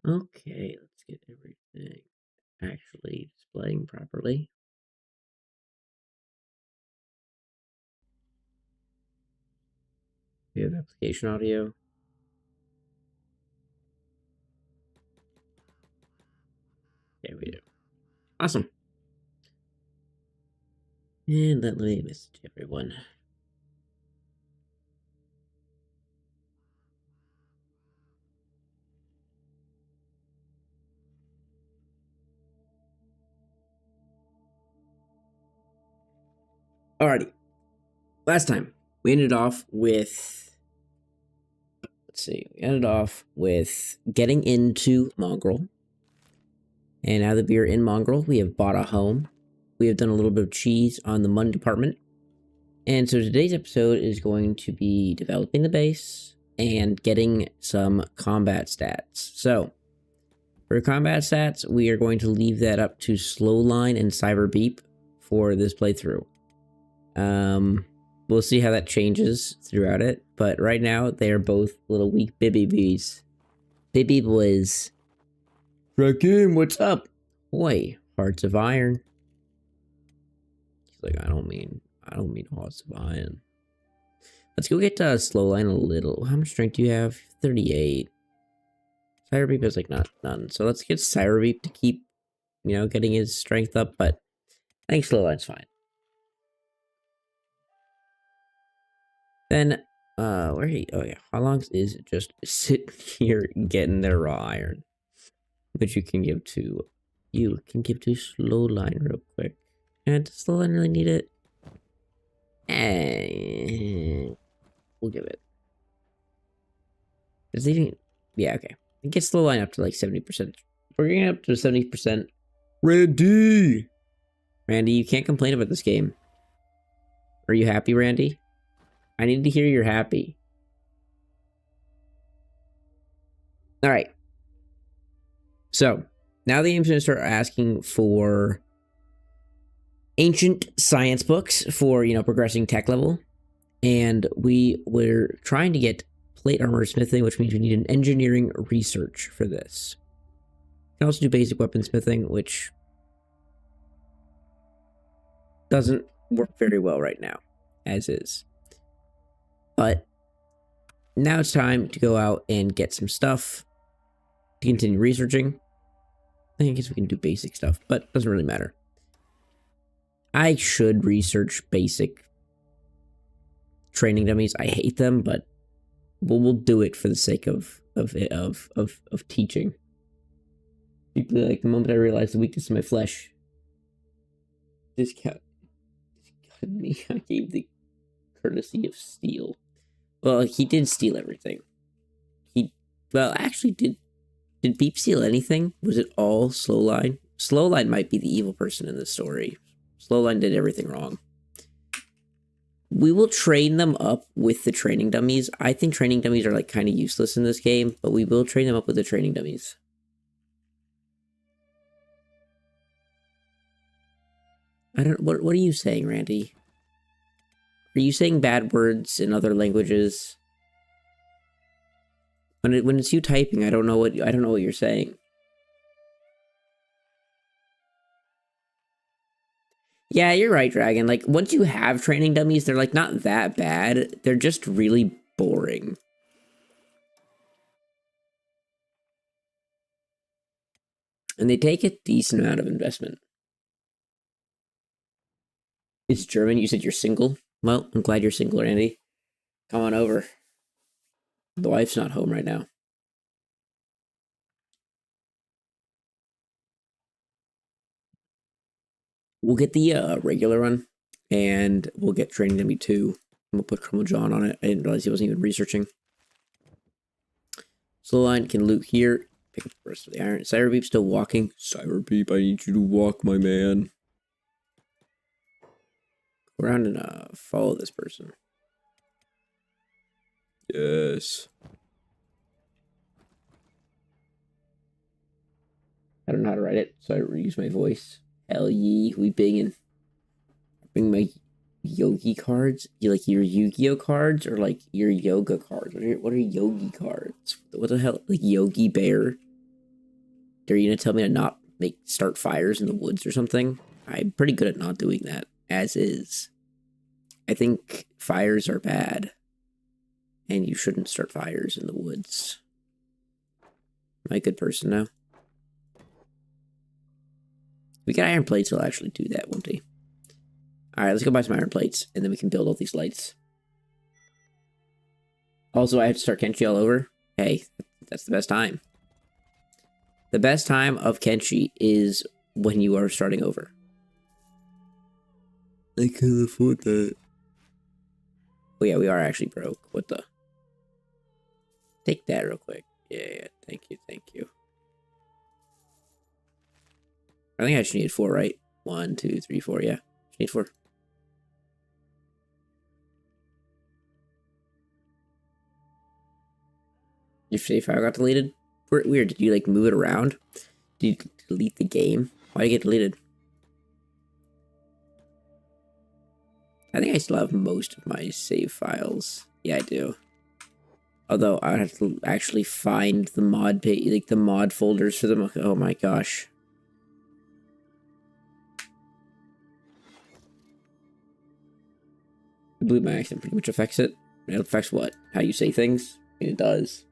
Okay, let's get everything actually displaying properly. We have application audio. Yeah, we do. Awesome. And let me message everyone. Alrighty. Last time we ended off with, let's see, we ended off with getting into Mongrel. And now that we are in Mongrel, we have bought a home. We have done a little bit of cheese on the money department. And so today's episode is going to be developing the base and getting some combat stats. So for combat stats, we are going to leave that up to Slowline and Cyber Beep for this playthrough. We'll see how that changes throughout it, but right now they are both little weak Bibby bees. Bibby boys. Rakim, what's up? Boy, hearts of iron. He's like, I don't mean hearts of iron. Let's go get Slowline a little. How much strength do you have? 38. Cyber Beep is like none. So let's get Cyber Beep to keep, getting his strength up, but I think Slowline's fine. Then, where he? Oh yeah, how long is it just sitting here getting their raw iron? Which you can give to Slowline real quick. And does Slowline really need it? We'll give it. Does it even? Yeah, okay. It gets Slowline up to like 70%. We're getting up to 70%. Randy, you can't complain about this game. Are you happy, Randy? I need to hear you're happy. All right. So now the game's going to start asking for ancient science books for, progressing tech level. And we were trying to get plate armor smithing, which means we need an engineering research for this. You can also do basic weaponsmithing, which doesn't work very well right now, as is. But now it's time to go out and get some stuff to continue researching. I guess we can do basic stuff, but it doesn't really matter. I should research basic training dummies. I hate them, but we'll do it for the sake of teaching. People like the moment I realized the weakness of my flesh. This cat me. I gave the courtesy of steel. Well, he did steal everything. Actually, did Beep steal anything? Was it all Slowline? Slowline might be the evil person in this story. Slowline did everything wrong. We will train them up with the training dummies. I think training dummies are like kind of useless in this game, but we will train them up with the training dummies. I don't. What are you saying, Randy? Are you saying bad words in other languages? When it's you typing, I don't know what you're saying. Yeah, you're right, Dragon. Like, once you have training dummies, they're like not that bad. They're just really boring. And they take a decent amount of investment. It's German. You said you're single? Well, I'm glad you're single, Randy. Come on over. The wife's not home right now. We'll get the regular one, and we'll get Training Dummy 2. And we'll put Criminal John on it. I didn't realize he wasn't even researching. Slowline can loot here. Pick up the rest of the iron. Cyber Beep still walking. Cyber Beep, I need you to walk, my man. Go around and follow this person. Yes. I don't know how to write it, so I reuse my voice. Hell ye, we bingin'. Bring my yogi cards. You like your Yu-Gi-Oh cards or like your yoga cards? What are yogi cards? What the hell? Like Yogi Bear? Are you gonna tell me to not start fires in the woods or something? I'm pretty good at not doing that, as is. I think fires are bad. And you shouldn't start fires in the woods. Am I a good person now? We got iron plates, he'll actually do that, won't he? Alright, let's go buy some iron plates, and then we can build all these lights. Also, I have to start Kenshi all over. Hey, that's the best time. The best time of Kenshi is when you are starting over. I can't afford that. Oh yeah, we are actually broke. What the? Take that real quick. Yeah, thank you. I think I just need 4, right? 1, 2, 3, 4, yeah. Just need 4. Your save file got deleted? Weird, did you, like, move it around? Did you delete the game? Why'd it get deleted? I think I still have most of my save files. Yeah, I do. Although, I would have to actually find the mod page, like, the mod folders for them. Oh my gosh. The blue my accent pretty much affects it. It affects what? How you say things? I mean, it does.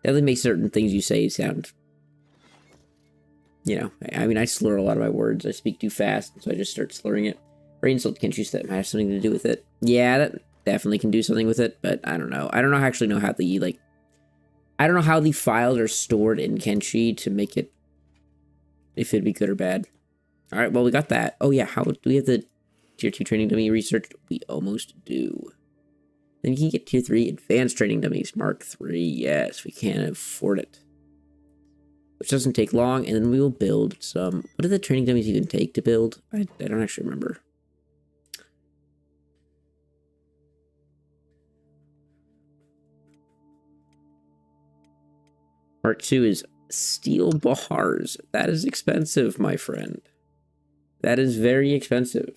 Definitely makes certain things you say sound, you know, I mean, I slur a lot of my words. I speak too fast, so I just start slurring it. Brain insult Kenshi that might have something to do with it. Yeah, that definitely can do something with it, but I don't know. I don't actually know how the, like, I don't know how the files are stored in Kenshi to make it, if it'd be good or bad. Alright, well, we got that. Oh yeah, how do we have the Tier 2 training dummy research? We almost do. Then you can get Tier 3 advanced training dummies, Mark 3. Yes, we can afford it. Which doesn't take long, and then we will build some... What do the training dummies even take to build? I don't actually remember. Part 2 is steel bars. That is expensive, my friend. That is very expensive.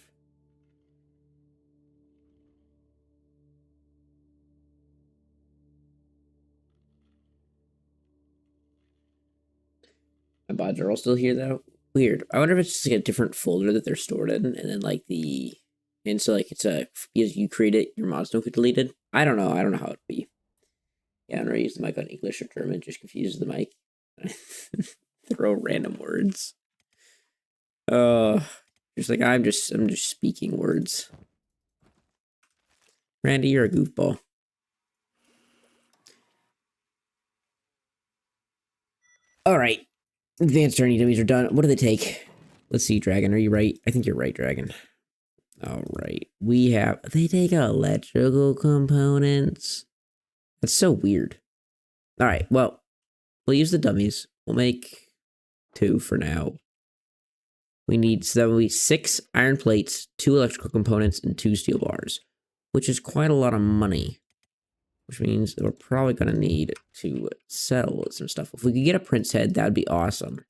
My bods are all still here, though. Weird. I wonder if it's just like a different folder that they're stored in, and then like the... And so like it's a... You create it, your mods don't get deleted. I don't know. I don't know how it'd be. Yeah, I don't know, use the mic on English or German, just confuses the mic. Throw random words. Just like I'm just speaking words. Randy, you're a goofball. Alright. Advanced training dummies are done. What do they take? Let's see, Dragon. Are you right? I think you're right, Dragon. Alright. We have... They take electrical components. That's so weird. Alright, well, we'll use the dummies. We'll make 2 for now. We need 6 iron plates, 2 electrical components, and 2 steel bars, which is quite a lot of money. Which means that we're probably going to need to sell some stuff. If we could get a prince head, that would be awesome.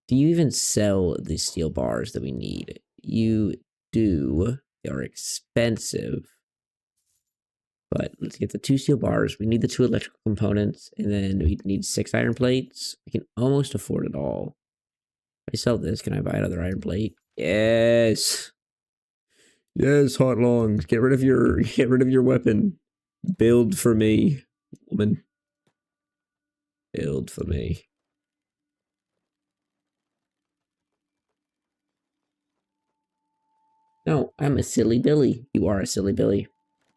Do you even sell the steel bars that we need? You do. They are expensive. But let's get the 2 steel bars. We need the 2 electrical components. And then we need 6 iron plates. I can almost afford it all. If I sell this, can I buy another iron plate? Yes. Yes, hot longs. Get rid of your weapon. Build for me, woman. Build for me. No, I'm a silly Billy. You are a silly Billy.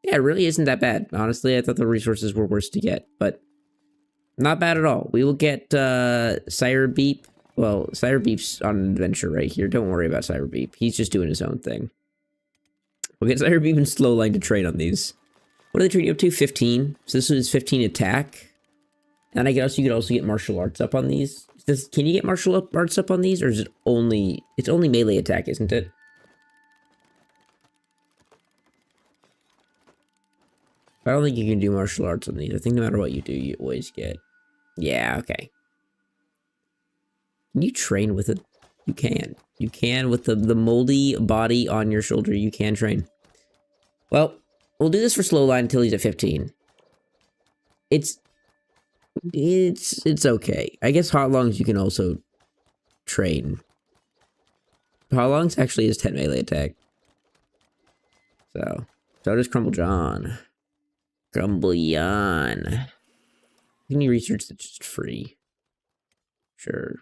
Yeah, it really isn't that bad. Honestly, I thought the resources were worse to get, but not bad at all. We will get Sire Beep. Well, Sire Beep's on an adventure right here. Don't worry about Sire Beep. He's just doing his own thing. We'll get Sire Beep and Slowline to train on these. What are they training up to? 15. So this is 15 attack. And I guess you could also get martial arts up on these. Can you get martial arts up on these, or is it only... It's only melee attack, isn't it? I don't think you can do martial arts on these. I think no matter what you do, you always get... Yeah, okay. Can you train with it? You can. You can with the moldy body on your shoulder. You can train. Well, we'll do this for slow line until he's at 15. It's okay. I guess hot longs you can also train. Hot longs actually is 10 melee attack. So does Crumble John. Crumble Yawn. Can you research that's just free? Sure.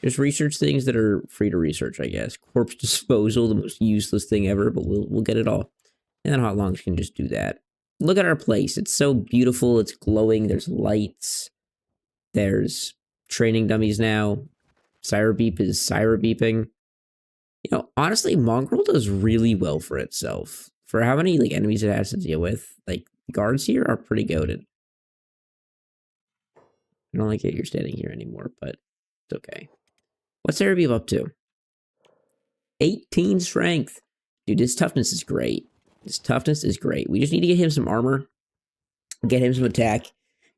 Just research things that are free to research, I guess. Corpse disposal, the most useless thing ever, but we'll get it all. And then hot longs can just do that. Look at our place. It's so beautiful. It's glowing. There's lights. There's training dummies now. Syra Beep is Syra beeping. You know, honestly, Mongrel does really well for itself. For how many like enemies it has to deal with, like guards here are pretty goated. I don't like it you're standing here anymore, but it's okay. What's Syra Beep up to? 18 strength. Dude, his toughness is great. His toughness is great. We just need to get him some armor, get him some attack,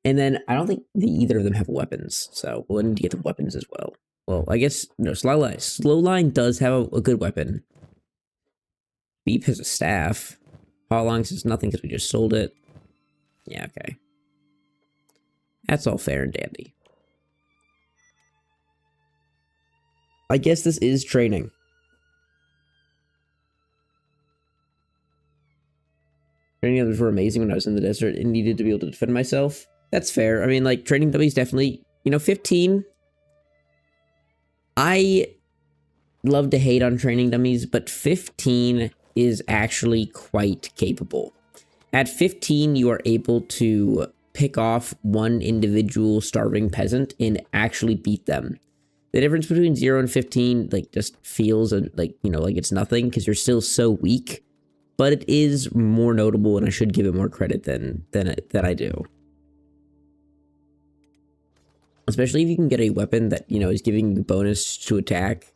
and then I don't think either of them have weapons, so we'll need to get the weapons as well. Well, I guess, no, Slow Line does have a good weapon. Beep has a staff. Hot longs is nothing because we just sold it. Yeah, okay. That's all fair and dandy. I guess this is training. Training others were amazing when I was in the desert and needed to be able to defend myself. That's fair. I mean, like, training dummies definitely, you know, 15. I love to hate on training dummies, but 15 is actually quite capable. At 15, you are able to pick off one individual starving peasant and actually beat them. The difference between 0 and 15, like, just feels like, you know, like it's nothing because you're still so weak. But it is more notable, and I should give it more credit than I do. Especially if you can get a weapon that, you know, is giving you bonus to attack.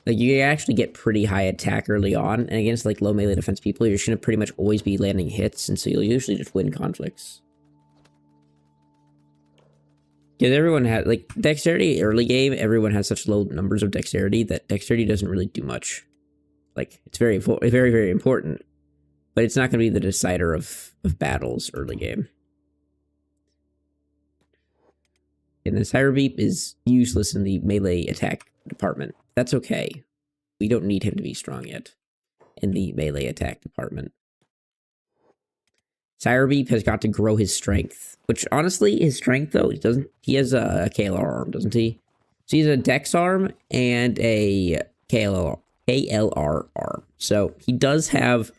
Like, you actually get pretty high attack early on, and against, like, low melee defense people, you're going to pretty much always be landing hits, and so you'll usually just win conflicts. Because everyone has, like, dexterity early game, everyone has such low numbers of dexterity that dexterity doesn't really do much. Like, it's very, very important, but it's not going to be the decider of battles early game. And the Syra Beep is useless in the melee attack department. That's okay. We don't need him to be strong yet in the melee attack department. Syra Beep has got to grow his strength, which honestly, his strength though, he has a KLR arm, doesn't he? So he has a Dex arm and a KLR arm. So he does have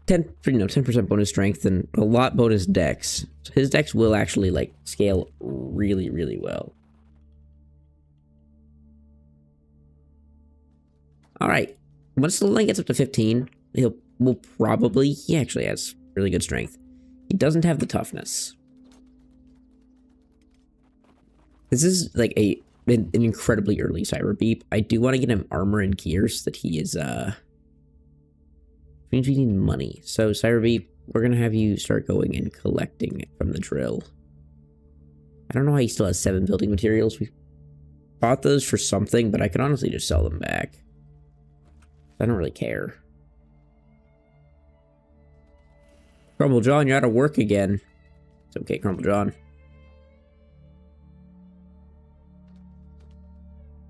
10% bonus strength and a lot bonus dex. So his dex will actually like scale really, really well. All right. Once the line gets up to 15, he actually has really good strength. He doesn't have the toughness. This is like an incredibly early Syra Beep. I do want to get him armor and gears that he is, means we need money. So, Syra Beep, we're going to have you start going and collecting from the drill. I don't know how he still has 7 building materials. We bought those for something, but I could honestly just sell them back. I don't really care. Crumble John, you're out of work again. It's okay, Crumble John.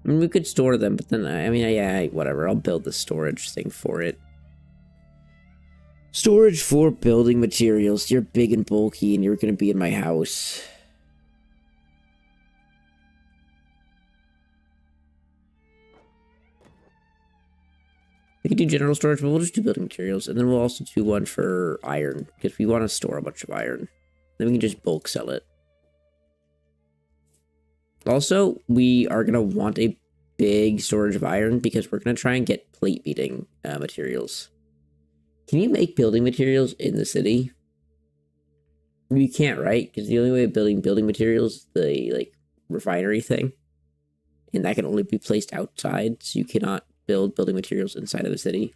I mean, we could store them, but then, I mean, yeah, whatever. I'll build the storage thing for it. Storage for building materials. You're big and bulky, and you're going to be in my house. We could do general storage, but we'll just do building materials, and then we'll also do one for iron, because we want to store a bunch of iron. Then we can just bulk sell it. Also, we are going to want a big storage of iron, because we're going to try and get plate beating materials. Can you make building materials in the city? You can't, right? Because the only way of building materials is the, like, refinery thing. And that can only be placed outside, so you cannot build building materials inside of a city.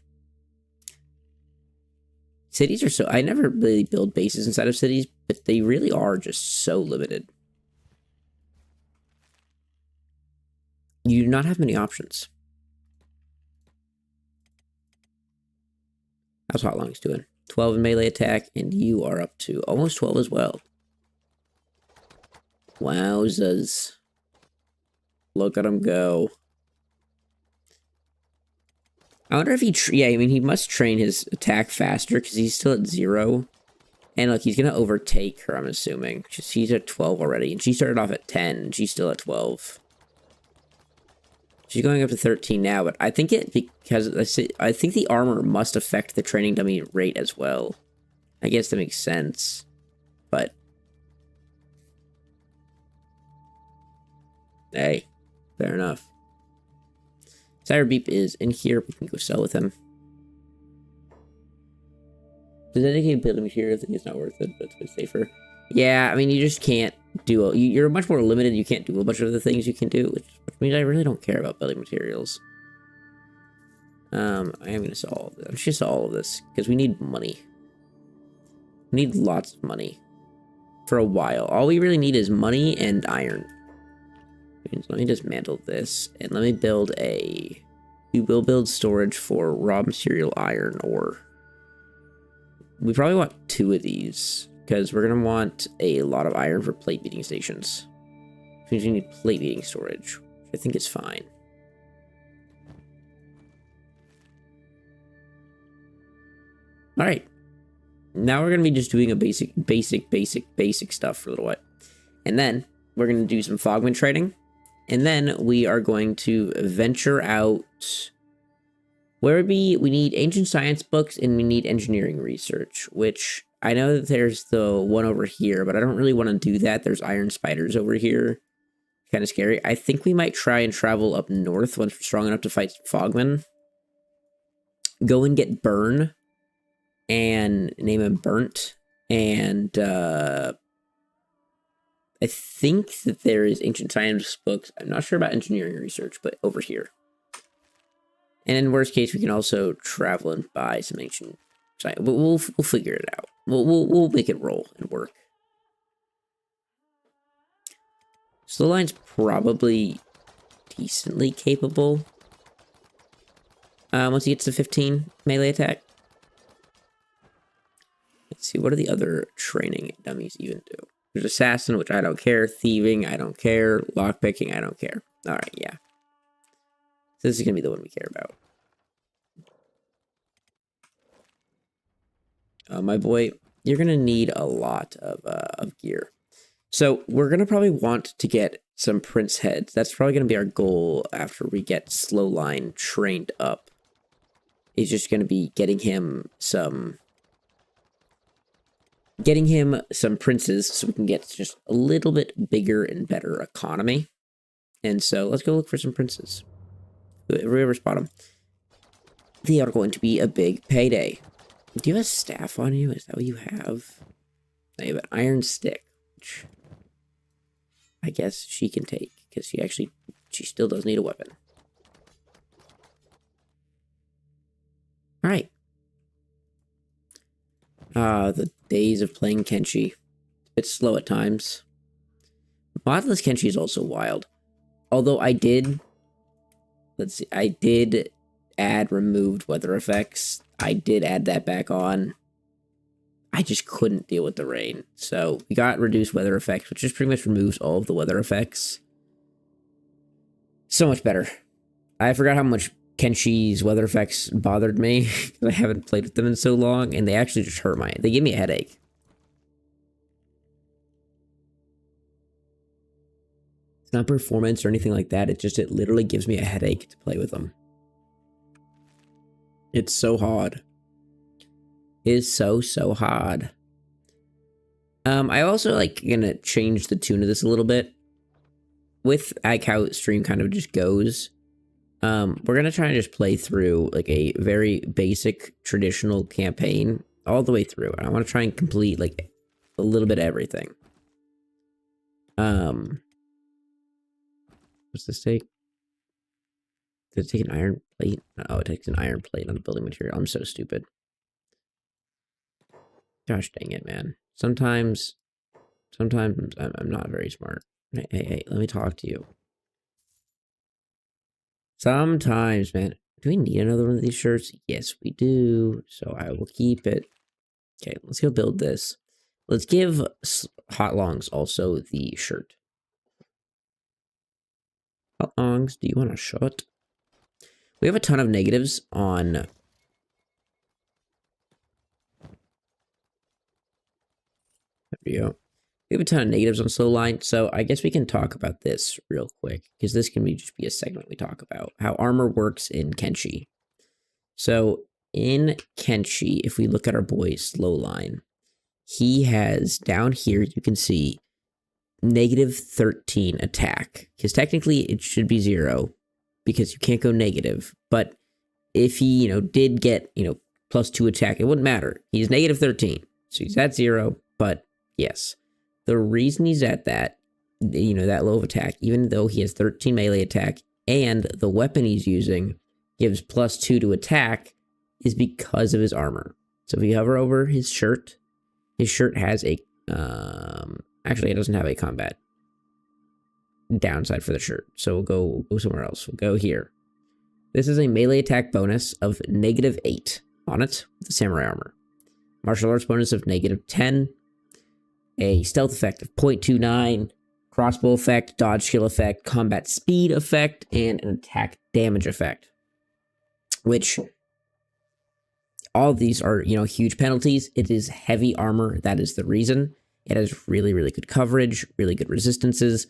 Cities are so... I never really build bases inside of cities, but they really are just so limited. You do not have many options. How's Hot Lungs doing? 12 in melee attack, and you are up to almost 12 as well. Wowzers. Look at him go. I wonder if he... yeah, I mean, he must train his attack faster, because he's still at 0. And look, he's going to overtake her, I'm assuming. She's at 12 already, and she started off at 10, and she's still at 12. She's going up to 13 now, but I think I think the armor must affect the training dummy rate as well. I guess that makes sense, but hey, fair enough. Cyber Beep is in here. We can go sell with him. Does dedicated building material? I think it's not worth it, but it's a bit safer. Yeah, I mean, you just can't do... you're much more limited. You can't do a bunch of the things you can do, which means I really don't care about building materials. I am going to sell all of this. I'm just going to sell all of this, because we need money. We need lots of money. For a while. All we really need is money and iron. Let me dismantle this, and let me build a... we will build storage for raw material iron ore. We probably want 2 of these, because we're going to want a lot of iron for plate beating stations. Which means we need plate beating storage, which I think is fine. Alright. Now we're going to be just doing a basic stuff for a little while. And then we're going to do some Fogman trading. And then we are going to venture out... where would be... we need ancient science books and we need engineering research, which I know that there's the one over here, but I don't really want to do that. There's iron spiders over here. Kind of scary. I think we might try and travel up north once we're strong enough to fight Fogman. Go and get Burn and name him Burnt. And I think that there is ancient science books. I'm not sure about engineering research, but over here. And in worst case, we can also travel and buy some ancient science. But we'll figure it out. We'll make it roll and work. Slow line's probably decently capable. Once he gets to 15 melee attack. Let's see, what do the other training dummies even do? There's assassin, which I don't care. Thieving, I don't care. Lockpicking, I don't care. Alright, yeah. So this is going to be the one we care about. My boy, you're going to need a lot of gear. So we're going to probably want to get some prince heads. That's probably going to be our goal after we get slow line trained up. Is just going to be getting him some princes so we can get just a little bit bigger and better economy. And so let's go look for some princes. If we ever spot them, they are going to be a big payday. Do you have a staff on you? Is that what you have? I have an iron stick, which I guess she can take, because she still does need a weapon. Alright. The days of playing Kenshi. It's slow at times. Modless Kenshi is also wild. Although I did add removed weather effects. I did add that back on. I just couldn't deal with the rain. So we got reduced weather effects, which just pretty much removes all of the weather effects. So much better. I forgot how much Kenshi's weather effects bothered me. I haven't played with them in so long, and they actually just hurt they give me a headache. It's not performance or anything like that. It literally gives me a headache to play with them. It's so hard. It is so hard. I also gonna change the tune of this a little bit. With how stream kind of just goes. We're gonna try and just play through a very basic traditional campaign all the way through. And I want to try and complete a little bit of everything. What's this take? Did it take an iron plate? Oh, it takes an iron plate on the building material. I'm so stupid. Gosh dang it, man. Sometimes I'm not very smart. Hey, let me talk to you. Sometimes, man. Do we need another one of these shirts? Yes, we do. So I will keep it. Okay, let's go build this. Let's give Hot Longs also the shirt. Hot Longs, do you want a shirt? We have a ton of negatives on... There we go. We have a ton of negatives on slow line, so I guess we can talk about this real quick, because this can just be a segment we talk about, how armor works in Kenshi. So, in Kenshi, if we look at our boy slow line, he has, down here, you can see, negative 13 attack, because technically it should be 0, because you can't go negative, but if he, did get, plus 2 attack, it wouldn't matter. He's negative 13, so he's at 0, but yes. The reason he's at that, that low of attack, even though he has 13 melee attack, and the weapon he's using gives plus 2 to attack, is because of his armor. So if you hover over his shirt has a, actually it doesn't have a combat downside for the shirt. So we'll go somewhere else. We'll go here. This is a melee attack bonus of -8 on it, with the samurai armor. Martial arts bonus of -10. A stealth effect of 0.29, crossbow effect, dodge skill effect, combat speed effect, and an attack damage effect. Which, all of these are, huge penalties. It is heavy armor, that is the reason. It has really, really good coverage, really good resistances,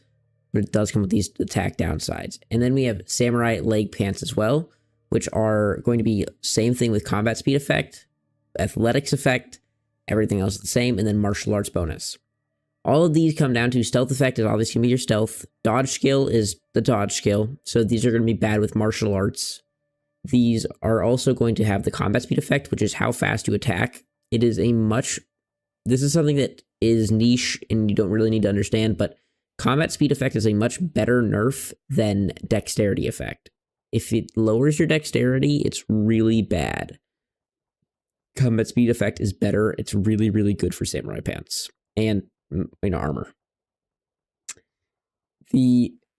but it does come with these attack downsides. And then we have samurai leg pants as well, which are going to be same thing with combat speed effect, athletics effect, everything else is the same, and then martial arts bonus. All of these come down to stealth effect is obviously going to be your stealth. Dodge skill is the dodge skill, so these are going to be bad with martial arts. These are also going to have the combat speed effect, which is how fast you attack. It is this is something that is niche and you don't really need to understand, but combat speed effect is a much better nerf than dexterity effect. If it lowers your dexterity, it's really bad. Combat speed effect is better. It's really, really good for samurai pants and, armor.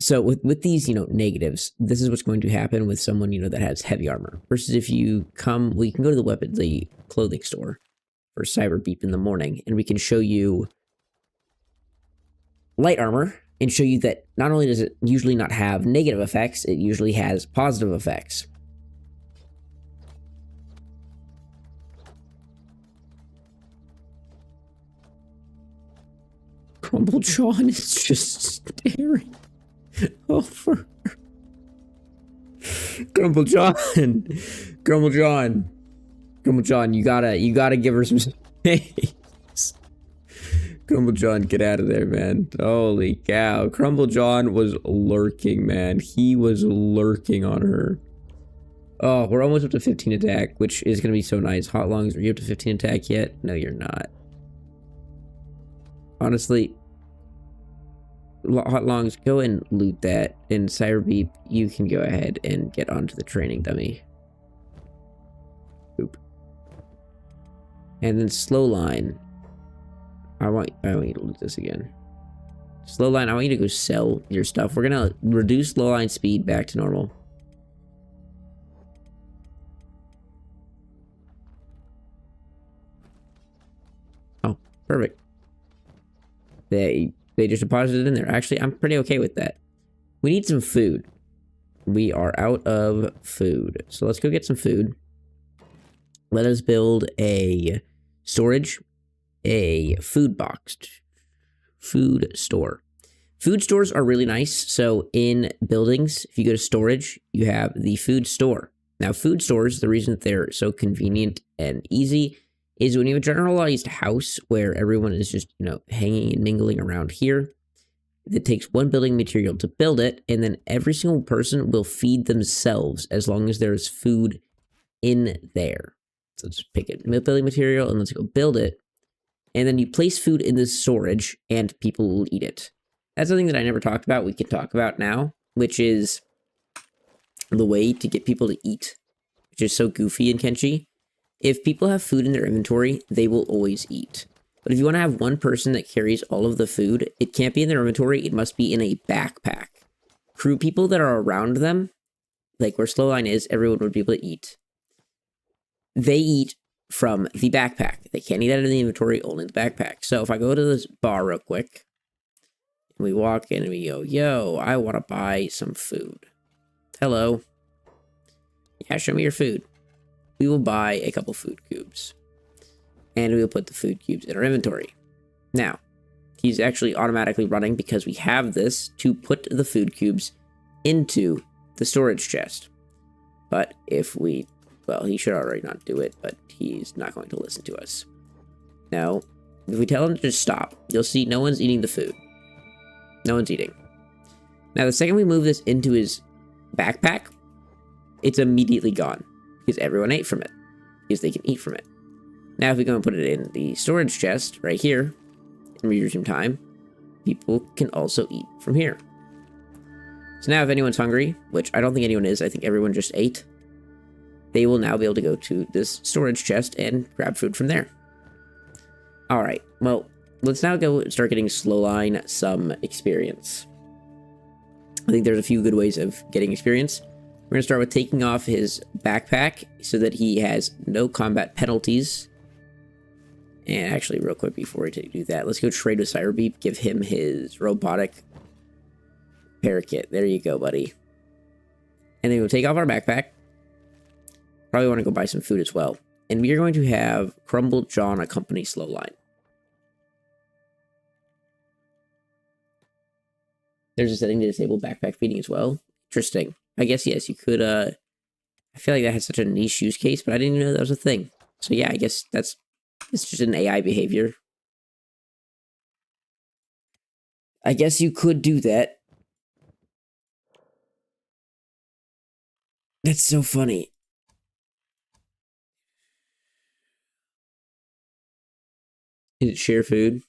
So with these, negatives, this is what's going to happen with someone, that has heavy armor. Versus if you can go to the clothing store for Cyber Beep in the morning, and we can show you light armor and show you that not only does it usually not have negative effects, it usually has positive effects. Crumble John is just staring over. Crumble John, you gotta give her some space. Crumble John, get out of there, man. Holy cow. Crumble John was lurking, man. He was lurking on her. Oh, we're almost up to 15 attack, which is gonna be so nice. Hot Longs, are you up to 15 attack yet? No, you're not. Honestly, Hot Longs, go and loot that. And Cyber Beep, you can go ahead and get onto the training dummy. Oop. And then Slow Line. I want you to loot this again. Slow Line, I want you to go sell your stuff. We're gonna reduce Slow Line speed back to normal. Oh, perfect. They just deposited it in there. Actually, I'm pretty okay with that. We need some food. We are out of food. So let's go get some food. Let us build a storage, a food box, food store. Food stores are really nice. So in buildings, if you go to storage, you have the food store. Now, food stores, the reason that they're so convenient and easy is when you have a generalized house where everyone is just, hanging and mingling around here, it takes one building material to build it, and then every single person will feed themselves as long as there's food in there. So let's pick a building material and let's go build it. And then you place food in the storage and people will eat it. That's something that I never talked about. We can talk about now, which is the way to get people to eat, which is so goofy in Kenshi. If people have food in their inventory, they will always eat. But if you want to have one person that carries all of the food, it can't be in their inventory. It must be in a backpack. Crew people that are around them like where Slowline is, everyone would be able to eat. They eat from the backpack. They can't eat out of the inventory, only the backpack. So if I go to this bar real quick, and we walk in and we go, yo, I want to buy some food. Hello. Yeah, show me your food. We will buy a couple food cubes. And we will put the food cubes in our inventory. Now, he's actually automatically running because we have this to put the food cubes into the storage chest. But if we, well, he should already not do it, but he's not going to listen to us. Now, if we tell him to just stop, you'll see no one's eating the food. No one's eating. Now, the second we move this into his backpack, it's immediately gone because everyone ate from it because they can eat from it. Now, if we go and put it in the storage chest right here, in resume time, people can also eat from here. So now if anyone's hungry, which I don't think anyone is, I think everyone just ate, they will now be able to go to this storage chest and grab food from there. Alright, well, let's now go start getting Slowline some experience. I think there's a few good ways of getting experience. We're going to start with taking off his backpack so that he has no combat penalties. And actually, real quick before we do that, let's go trade with Cyberbeep. Give him his robotic parakeet. There you go, buddy. And then we'll take off our backpack. Probably want to go buy some food as well. And we are going to have Crumbled John accompany Slowline. There's a setting to disable backpack feeding as well. Interesting. I guess, yes, you could, I feel like that has such a niche use case, but I didn't even know that was a thing. So yeah, I guess it's just an AI behavior. I guess you could do that. That's so funny. Is it share food?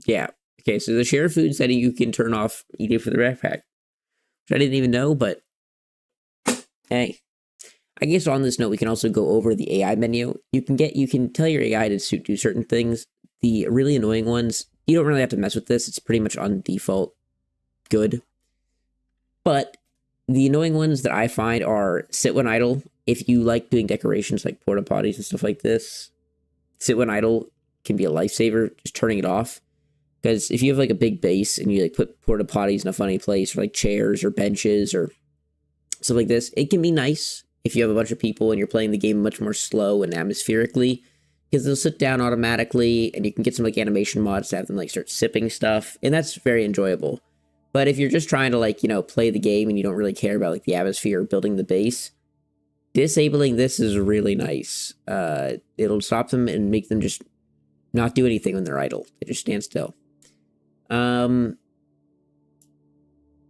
Yeah. Okay, so the share food setting you can turn off eating for the backpack. Which I didn't even know, but hey. I guess on this note, we can also go over the AI menu. You can tell your AI to do certain things. The really annoying ones, you don't really have to mess with this. It's pretty much on default good. But the annoying ones that I find are sit when idle. If you like doing decorations like porta potties and stuff like this, sit when idle can be a lifesaver, just turning it off. Because if you have like a big base and you like put porta potties in a funny place, or like chairs or benches or stuff like this, it can be nice if you have a bunch of people and you're playing the game much more slow and atmospherically, because they'll sit down automatically and you can get some like animation mods to have them like start sipping stuff, and that's very enjoyable. But if you're just trying to like, you know, play the game and you don't really care about like the atmosphere or building the base, disabling this is really nice. It'll stop them and make them just not do anything when they're idle. They just stand still.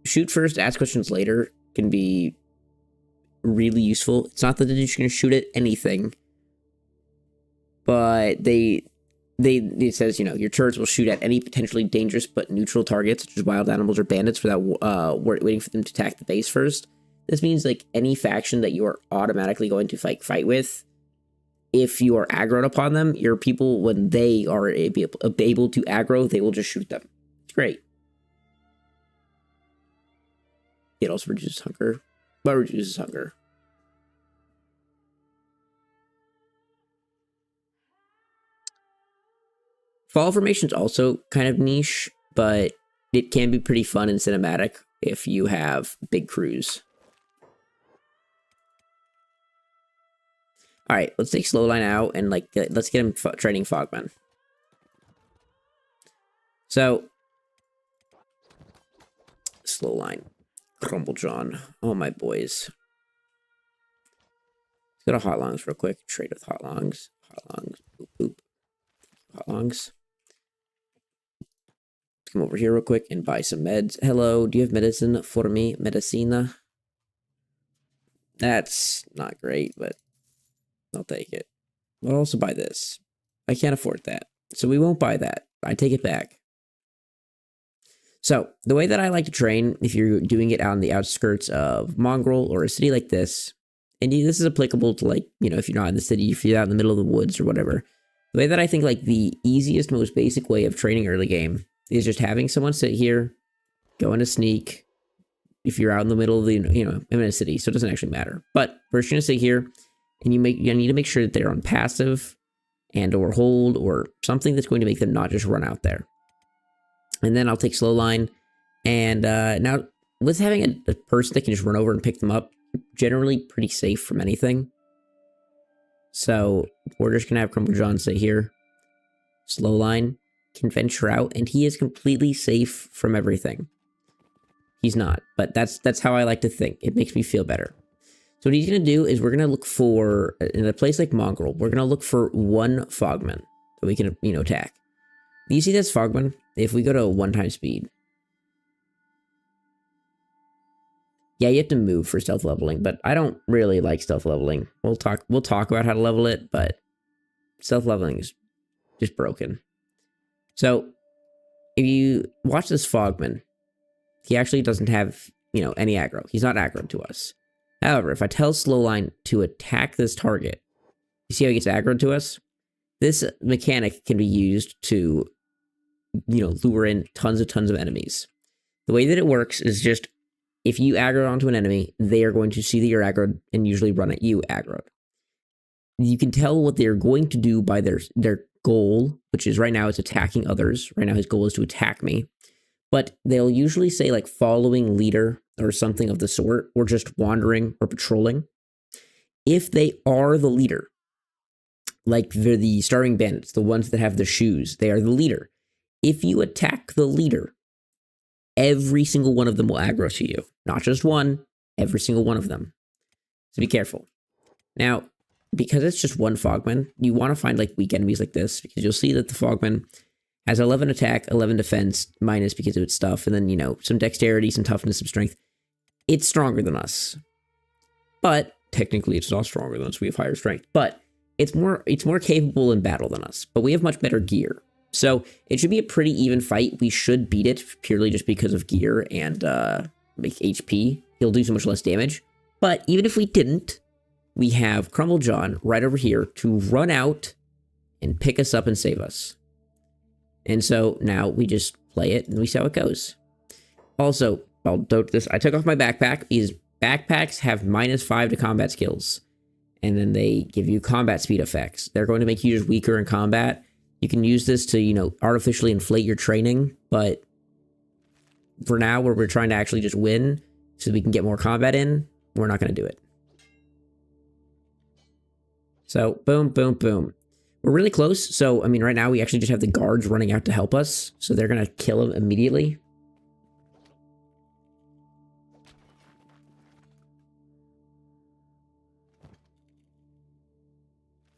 Shoot first, ask questions later can be really useful. It's not that they're just going to shoot at anything, but it says, you know, your turrets will shoot at any potentially dangerous but neutral targets, such as wild animals or bandits, without waiting for them to attack the base first. This means like any faction that you are automatically going to fight with, if you are aggroed upon them, your people, when they are able to aggro, they will just shoot them. It's great. It also reduces hunger. But reduces hunger. Fall formation is also kind of niche, but it can be pretty fun and cinematic if you have big crews. All right, let's take Slowline out and like let's get him training Fogman. So, Slowline, Crumble John, oh my boys. Let's go to Hotlongs real quick. Trade with Hotlongs. Hotlongs, boop boop. Hotlongs. Come over here real quick and buy some meds. Hello, do you have medicine for me? Medicina? That's not great, but I'll take it. We'll also buy this. I can't afford that, so we won't buy that. I take it back. So, the way that I like to train, if you're doing it on the outskirts of Mongrel or a city like this, and this is applicable to, like, you know, if you're not in the city, if you're out in the middle of the woods or whatever, the way that I think, like, the easiest, most basic way of training early game is just having someone sit here, go into sneak, if you're out in the middle of the, I'm in a city, so it doesn't actually matter. But we're just going to sit here, and you need to make sure that they're on passive and or hold or something that's going to make them not just run out there. And then I'll take slow line. And now with having a person that can just run over and pick them up, generally pretty safe from anything. So we're just going to have Crumble John sit here. Slow line can venture out, and he is completely safe from everything. He's not, but that's how I like to think. It makes me feel better. So what he's going to do is we're going to look for, in a place like Mongrel, we're going to look for one Fogman that we can, attack. You see this Fogman? If we go to 1x speed. Yeah, you have to move for stealth leveling, but I don't really like stealth leveling. We'll talk about how to level it, but stealth leveling is just broken. So if you watch this Fogman, he actually doesn't have, any aggro. He's not aggro to us. However, if I tell Slowline to attack this target, you see how he gets aggro to us? This mechanic can be used to, lure in tons of enemies. The way that it works is just, if you aggro onto an enemy, they are going to see that you're aggroed and usually run at you aggroed. You can tell what they're going to do by their goal, which is right now it's attacking others. Right now his goal is to attack me. But they'll usually say like following leader or something of the sort, or just wandering or patrolling. If they are the leader, like they're the starving bandits, the ones that have the shoes, they are the leader. If you attack the leader, every single one of them will aggro to you. Not just one, every single one of them. So be careful. Now, because it's just one Fogman, you want to find like weak enemies like this, because you'll see that the Fogman has 11 attack, 11 defense, minus because of its stuff, and then, some dexterity, some toughness, some strength. It's stronger than us. But technically it's not stronger than us. We have higher strength. But it's more capable in battle than us. But we have much better gear. So it should be a pretty even fight. We should beat it purely just because of gear and HP. He'll do so much less damage. But even if we didn't, we have Crumble John right over here to run out and pick us up and save us. And so now we just play it and we see how it goes. Also, I'll note this. I took off my backpack because backpacks have -5 to combat skills. And then they give you combat speed effects. They're going to make you just weaker in combat. You can use this to, artificially inflate your training. But for now, where we're trying to actually just win so we can get more combat in, we're not going to do it. So, boom, boom, boom. We're really close. So, right now we actually just have the guards running out to help us. So they're going to kill him immediately.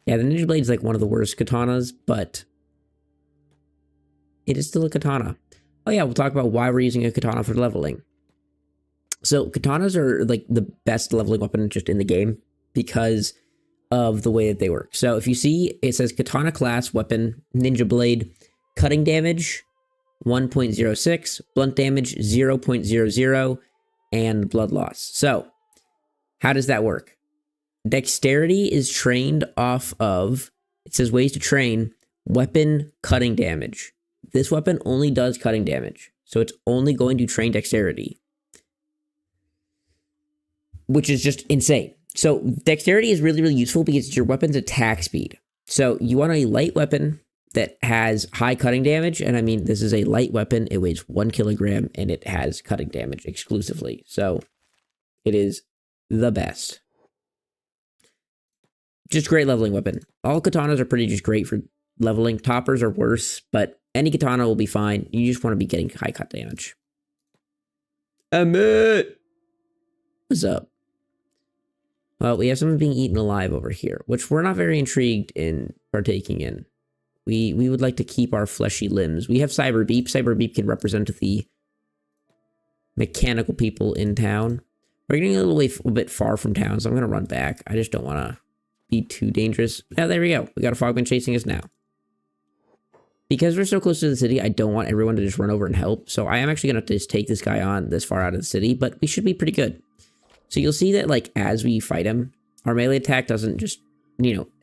Yeah, the Ninja Blade is like one of the worst katanas, but it is still a katana. Oh yeah, we'll talk about why we're using a katana for leveling. So katanas are like the best leveling weapon just in the game because of the way that they work. So if you see, it says katana class weapon, Ninja Blade, cutting damage 1.06, blunt damage 0.00, and blood loss. So how does that work? Dexterity is trained off of, it says ways to train, weapon cutting damage. This weapon only does cutting damage, so it's only going to train dexterity, which is just insane. So dexterity is really, really useful because it's your weapon's attack speed. So you want a light weapon that has high cutting damage, and this is a light weapon. It weighs 1 kilogram, and it has cutting damage exclusively. So it is the best. Just great leveling weapon. All katanas are pretty just great for leveling. Toppers are worse, but any katana will be fine. You just want to be getting high cut damage. Emmett! What's up? Well, we have someone being eaten alive over here, which we're not very intrigued in partaking in. We would like to keep our fleshy limbs. We have Cyber Beep. Cyber Beep can represent the mechanical people in town. We're getting a little bit far from town, so I'm going to run back. I just don't want to be too dangerous. Oh, there we go. We got a Fogman chasing us now. Because we're so close to the city, I don't want everyone to just run over and help. So I am actually going to just take this guy on this far out of the city, but we should be pretty good. So you'll see that, like, as we fight him, our melee attack doesn't just,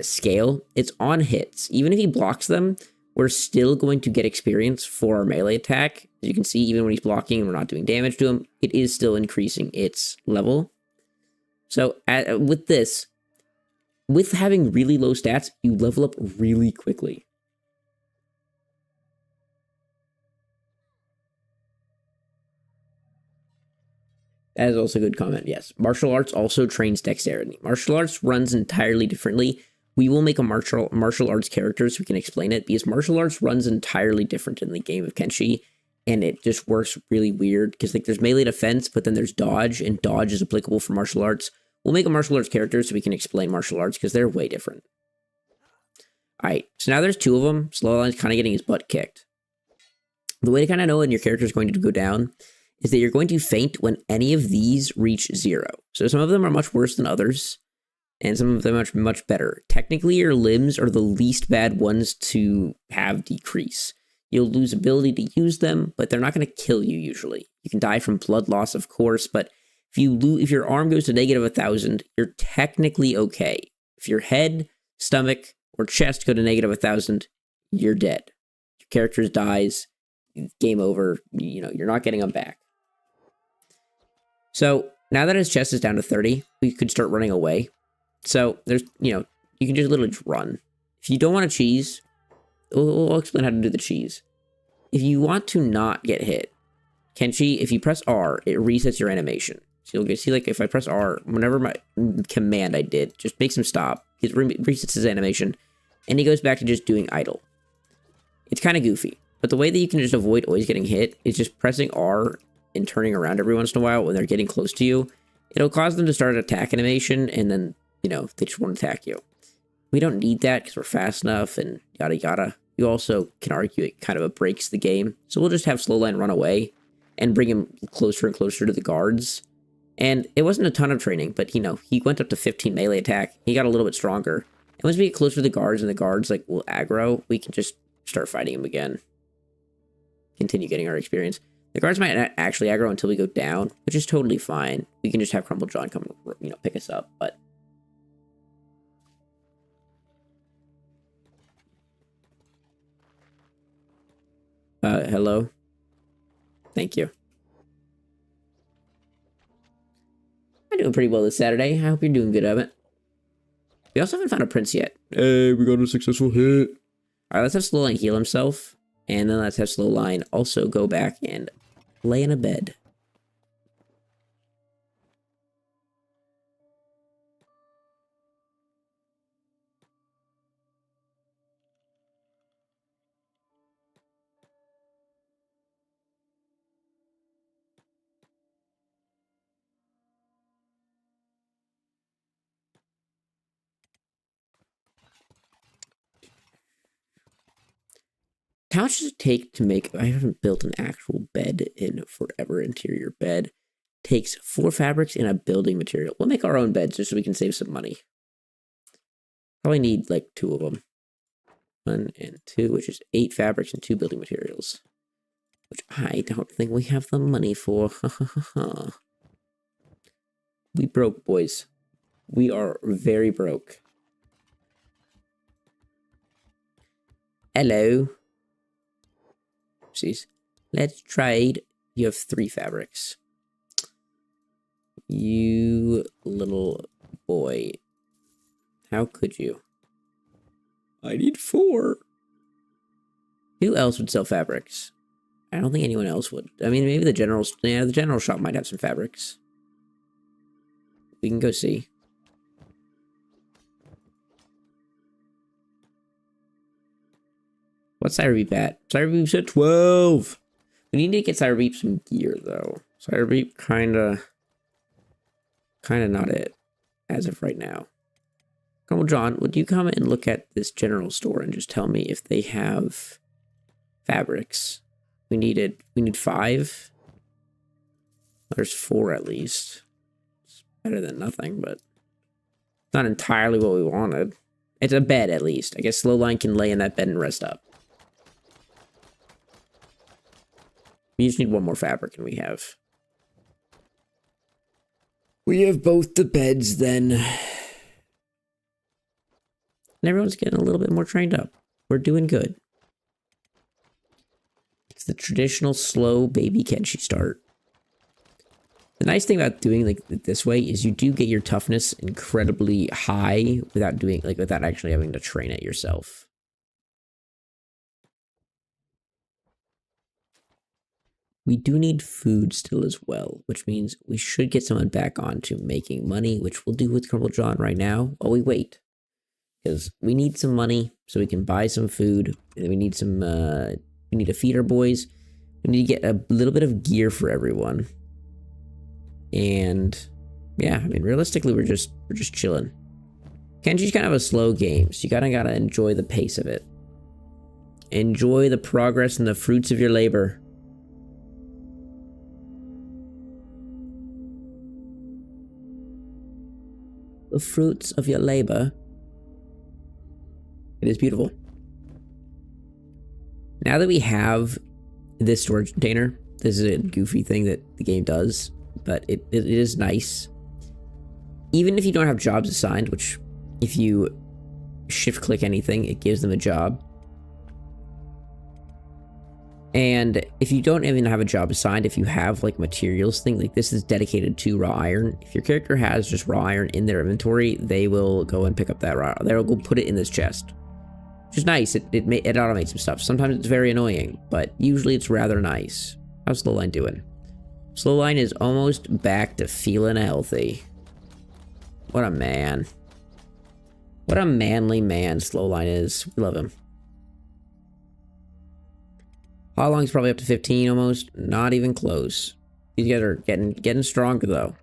scale. It's on hits. Even if he blocks them, we're still going to get experience for our melee attack As you can see, even when he's blocking and we're not doing damage to him, it is still increasing its level. So with this, with having really low stats, you level up really quickly. That is also a good comment, yes. Martial arts also trains dexterity. Martial arts runs entirely differently. We will make a martial arts character so we can explain it, because martial arts runs entirely different in the game of Kenshi, and it just works really weird, because like there's melee defense, but then there's dodge, and dodge is applicable for martial arts. We'll make a martial arts character so we can explain martial arts, because they're way different. Alright, so now there's 2 of them. Slowline's kind of getting his butt kicked. The way to kind of know when your character is going to go down is that you're going to faint when any of these reach 0. So some of them are much worse than others, and some of them are much better. Technically, your limbs are the least bad ones to have decrease. You'll lose ability to use them, but they're not going to kill you usually. You can die from blood loss, of course, but if your arm goes to negative 1,000, you're technically okay. If your head, stomach, or chest go to negative 1,000, you're dead. Your character dies, game over, you're not getting them back. So now that his chest is down to 30, we could start running away. So there's, you can just literally just run. If you don't want to cheese, we'll explain how to do the cheese. If you want to not get hit, Kenshi, if you press R, it resets your animation. So you'll see, like, if I press R, whenever my command I did, just makes him stop. It resets his animation, and he goes back to just doing idle. It's kind of goofy, but the way that you can just avoid always getting hit is just pressing R and turning around every once in a while when they're getting close to you. It'll cause them to start an attack animation, and then, they just won't attack you. We don't need that because we're fast enough and yada yada. You also can argue it kind of breaks the game. So we'll just have Slowline run away and bring him closer and closer to the guards. And it wasn't a ton of training, but he went up to 15 melee attack. He got a little bit stronger. And once we get closer to the guards and the guards will aggro, we can just start fighting him again. Continue getting our experience. The guards might not actually aggro until we go down, which is totally fine. We can just have Crumble John come, pick us up, but... hello? Thank you. I'm doing pretty well this Saturday. I hope you're doing good, Evan. We also haven't found a prince yet. Hey, we got a successful hit. Alright, let's have Slowline heal himself. And then let's have Slowline also go back and lay in a bed. How much does it take to make... I haven't built an actual bed in forever. Interior bed. Takes 4 fabrics and a building material. We'll make our own beds just so we can save some money. Probably need 2 of them. 1 and 2, which is 8 fabrics and 2 building materials. Which I don't think we have the money for. We broke, boys. We are very broke. Hello. Oopsies. Let's trade. You have 3 fabrics. You little boy. How could you? I need 4. Who else would sell fabrics? I don't think anyone else would. I mean, maybe the general shop might have some fabrics. We can go see. What's Cyberbeep at? Cyberbeep's at 12. We need to get Cyberbeep some gear, though. Cyberbeep kinda not it, as of right now. Colonel John, would you come and look at this general store and just tell me if they have fabrics? We need 5. There's 4 at least. It's better than nothing, but not entirely what we wanted. It's a bed, at least. I guess Slowline can lay in that bed and rest up. We just need 1 more fabric, and we have both the beds, then. And everyone's getting a little bit more trained up. We're doing good. the traditional slow baby Kenshi start. The nice thing about doing like this way is you do get your toughness incredibly high without actually having to train it yourself. We do need food still as well, which means we should get someone back on to making money, which we'll do with Crumble John right now while we wait. Because we need some money so we can buy some food. And we need some, we need to feed our boys. We need to get a little bit of gear for everyone. And yeah, I mean, realistically, we're just chilling. Kenshi's kind of a slow game, so you gotta enjoy the pace of it. Enjoy the progress and the fruits of your labor. The fruits of your labor. It is beautiful. Now that we have this storage container, this is a goofy thing that the game does, but it is nice. Even if you don't have jobs assigned, which if you shift click anything, it gives them a job. And if you don't even have a job assigned, if you have like materials thing, like this is dedicated to raw iron. If your character has just raw iron in their inventory, they will go and pick up that raw. They'll go put it in this chest, which is nice. It automates some stuff. Sometimes it's very annoying, but usually it's rather nice. How's Slowline doing? Slowline is almost back to feeling healthy. What a man. What a manly man Slowline is. We love him. Hotline's probably up to 15 almost. Not even close. These guys are getting stronger though.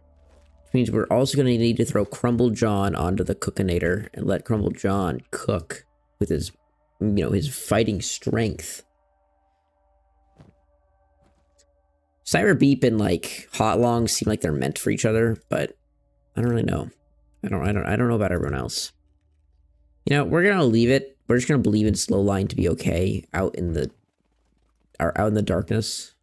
Which means we're also going to need to throw Crumble John onto the Cookinator and let Crumble John cook with his, his fighting strength. Cyber Beep and like Hotlong seem like they're meant for each other, but I don't really know. I don't know about everyone else. We're gonna leave it. We're just gonna believe in Slowline to be okay out in the darkness.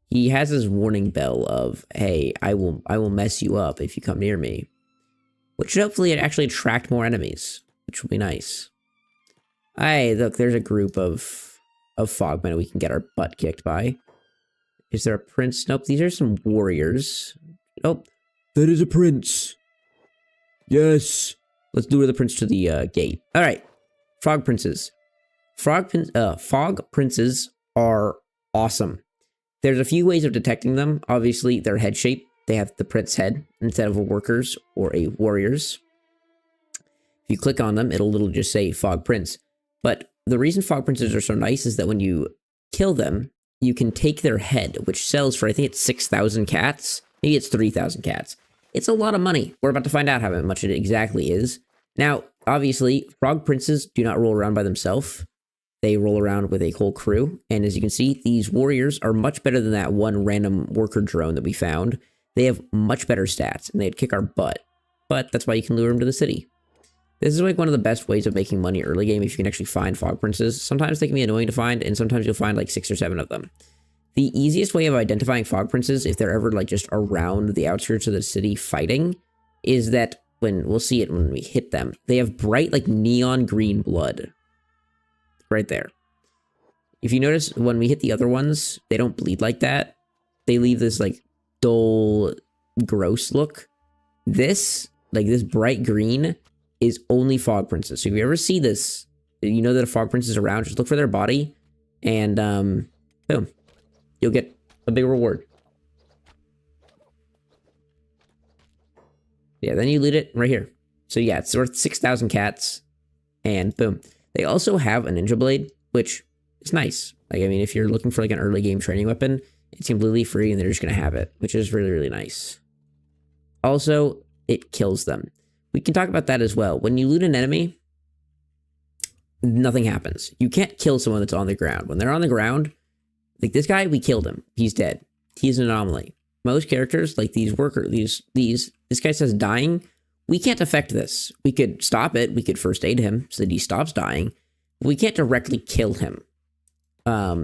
He has his warning bell of, hey, I will mess you up if you come near me. Which should hopefully actually attract more enemies, which will be nice. Hey, look, there's a group of fogmen we can get our butt kicked by. Is there a prince? Nope, these are some warriors. Nope. That is a prince. Yes. Let's lure the prince to the gate. All right. Frog princes. Fog princes are awesome. There's a few ways of detecting them. Obviously, their head shape. They have the prince head instead of a worker's or a warrior's. If you click on them, it'll just say Fog Prince. But the reason Fog Princes are so nice is that when you kill them, you can take their head, which sells for, I think it's 6,000 cats. Maybe it's 3,000 cats. It's a lot of money. We're about to find out how much it exactly is. Now, obviously, Frog Princes do not roll around by themselves. They roll around with a whole crew. And as you can see, these warriors are much better than that one random worker drone that we found. They have much better stats, and they'd kick our butt. But that's why you can lure them to the city. This is like one of the best ways of making money early game if you can actually find Fog Princes. Sometimes they can be annoying to find, and sometimes you'll find like 6 or 7 of them. The easiest way of identifying Fog Princes, if they're ever like just around the outskirts of the city fighting, is that we'll see it when we hit them. They have bright like neon green blood. Right there. If you notice, when we hit the other ones, they don't bleed like that. They leave this like dull, gross look. This bright green is only Fog Princes. So if you ever see this, you know that a Fog Prince is around, just look for their body, and boom. You'll get a big reward. Yeah, then you loot it right here. So yeah, it's worth 6,000 cats, and boom. They also have a ninja blade, which is nice. Like, I mean, if you're looking for like an early game training weapon, it's completely free and they're just going to have it, which is really, really nice. Also, it kills them. We can talk about that as well. When you loot an enemy, nothing happens. You can't kill someone that's on the ground. When they're on the ground, like this guy, we killed him. He's dead. He's an anomaly. Most characters, like these this guy says dying. We can't affect this. We could stop it. We could first aid him so that he stops dying. We can't directly kill him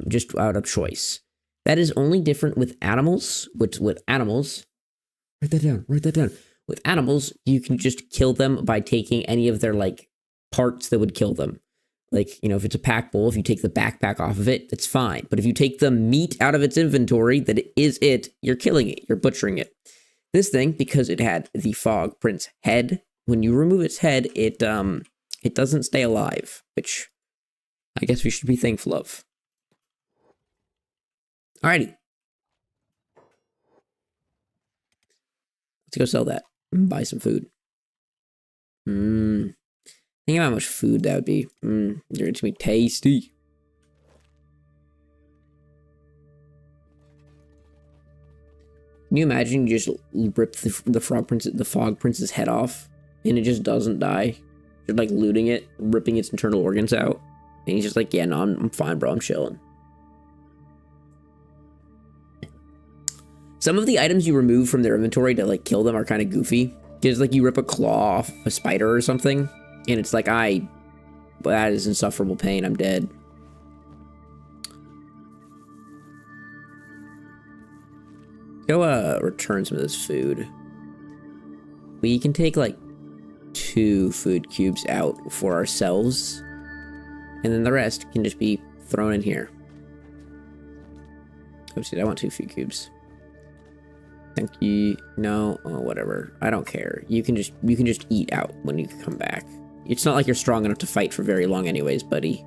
just out of choice. That is only different with animals. With animals, write that down. With animals, you can just kill them by taking any of their like parts that would kill them. Like, you know, if it's a pack bowl, if you take the backpack off of it, it's fine. But if you take the meat out of its inventory, that it is it, you're killing it. You're butchering it. This thing, because it had the Fog Prince head, when you remove its head, it doesn't stay alive, which I guess we should be thankful of. Alrighty. Let's go sell that and buy some food. Think about how much food that would be. It's gonna be tasty. Can you imagine you just rip the Fog Prince's head off and it just doesn't die? You're like looting it, ripping its internal organs out. And he's just like, yeah, no, I'm fine, bro. I'm chilling. Some of the items you remove from their inventory to like kill them are kind of goofy. Because like you rip a claw off a spider or something, and it's like, that is insufferable pain. I'm dead. Go return some of this food. We can take like 2 food cubes out for ourselves, and then the rest can just be thrown in here. Oh shit, I want 2 food cubes. Thank you. No, oh, whatever. I don't care. You can just eat out when you come back. It's not like you're strong enough to fight for very long anyways, buddy.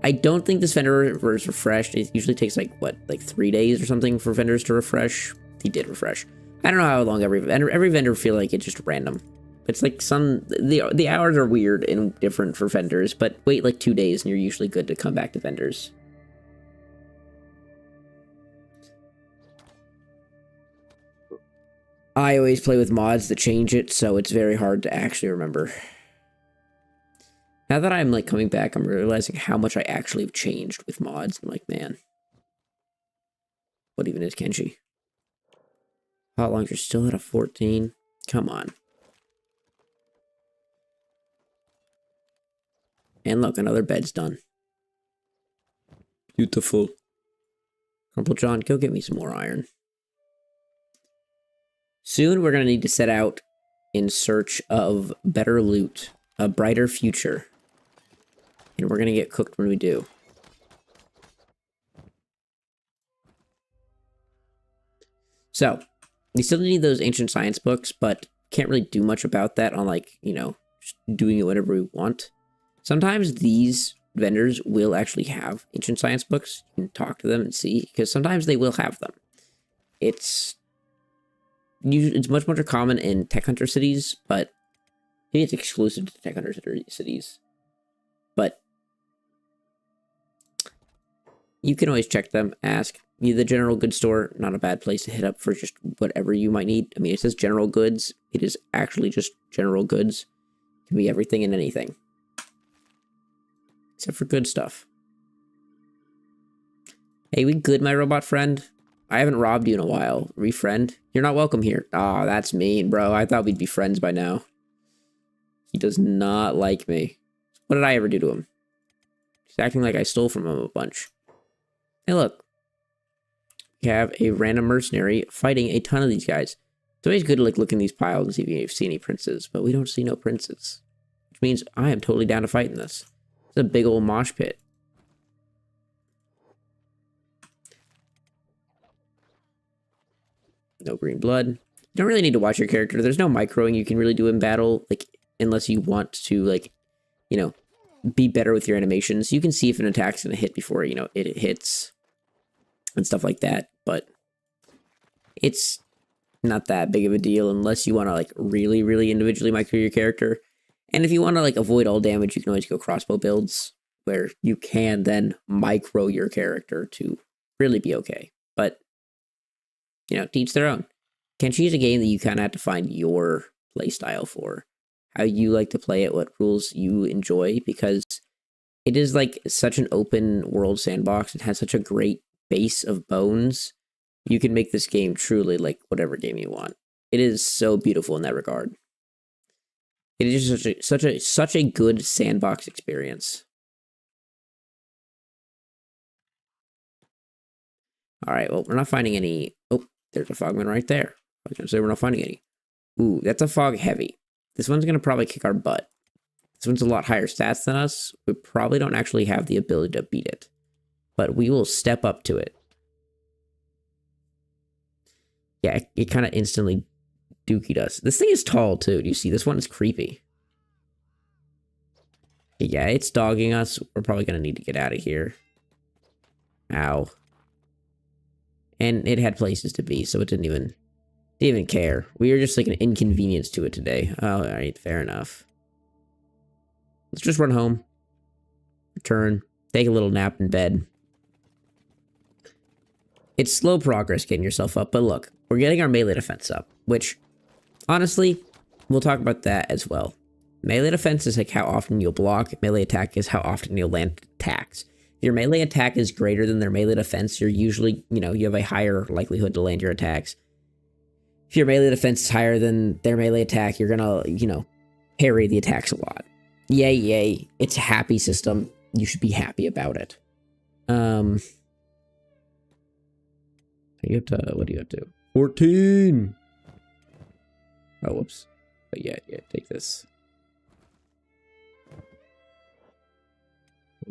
I don't think this vendor is refreshed. It usually takes like, what, like 3 days or something for vendors to refresh. He did refresh. I don't know how long every vendor feel like it's just random. It's like the hours are weird and different for vendors, but wait like 2 days and you're usually good to come back to vendors. I always play with mods that change it, so it's very hard to actually remember. Now that I'm like coming back, I'm realizing how much I actually have changed with mods. I'm like, man, what even is Kenshi? Hot launcher still at a 14. Come on. And look, another bed's done. Beautiful. Uncle John, go get me some more iron. Soon we're going to need to set out in search of better loot, a brighter future. And we're going to get cooked when we do. So, we still need those ancient science books, but can't really do much about that on like, you know, just doing it whatever we want. Sometimes these vendors will actually have ancient science books. You can talk to them and see, because sometimes they will have them. It's much more common in Tech Hunter cities, but maybe it's exclusive to Tech Hunter cities. But you can always check them, ask. The general goods store, not a bad place to hit up for just whatever you might need. I mean, it says general goods. It is actually just general goods. It can be everything and anything. Except for good stuff. Hey, we good, my robot friend? I haven't robbed you in a while. Refriend? You're not welcome here. Aw, that's mean, bro. I thought we'd be friends by now. He does not like me. What did I ever do to him? He's acting like I stole from him a bunch. Hey, look. We have a random mercenary fighting a ton of these guys. It's always good to like look in these piles and see if you see any princes, but we don't see no princes. Which means I am totally down to fight in this. It's a big old mosh pit. No green blood. You don't really need to watch your character. There's no microing you can really do in battle, like, unless you want to, like, you know, be better with your animations. You can see if an attack's gonna hit before, you know, it hits and stuff like that, but it's not that big of a deal unless you want to, like, really, really individually micro your character. And if you want to, like, avoid all damage, you can always go crossbow builds, where you can then micro your character to really be okay. But, you know, to each their own. Kenshi is a game that you kind of have to find your playstyle for. How you like to play it, what rules you enjoy, because it is, like, such an open world sandbox. It has such a great base of bones. You can make this game truly like whatever game you want. It is so beautiful in that regard. It is just such a good sandbox experience. All right, well, we're not finding any. Oh, there's a fogman right there. I was gonna say we're not finding any. Ooh, that's a fog heavy. This one's gonna probably kick our butt. This one's a lot higher stats than us. We probably don't actually have the ability to beat it. But we will step up to it. Yeah, it kind of instantly dookied us. This thing is tall, too. Do you see? This one is creepy. Yeah, it's dogging us. We're probably going to need to get out of here. Ow. And it had places to be, so it didn't even care. We were just like an inconvenience to it today. Oh, all right, fair enough. Let's just run home. Return. Take a little nap in bed. It's slow progress getting yourself up, but look, we're getting our melee defense up, which, honestly, we'll talk about that as well. Melee defense is like how often you'll block. Melee attack is how often you'll land attacks. If your melee attack is greater than their melee defense, you're usually, you have a higher likelihood to land your attacks. If your melee defense is higher than their melee attack, you're gonna, parry the attacks a lot. Yay, yay. It's a happy system. You should be happy about it. What do you have to? 14! Oh, whoops. But yeah, take this.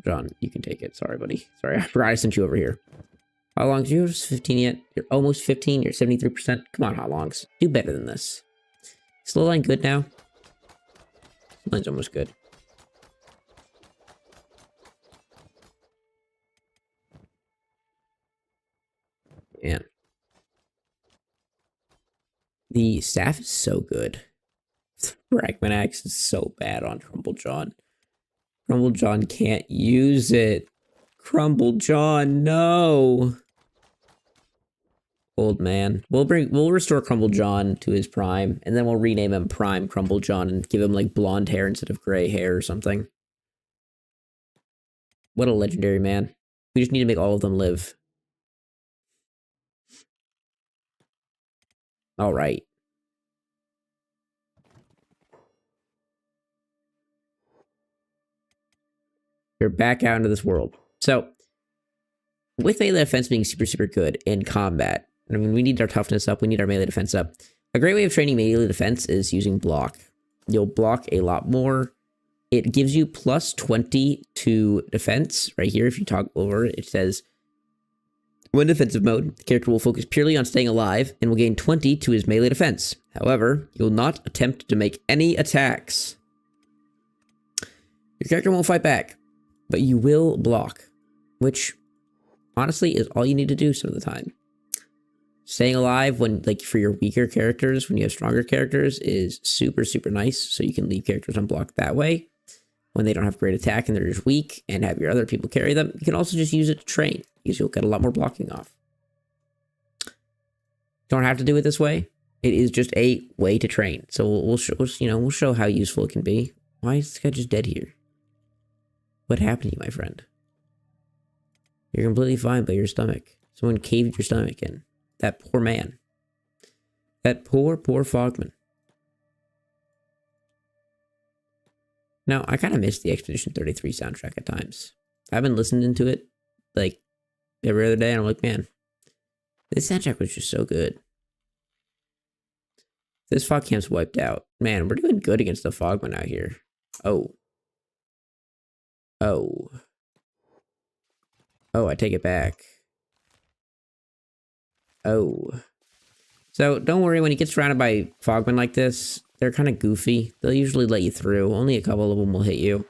John, you can take it. Sorry, buddy. Sorry, I forgot I sent you over here. How long? You're 15 yet? You're almost 15. You're 73%. Come on, Hot Longs. Do better than this. Slow line good now? Line's almost good. Man. The staff is so good. Fragment Axe is so bad on Crumble John. Crumble John can't use it. Crumble John, no. Old man. We'll restore Crumble John to his prime, and then we'll rename him Prime Crumble John and give him like blonde hair instead of gray hair or something. What a legendary man. We just need to make all of them live. All right. You're back out into this world. So, with melee defense being super, super good in combat, I mean, we need our toughness up. We need our melee defense up. A great way of training melee defense is using block. You'll block a lot more. It gives you plus 20 to defense. Right here, if you toggle over, it says, when defensive mode, the character will focus purely on staying alive and will gain 20 to his melee defense. However, you will not attempt to make any attacks. Your character won't fight back, but you will block, which honestly is all you need to do some of the time. Staying alive when, like, for your weaker characters, when you have stronger characters, is super, super nice. So you can leave characters unblocked that way when they don't have great attack and they're just weak, and have your other people carry them. You can also just use it to train, because you'll get a lot more blocking off. Don't have to do it this way. It is just a way to train. So we'll show how useful it can be. Why is this guy just dead here? What happened to you, my friend? You're completely fine by your stomach. Someone caved your stomach in. That poor man. That poor, poor Fogman. Now, I kind of miss the Expedition 33 soundtrack at times. I've been listening to it, like, every other day, and I'm like, man, this soundtrack was just so good. This fog camp's wiped out. Man, we're doing good against the Fogman out here. Oh. Oh. Oh, I take it back. Oh. So, don't worry, when he gets surrounded by Fogmen like this, they're kind of goofy. They'll usually let you through. Only a couple of them will hit you.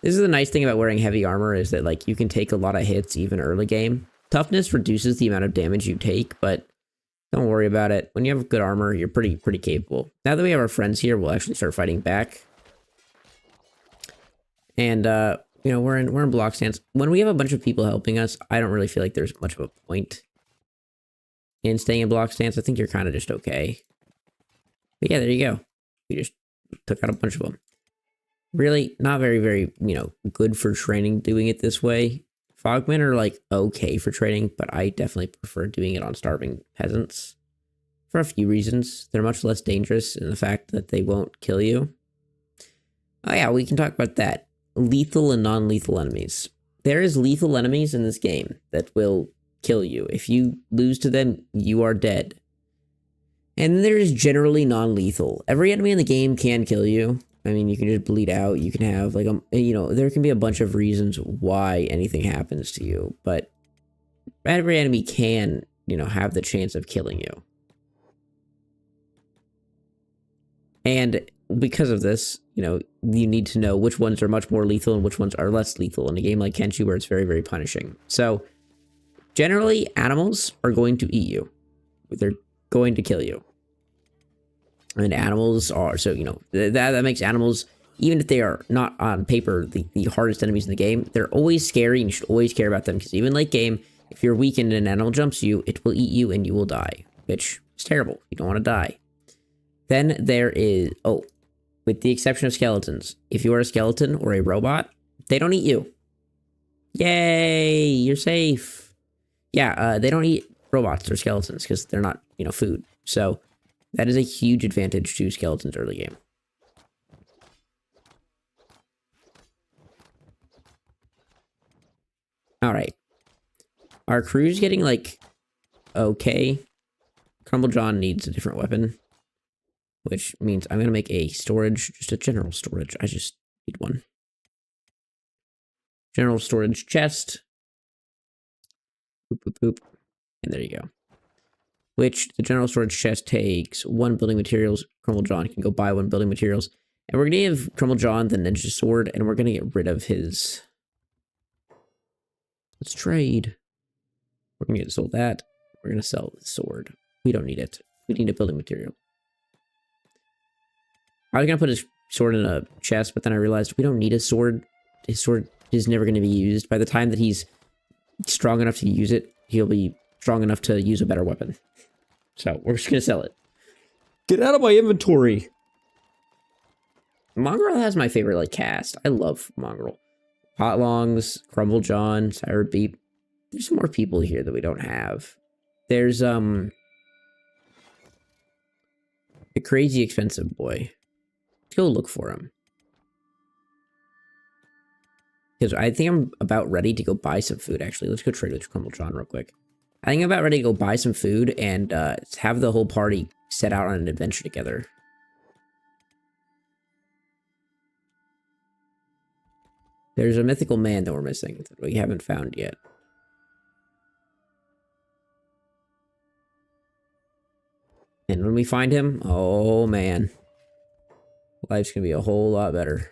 This is the nice thing about wearing heavy armor, is that, like, you can take a lot of hits even early game. Toughness reduces the amount of damage you take, but don't worry about it. When you have good armor, you're pretty capable. Now that we have our friends here, we'll actually start fighting back. And, we're in block stance. When we have a bunch of people helping us, I don't really feel like there's much of a point in staying in block stance. I think you're kind of just okay. But yeah, there you go. We just took out a bunch of them. Really, not very, very, good for training doing it this way. Fogmen are, like, okay for training, but I definitely prefer doing it on starving peasants. For a few reasons. They're much less dangerous in the fact that they won't kill you. Oh yeah, we can talk about that. Lethal and non-lethal enemies. There is lethal enemies in this game that will kill you. If you lose to them, you are dead. And there is generally non-lethal. Every enemy in the game can kill you. I mean, you can just bleed out. You can have like there can be a bunch of reasons why anything happens to you, but every enemy can, have the chance of killing you. And because of this, you need to know which ones are much more lethal and which ones are less lethal in a game like Kenshi where it's very, very punishing. So generally, animals are going to eat you. They're going to kill you. And animals are, so, that makes animals, even if they are not on paper the hardest enemies in the game, they're always scary and you should always care about them. Because even late game, if you're weakened and an animal jumps you, it will eat you and you will die. Which is terrible. You don't want to die. Then there is, with the exception of skeletons, if you are a skeleton or a robot, they don't eat you. Yay, you're safe. Yeah, they don't eat robots or skeletons because they're not, food. So that is a huge advantage to skeletons early game. All right. Our crew's getting, okay. Crumble John needs a different weapon. Which means I'm going to make a storage, just a general storage. I just need one. General storage chest. Boop, boop, boop. And there you go. Which the general storage chest takes 1 building materials. Crumble John can go buy 1 building materials. And we're going to give Crumble John the ninja sword. And we're going to get rid of his... Let's trade. We're going to get sold that. We're going to sell the sword. We don't need it. We need a building material. I was going to put his sword in a chest, but then I realized we don't need a sword. His sword is never going to be used. By the time that he's strong enough to use it, he'll be strong enough to use a better weapon. So, we're just going to sell it. Get out of my inventory! Mongrel has my favorite, cast. I love Mongrel. Hot Longs, Crumble John, Siren Beep. There's some more people here that we don't have. There's, the crazy expensive boy. Let's go look for him. Because I think I'm about ready to go buy some food, actually. Let's go trade with Crumble John real quick. I think I'm about ready to go buy some food and have the whole party set out on an adventure together. There's a mythical man that we're missing that we haven't found yet. And when we find him, oh man. Life's gonna be a whole lot better.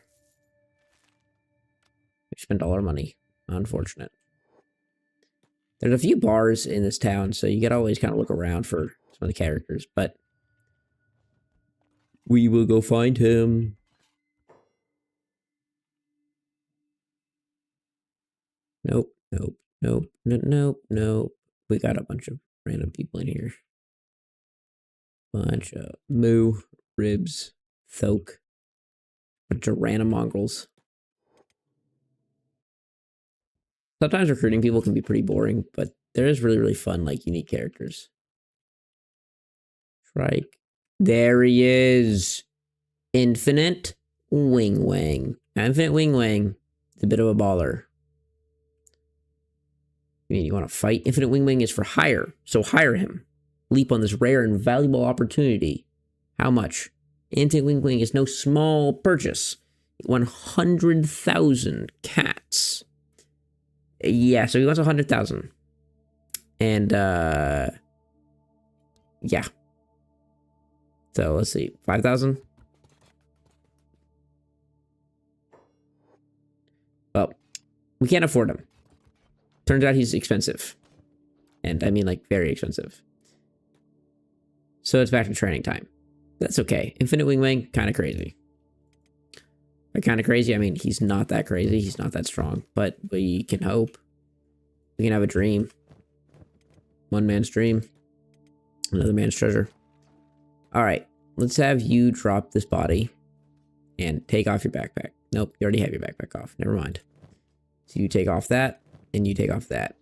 We spent all our money. Unfortunate. There's a few bars in this town, so you gotta always kind of look around for some of the characters, but we will go find him. Nope, nope, nope, nope, nope. We got a bunch of random people in here. Bunch of moo, ribs, thoke. Bunch of random mongrels. Sometimes recruiting people can be pretty boring, but there is really, really fun, unique characters. Trike. There he is. Infinite Wing Wang. Infinite Wing Wang is a bit of a baller. I mean, you want to fight? Infinite Wing Wang is for hire, so hire him. Leap on this rare and valuable opportunity. How much? Infinite Wing Wang is no small purchase. 100,000 cats. Yeah, so he wants 100,000. And, yeah. So, let's see. 5,000? Well, we can't afford him. Turns out he's expensive. And I mean, very expensive. So it's back to training time. That's okay. Infinite Wing Wang, kind of crazy. By kind of crazy, I mean, he's not that crazy. He's not that strong. But we can hope. We can have a dream. One man's dream. Another man's treasure. Alright. Let's have you drop this body. And take off your backpack. Nope, you already have your backpack off. Never mind. So you take off that. And you take off that.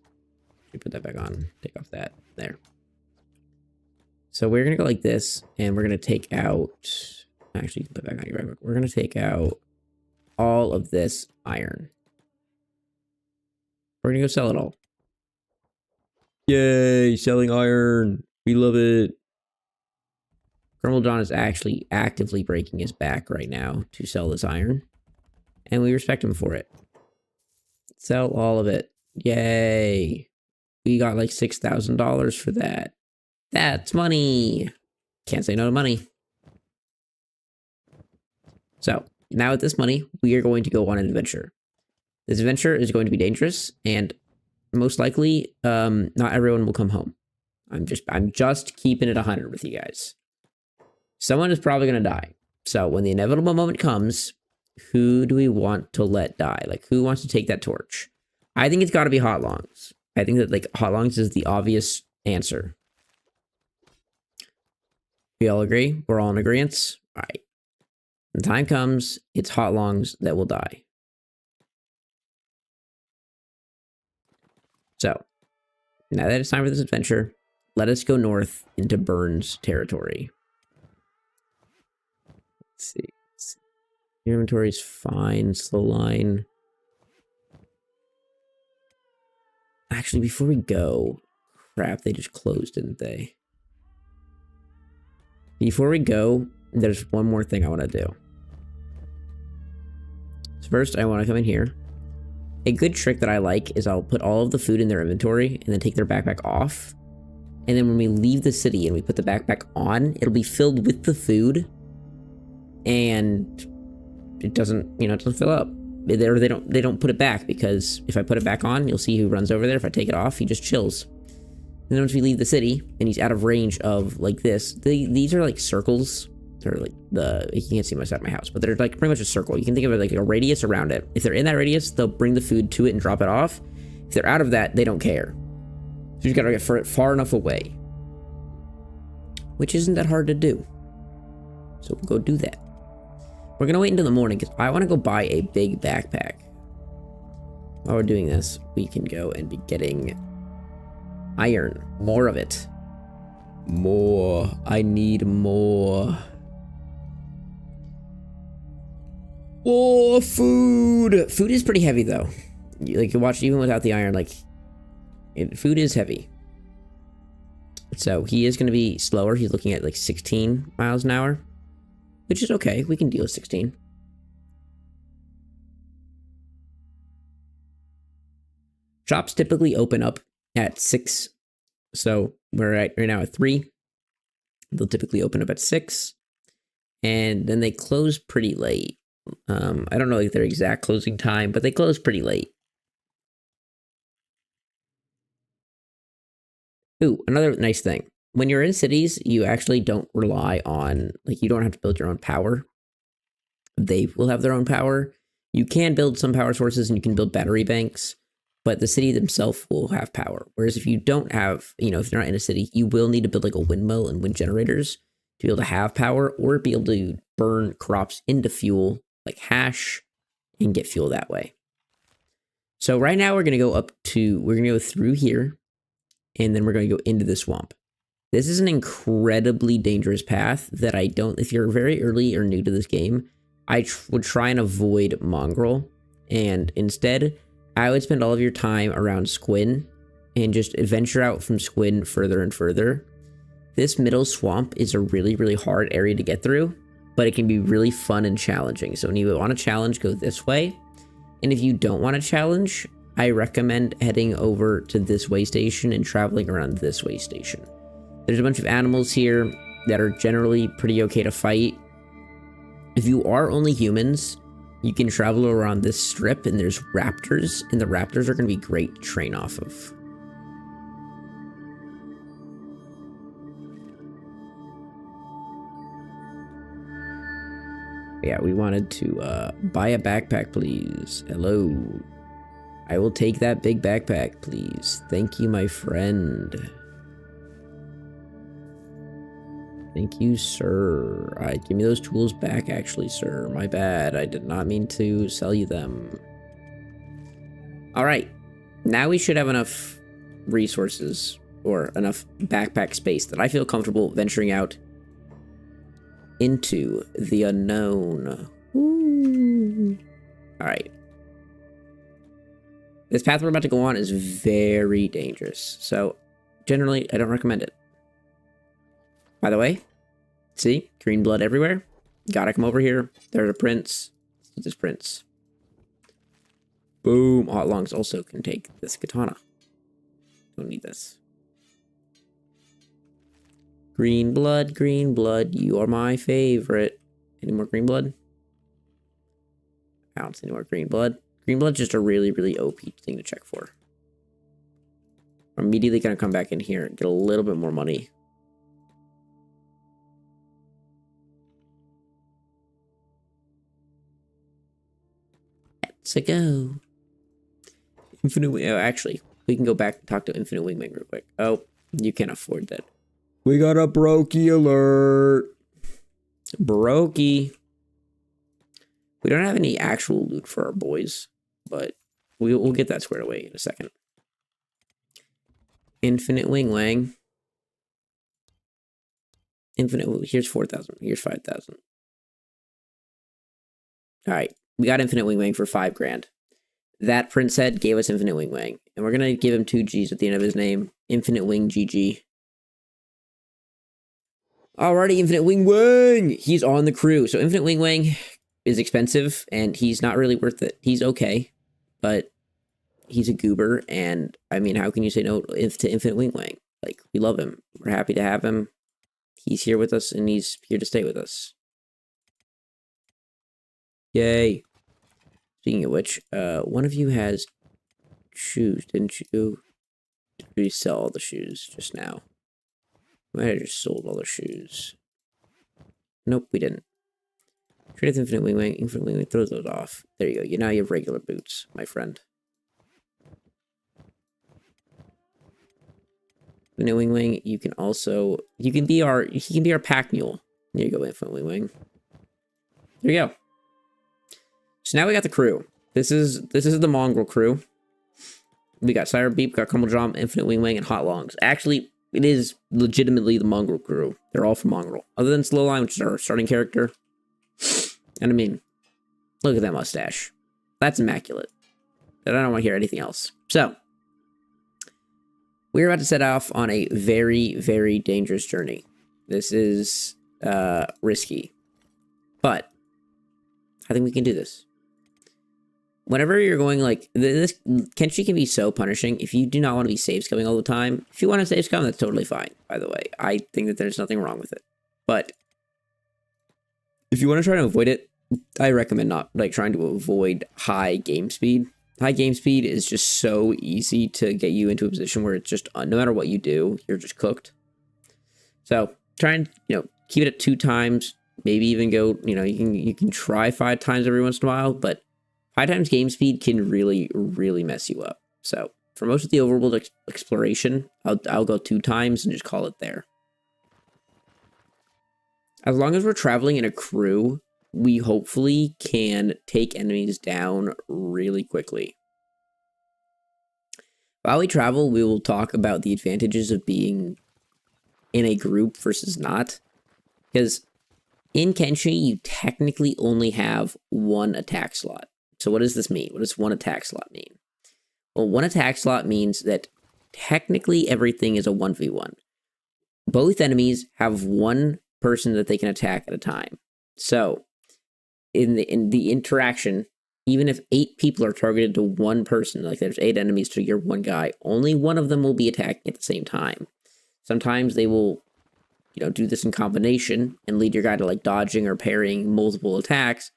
You put that back on. Take off that. There. So we're going to go like this. And we're going to take out... Actually, you can put it back on your backpack. We're going to take out all of this iron. We're going to go sell it all. Yay! Selling iron. We love it. Colonel John is actually actively breaking his back right now to sell this iron. And we respect him for it. Sell all of it. Yay. We got like $6,000 for that. That's money. Can't say no to money. So, now with this money, we are going to go on an adventure. This adventure is going to be dangerous, and most likely, not everyone will come home. I'm just keeping it 100 with you guys. Someone is probably going to die. So, when the inevitable moment comes, who do we want to let die? Like, who wants to take that torch? I think it's got to be Hot Longs. I think that, like, Hot Longs is the obvious answer. We all agree? We're all in agreement? All right. When the time comes, it's Hot Longs that will die. So, now that it's time for this adventure, let us go north into Burns territory. Let's see. Your inventory is fine. Slow line. Actually, before we go... Crap, they just closed, didn't they? Before we go, there's one more thing I want to do. So first, I want to come in here. A good trick that I like is I'll put all of the food in their inventory and then take their backpack off. And then when we leave the city and we put the backpack on, it'll be filled with the food. And it doesn't, you know, it doesn't fill up. They don't put it back, because if I put it back on, you'll see who runs over there. If I take it off, he just chills. And then once we leave the city and he's out of range of like this, these are like circles. They're like you can't see my side of my house, but they're like pretty much a circle. You can think of it like a radius around it. If they're in that radius, they'll bring the food to it and drop it off. If they're out of that, they don't care. So you just gotta get far enough away, which isn't that hard to do. So we'll go do that. We're gonna wait until the morning because I want to go buy a big backpack. While we're doing this, we can go and be getting iron, more of it. More. I need more. Oh, food. Food is pretty heavy though. Like, you watch, even without the iron, like, food is heavy. So he is going to be slower. He's looking at like 16 miles an hour, which is okay. We can deal with 16. Shops typically open up at 6. So we're right now at 3. They'll typically open up at 6. And then they close pretty late. I don't know like their exact closing time, but they close pretty late. Ooh, another nice thing. When you're in cities, you actually don't rely on, like, you don't have to build your own power. They will have their own power. You can build some power sources and you can build battery banks, but the city themselves will have power. Whereas if you don't have, you know, if you're not in a city, you will need to build like a windmill and wind generators to be able to have power, or be able to burn crops into fuel like hash and get fuel that way. So right now we're going to go through here, and then we're going to go into the swamp. This is an incredibly dangerous path that if you're very early or new to this game, I would try and avoid Mongrel, and instead I would spend all of your time around Squin and just adventure out from Squin further and further. This middle swamp is a really, really hard area to get through, but it can be really fun and challenging. So when you want a challenge, go this way. And if you don't want a challenge, I recommend heading over to this way station and traveling around this way station. There's a bunch of animals here that are generally pretty okay to fight. If you are only humans, you can travel around this strip, and there's raptors, and the raptors are going to be great to train off of. Yeah, we wanted to buy a backpack, please. Hello. I will take that big backpack, please. Thank you, my friend. Thank you, sir. Alright, give me those tools back, actually, sir. My bad. I did not mean to sell you them. Alright. Now we should have enough resources, or enough backpack space, that I feel comfortable venturing out into the unknown. Alright. This path we're about to go on is very dangerous, so generally I don't recommend it. By the way, See? Green blood everywhere. Gotta come over here. There's a prince. Let's do this prince. Boom. Hot Longs also can take this katana. Don't need this. Green blood, you are my favorite. Any more green blood? I don't see any more green blood. Green blood's just a really, really OP thing to check for. I'm immediately gonna come back in here and get a little bit more money. Let's go. Infinite Wing. Oh, actually, we can go back and talk to Infinite Wingman real quick. Oh, you can't afford that. We got a brokey alert. Brokey. We don't have any actual loot for our boys, but we'll get that squared away in a second. Infinite Wing Wang. Infinite. Here's 4,000. Here's 5,000. All right, we got Infinite Wing Wang for 5 grand. That prince head gave us Infinite Wing Wang, and we're gonna give him 2 G's at the end of his name. Infinite Wing GG. Alrighty, Infinite Wing Wang. He's on the crew. So Infinite Wing Wang is expensive, and he's not really worth it. He's okay, but he's a goober, and I mean, how can you say no to Infinite Wing Wang? Like, we love him. We're happy to have him. He's here with us, and he's here to stay with us. Yay. Speaking of which, one of you has shoes, didn't you? Did we sell all the shoes just now? We might have just sold all the shoes. Nope, we didn't. Trade with Infinite Wing Wang. Infinite Wing Wang, throw those off. There you go. Now you have regular boots, my friend. Infinite Wing Wang, you can also... he can be our pack mule. There you go, Infinite Wing Wang. There you go. So now we got the crew. This is the mongrel crew. We got Sire Beep, got Crumble Drum, Infinite Wing Wang, and Hot Longs. Actually, it is legitimately the mongrel crew. They're all from Mongrel. Other than Slowline, which is our starting character. And I mean, look at that mustache. That's immaculate. And I don't want to hear anything else. So, we're about to set off on a very, very dangerous journey. This is risky. But, I think we can do this. Whenever you're going, like, this, Kenshi can be so punishing. If you do not want to be save scumming all the time, if you want to save scum, that's totally fine, by the way. I think that there's nothing wrong with it. But, if you want to try to avoid it, I recommend not, like, trying to avoid high game speed. High game speed is just so easy to get you into a position where it's just, no matter what you do, you're just cooked. So, try and, keep it at 2 times, maybe even go, you can try 5 times every once in a while, but 5 times game speed can really, really mess you up. So, for most of the overworld exploration, I'll go 2 times and just call it there. As long as we're traveling in a crew, we hopefully can take enemies down really quickly. While we travel, we will talk about the advantages of being in a group versus not. Because in Kenshi, you technically only have 1 attack slot. So what does this mean? What does 1 attack slot mean? Well, 1 attack slot means that technically everything is a 1v1. Both enemies have 1 person that they can attack at a time. So, in the interaction, even if 8 people are targeted to 1 person, like there's 8 enemies to your 1 guy, only 1 of them will be attacking at the same time. Sometimes they will, do this in combination and lead your guy to, like, dodging or parrying multiple attacks,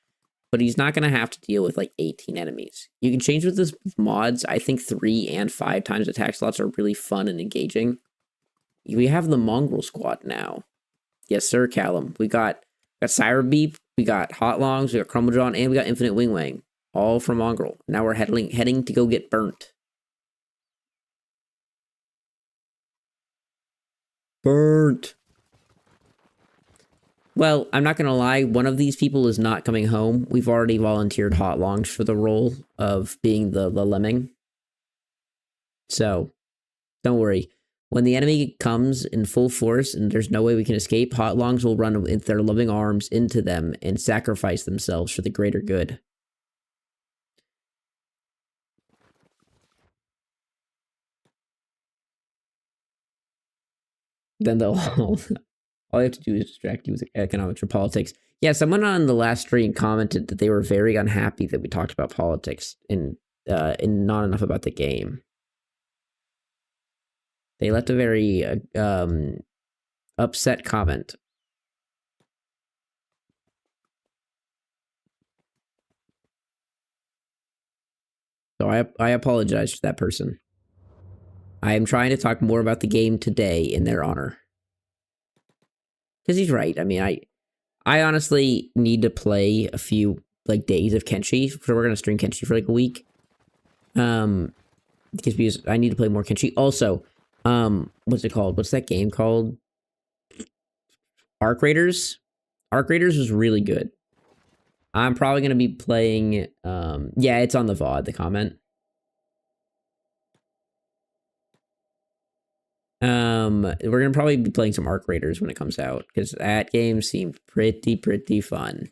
but he's not going to have to deal with, like, 18 enemies. You can change with this mods. I think 3 and 5 times attack slots are really fun and engaging. We have the Mongrel Squad now. Yes, sir, Callum. We got Sire Beep, we got Hot Longs, we got Crumble John, and we got Infinite Wing Wang. All from Mongrel. Now we're heading to go get burnt. Burnt. Well, I'm not going to lie. One of these people is not coming home. We've already volunteered Hot Longs for the role of being the lemming. So, don't worry. When the enemy comes in full force and there's no way we can escape, Hot Longs will run with their loving arms into them and sacrifice themselves for the greater good. Then they'll All you have to do is distract you with economics or politics. Yeah, someone on the last stream commented that they were very unhappy that we talked about politics and not enough about the game. They left a very upset comment. So I apologize to that person. I am trying to talk more about the game today in their honor. Because he's right. I mean, I honestly need to play a few like days of Kenshi. So we're gonna stream Kenshi for like a week. Because I need to play more Kenshi. Also, what's it called? What's that game called? Arc Raiders. Arc Raiders was really good. I'm probably gonna be playing. Yeah, it's on the VOD. The comment. We're gonna probably be playing some Arc Raiders when it comes out because that game seemed pretty fun.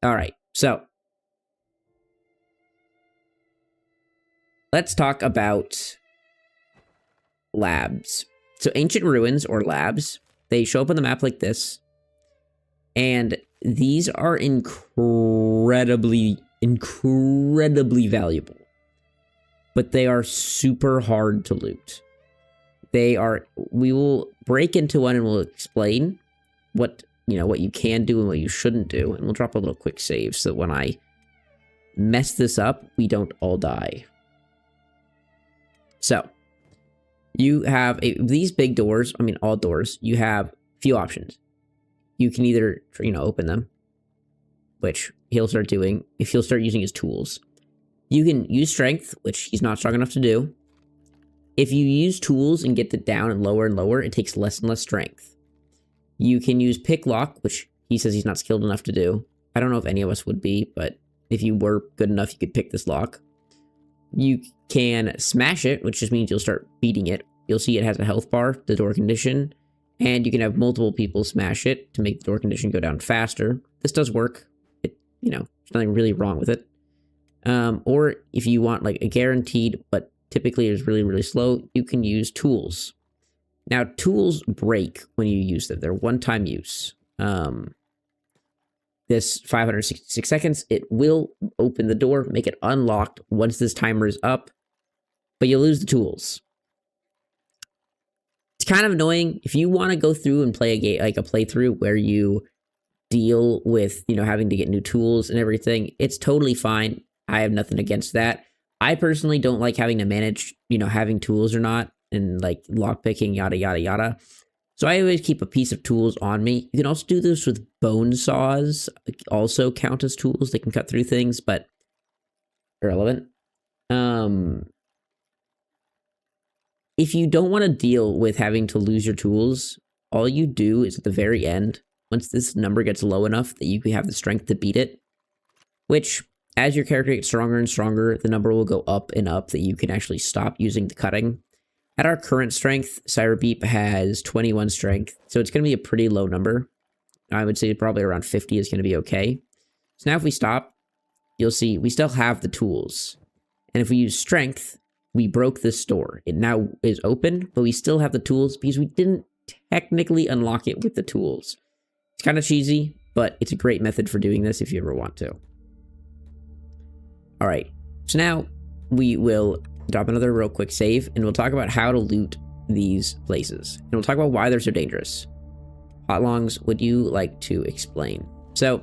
All right, so let's talk about labs. So ancient ruins or labs, they show up on the map like this, and these are incredibly valuable. But they are super hard to loot. We will break into one and we'll explain what you can do and what you shouldn't do. And we'll drop a little quick save so that when I mess this up, we don't all die. So, you have these big doors, all doors, you have a few options. You can either, open them, which he'll start doing if he'll start using his tools. You can use strength, which he's not strong enough to do. If you use tools and get it down and lower, it takes less and less strength. You can use pick lock, which he says he's not skilled enough to do. I don't know if any of us would be, but if you were good enough, you could pick this lock. You can smash it, which just means you'll start beating it. You'll see it has a health bar, the door condition, and you can have multiple people smash it to make the door condition go down faster. This does work. There's nothing really wrong with it. Or if you want like a guaranteed, but typically is really slow, you can use tools. Now, tools break when you use them. They're one-time use. This 566 seconds, it will open the door, make it unlocked once this timer is up, but you'll lose the tools. It's kind of annoying. If you want to go through and play a game, like a playthrough where you deal with, having to get new tools and everything, it's totally fine. I have nothing against that. I personally don't like having to manage, having tools or not, and like lockpicking, yada, yada, yada. So I always keep a piece of tools on me. You can also do this with bone saws, also count as tools. They can cut through things, but irrelevant. If you don't want to deal with having to lose your tools, all you do is at the very end, once this number gets low enough that you can have the strength to beat it, which as your character gets stronger and stronger, the number will go up and up that you can actually stop using the cutting. At our current strength, Cyberbeep has 21 strength, so it's going to be a pretty low number. I would say probably around 50 is going to be okay. So now if we stop, you'll see we still have the tools. And if we use strength, we broke this door. It now is open, but we still have the tools because we didn't technically unlock it with the tools. It's kind of cheesy, but it's a great method for doing this if you ever want to. All right, so now we will drop another real quick save, and we'll talk about how to loot these places. And we'll talk about why they're so dangerous. Hotlongs, would you like to explain? So,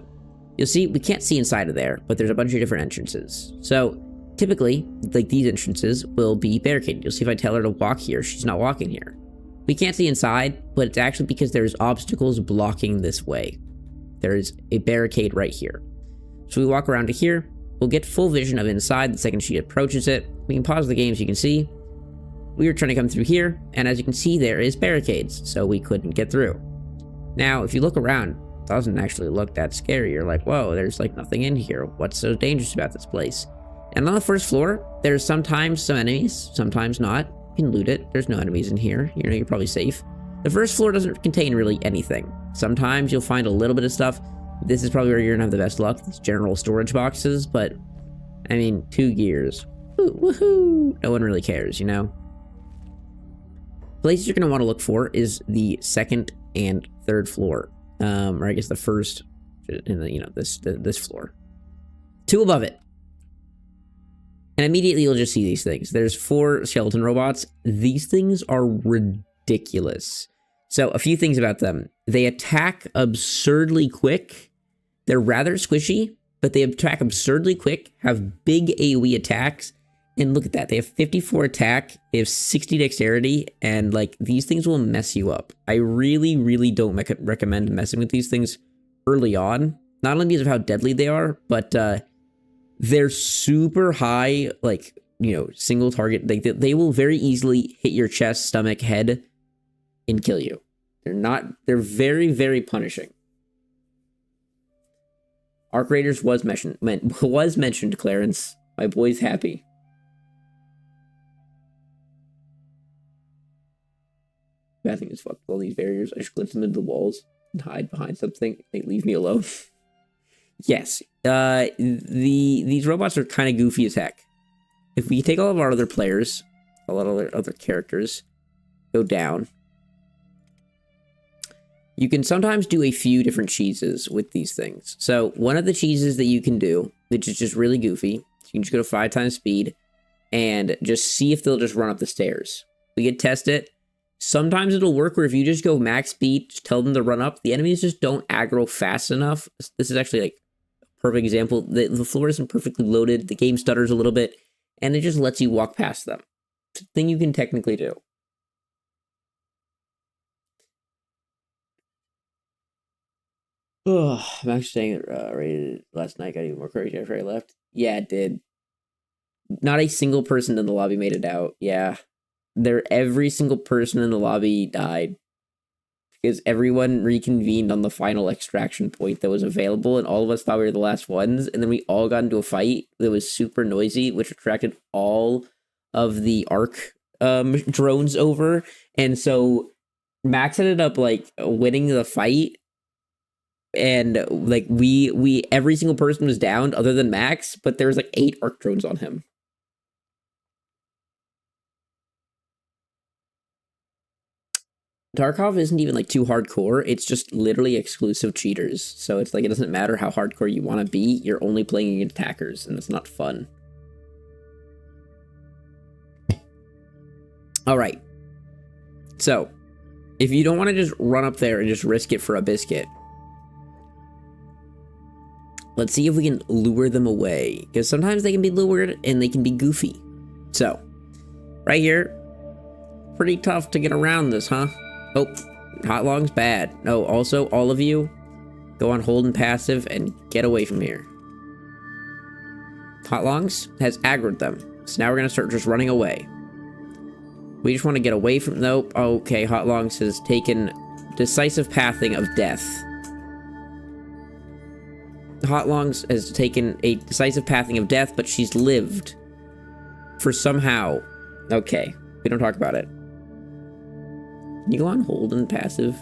you'll see, we can't see inside of there, but there's a bunch of different entrances. So, typically, like these entrances will be barricaded. You'll see if I tell her to walk here, she's not walking here. We can't see inside, but it's actually because there's obstacles blocking this way. There's a barricade right here. So we walk around to here. We'll get full vision of inside the second she approaches it. We can pause the game so you can see. We were trying to come through here, and as you can see, there is barricades, so we couldn't get through. Now, if you look around, it doesn't actually look that scary. You're like, whoa, there's like nothing in here. What's so dangerous about this place? And on the first floor, there's sometimes some enemies, sometimes not. You can loot it. There's no enemies in here. You're probably safe. The first floor doesn't contain really anything. Sometimes you'll find a little bit of stuff. This is probably where you're gonna have the best luck. These general storage boxes, but I mean, 2 gears. Woohoo! No one really cares, Places you're going to want to look for is the second and third floor. Or I guess the first, this floor. 2 above it. And immediately you'll just see these things. There's 4 skeleton robots. These things are ridiculous. So a few things about them. They attack absurdly quick. They're rather squishy, but they attack absurdly quick, have big AoE attacks. And look at that. They have 54 attack. They have 60 dexterity. And like these things will mess you up. I really, really don't recommend messing with these things early on. Not only because of how deadly they are, but they're super high, like, single target. They will very easily hit your chest, stomach, head, and kill you. They're very, very punishing. Arc Raiders was mentioned, Clarence. My boy's happy. Bad thing is, fuck all these barriers. I just glimpse them into the walls and hide behind something. They leave me alone. Yes, these robots are kind of goofy as heck. If we take all of our other players, a lot of other characters, go down, you can sometimes do a few different cheeses with these things. So one of the cheeses that you can do, which is just really goofy, you can just go to 5 times speed and just see if they'll just run up the stairs. We can test it. Sometimes it'll work where if you just go max speed, just tell them to run up, the enemies just don't aggro fast enough. This is actually like perfect example. The floor isn't perfectly loaded. The game stutters a little bit, and it just lets you walk past them. It's a thing you can technically do. Oh, I'm actually saying rated last night got even more crazy after I left. Yeah, it did. Not a single person in the lobby made it out. Yeah, every single person in the lobby died. Because everyone reconvened on the final extraction point that was available, and all of us thought we were the last ones, and then we all got into a fight that was super noisy, which attracted all of the ARC drones over, and so Max ended up, like, winning the fight, and, like, we every single person was downed other than Max, but there was, like, 8 ARC drones on him. Tarkov isn't even like too hardcore. It's just literally exclusive cheaters. So it's like it doesn't matter how hardcore you want to be. You're only playing against attackers, and it's not fun. All right. So if you don't want to just run up there and just risk it for a biscuit, let's see if we can lure them away. Because sometimes they can be lured and they can be goofy. So right here, pretty tough to get around this, huh? Oh, hot long's bad. No, also, all of you, go on hold and passive and get away from here. Hot longs has aggroed them. So now we're going to start just running away. We just want to get away from... Nope. Okay, hot longs has taken decisive pathing of death. Hot longs has taken a decisive pathing of death, but she's lived. For somehow... Okay, we don't talk about it. Can you go on hold and passive?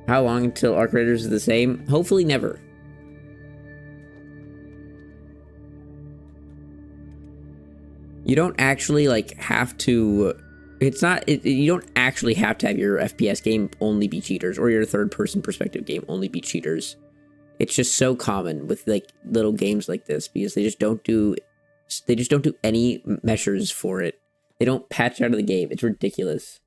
How long until Arc Raiders is the same? Hopefully never. You don't actually, like, have to... It's not... you don't actually have to have your FPS game only be cheaters, or your third-person perspective game only be cheaters. It's just so common with, like, little games like this, because they just don't do... They just don't do any measures for it. They don't patch out of the game. It's ridiculous.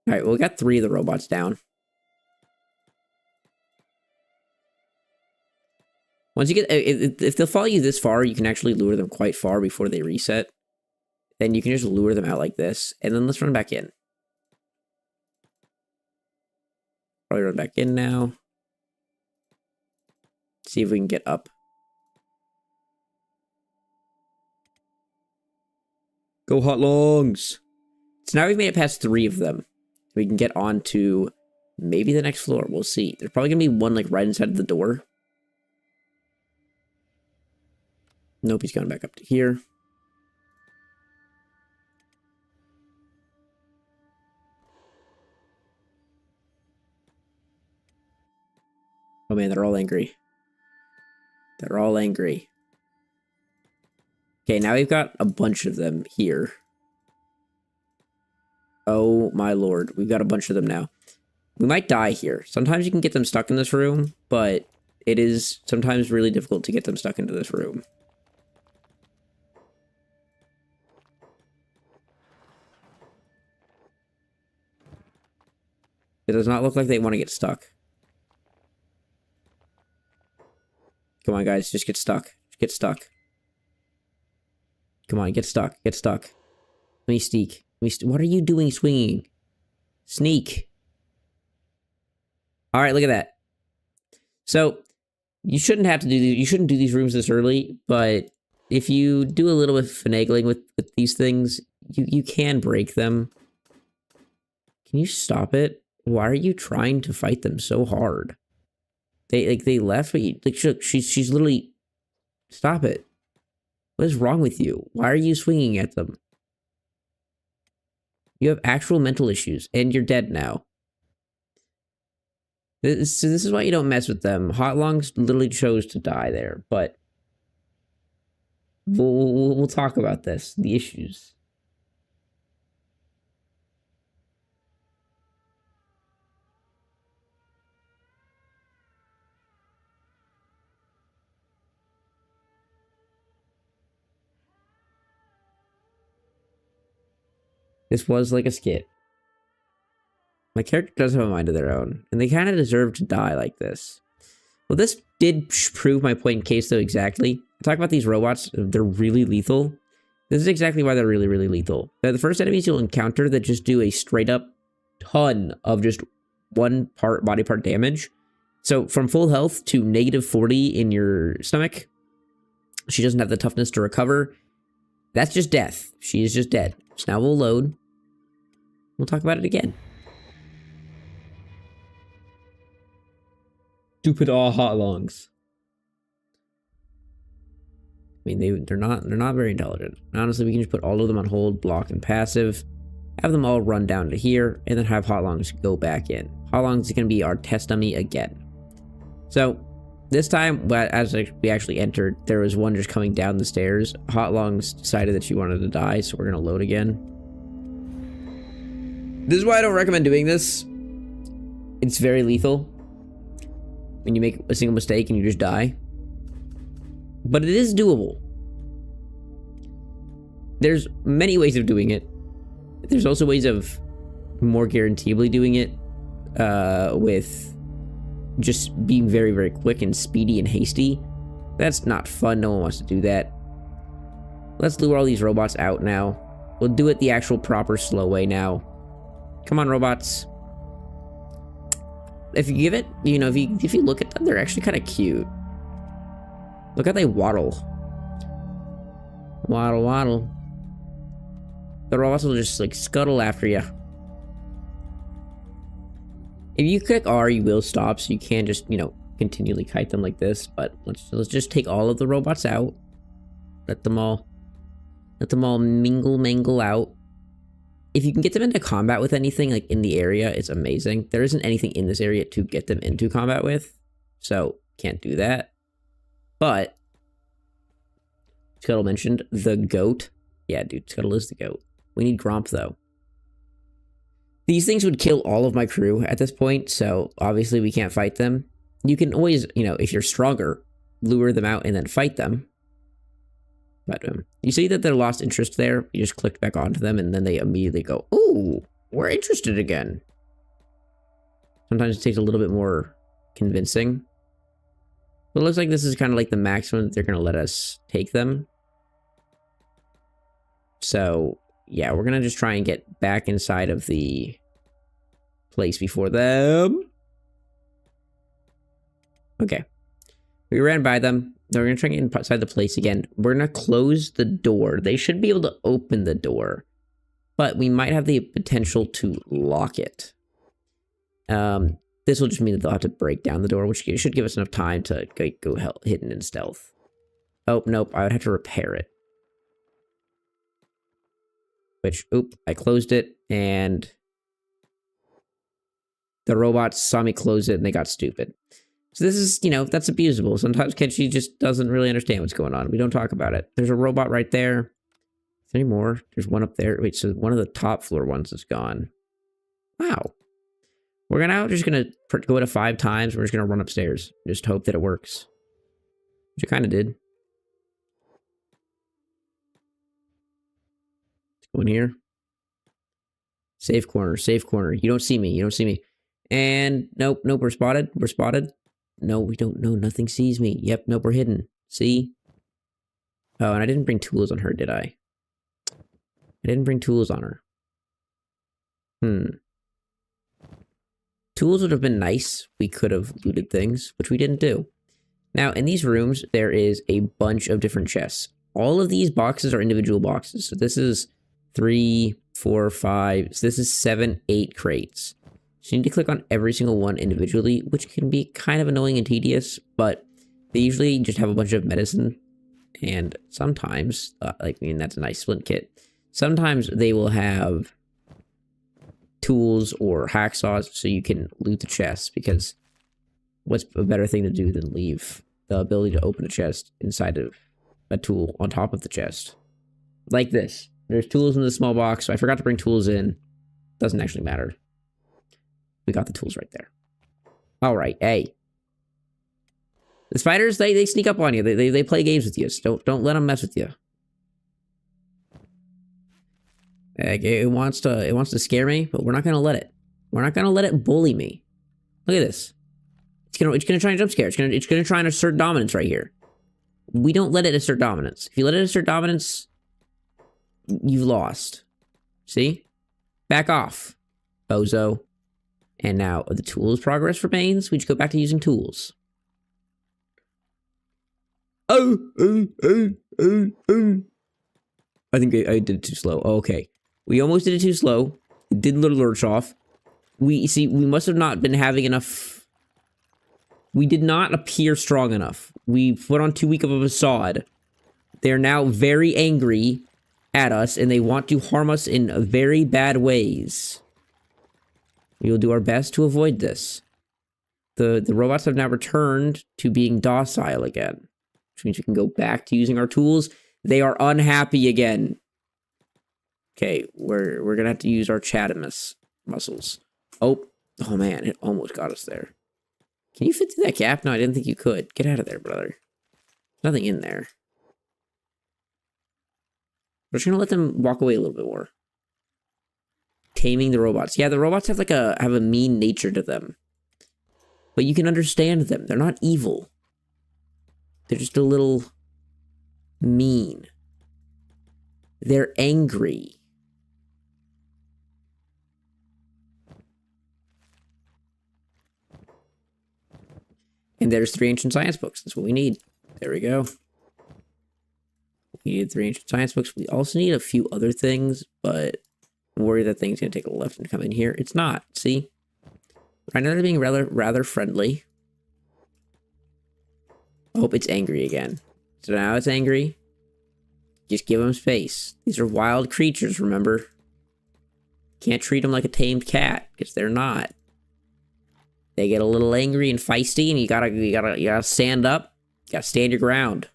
Alright, well, we got 3 of the robots down. Once you get... If they'll follow you this far, you can actually lure them quite far before they reset. Then you can just lure them out like this. And then let's run back in. Probably run back in now. See if we can get up. Go hot longs! So now we've made it past 3 of them. We can get on to maybe the next floor. We'll see. There's probably going to be one like right inside of the door. Nope, he's going back up to here. Oh man, they're all angry. They're all angry. Okay, now we've got a bunch of them here. Oh my lord, we've got a bunch of them now. We might die here. Sometimes you can get them stuck in this room, but it is sometimes really difficult to get them stuck into this room. It does not look like they want to get stuck. Come on, guys, just get stuck. Get stuck. Come on, get stuck. Get stuck. Let me sneak. What are you doing swinging? Sneak. All right, look at that. So, you shouldn't have to do these. You shouldn't do these rooms this early, but if you do a little bit of finagling with these things, you can break them. Can you stop it? Why are you trying to fight them so hard? They left, but she's literally... Stop it. What is wrong with you? Why are you swinging at them? You have actual mental issues, and you're dead now. This is why you don't mess with them. Hot Longs literally chose to die there, but... We'll talk about this. The issues. This was like a skit. My character does have a mind of their own, and they kind of deserve to die like this. Well, this did prove my point in case, though, exactly. I talk about these robots, they're really lethal. This is exactly why they're really, really lethal. They're the first enemies you'll encounter that just do a straight-up ton of just one body part damage. So, from full health to negative 40 in your stomach, she doesn't have the toughness to recover. That's just death. She is just dead. So now we'll load. We'll talk about it again. Stupid hot longs. I mean, they're not very intelligent. Honestly, we can just put all of them on hold, block, and passive. Have them all run down to here, and then have hot longs go back in. Hot longs is going to be our test dummy again. So this time, as we actually entered, there was one just coming down the stairs. Hot longs decided that she wanted to die, so we're going to load again. This is why I don't recommend doing this. It's very lethal. When you make a single mistake and you just die. But it is doable. There's many ways of doing it. There's also ways of more guaranteeably doing it with just being very, very quick and speedy and hasty. That's not fun. No one wants to do that. Let's lure all these robots out now. We'll do it the actual proper slow way now. Come on, robots. If you give it, you know, if you look at them, they're actually kind of cute. Look how they waddle. Waddle, waddle. The robots will just, like, scuttle after you. If you click R, you will stop, so you can just, you know, continually kite them like this. But let's just take all of the robots out. Let them all mingle out. If you can get them into combat with anything, like in the area, it's amazing. There isn't anything in this area to get them into combat with, so can't do that. But Scuttle mentioned the goat. Yeah, dude, Scuttle is the goat. We need Gromp, though. These things would kill all of my crew at this point, so obviously we can't fight them. You can always, you know, if you're stronger, lure them out and then fight them. But you see that they lost interest there. You just clicked back onto them, and then they immediately go, "Ooh, we're interested again." Sometimes it takes a little bit more convincing. But it looks like this is kind of like the maximum that they're going to let us take them. So, yeah, we're going to just try and get back inside of the place before them. Okay. We ran by them. Now we're going to try and get inside the place again. We're going to close the door. They should be able to open the door. But we might have the potential to lock it. This will just mean that they'll have to break down the door, which should give us enough time to go hidden in stealth. Oh, nope. I would have to repair it. Which, oop, I closed it, and the robots saw me close it, and they got stupid. So this is, that's abusable. Sometimes Kenshi just doesn't really understand what's going on. We don't talk about it. There's a robot right there. Is there any more? There's one up there. Wait, so one of the top floor ones is gone. Wow. We're just gonna go to 5 times. We're just gonna run upstairs. Just hope that it works. Which it kind of did. Let's go in here. Safe corner, safe corner. You don't see me. You don't see me. And nope, we're spotted. We're spotted. No, we don't. No, nothing sees me. Yep, nope, we're hidden. See? Oh, and I didn't bring tools on her, did I? I didn't bring tools on her. Tools would have been nice. We could have looted things, which we didn't do. Now, in these rooms, there is a bunch of different chests. All of these boxes are individual boxes. So this is 3, 4, 5. So this is 7, 8 crates. So you need to click on every single one individually, which can be kind of annoying and tedious, but they usually just have a bunch of medicine. And sometimes, that's a nice splint kit. Sometimes they will have tools or hacksaws so you can loot the chests, because what's a better thing to do than leave the ability to open a chest inside of a tool on top of the chest? Like this. There's tools in the small box, so I forgot to bring tools in. Doesn't actually matter. We got the tools right there. All right, hey. The spiders, they sneak up on you. They play games with you. So don't let them mess with you. It wants to scare me, but we're not gonna let it. We're not gonna let it bully me. Look at this. It's gonna try and jump scare. It's gonna try and assert dominance right here. We don't let it assert dominance. If you let it assert dominance, you've lost. See? Back off, bozo. And now the tools progress remains. We just go back to using tools. I think I did it too slow. Oh, okay. We almost did it too slow. It did a little lurch off. We must have not been having enough. We did not appear strong enough. We put on too weak of a facade. They're now very angry at us, and they want to harm us in very bad ways. We will do our best to avoid this. The robots have now returned to being docile again, which means we can go back to using our tools. They are unhappy again. Okay, we're gonna have to use our chatamus muscles. Oh man, it almost got us there. Can you fit through that gap? No, I didn't think you could. Get out of there, brother. Nothing in there. We're just gonna let them walk away a little bit more. Taming the robots. Yeah, the robots have have a mean nature to them. But you can understand them. They're not evil. They're just a little mean. They're angry. And there's 3 ancient science books. That's what we need. There we go. We need 3 ancient science books. We also need a few other things, but I'm worried that thing's going to take a left and come in here. It's not. See? Right now they're being rather friendly. Oh, it's angry again. So now it's angry. Just give them space. These are wild creatures, remember? Can't treat them like a tamed cat, because they're not. They get a little angry and feisty, and you gotta stand up. You gotta stand your ground.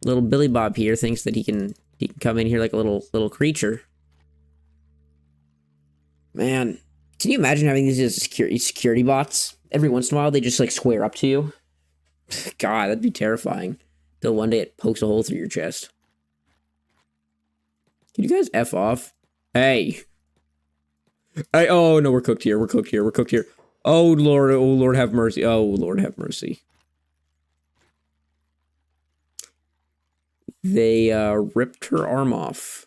Little Billy Bob here thinks that he can come in here like a little creature. Man, can you imagine having these security bots? Every once in a while, they just square up to you. God, that'd be terrifying. Till one day it pokes a hole through your chest. Can you guys F off? Hey. Oh no, we're cooked here. We're cooked here. We're cooked here. Oh Lord, have mercy. Oh Lord, have mercy. They ripped her arm off.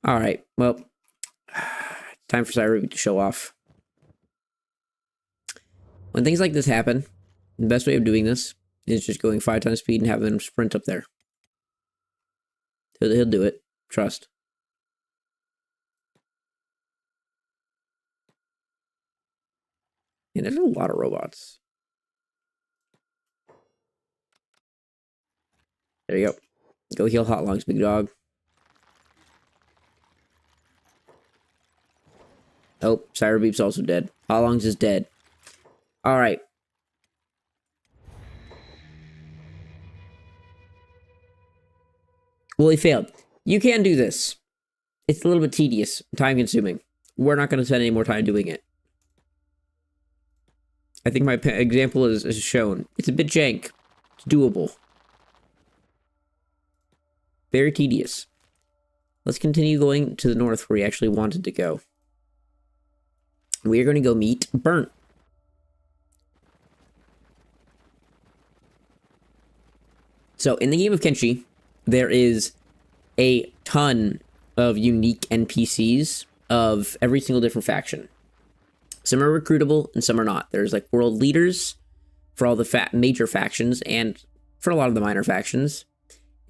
All right. Well, time for Cyber to show off. When things like this happen, the best way of doing this is just going 5 times speed and having him sprint up there. He'll do it. Trust. And there's a lot of robots. There you go. Go heal Hot Lungs, big dog. Oh, Cyber Beep's also dead. Hot Lungs is dead. Alright. Well, he failed. You can do this. It's a little bit tedious, time-consuming. We're not going to spend any more time doing it. I think my example is shown. It's a bit jank. It's doable. Very tedious. Let's continue going to the north where we actually wanted to go. We are going to go meet Burnt. So, in the game of Kenshi, there is a ton of unique NPCs of every single different faction. Some are recruitable and some are not. There's like world leaders for all the major factions and for a lot of the minor factions.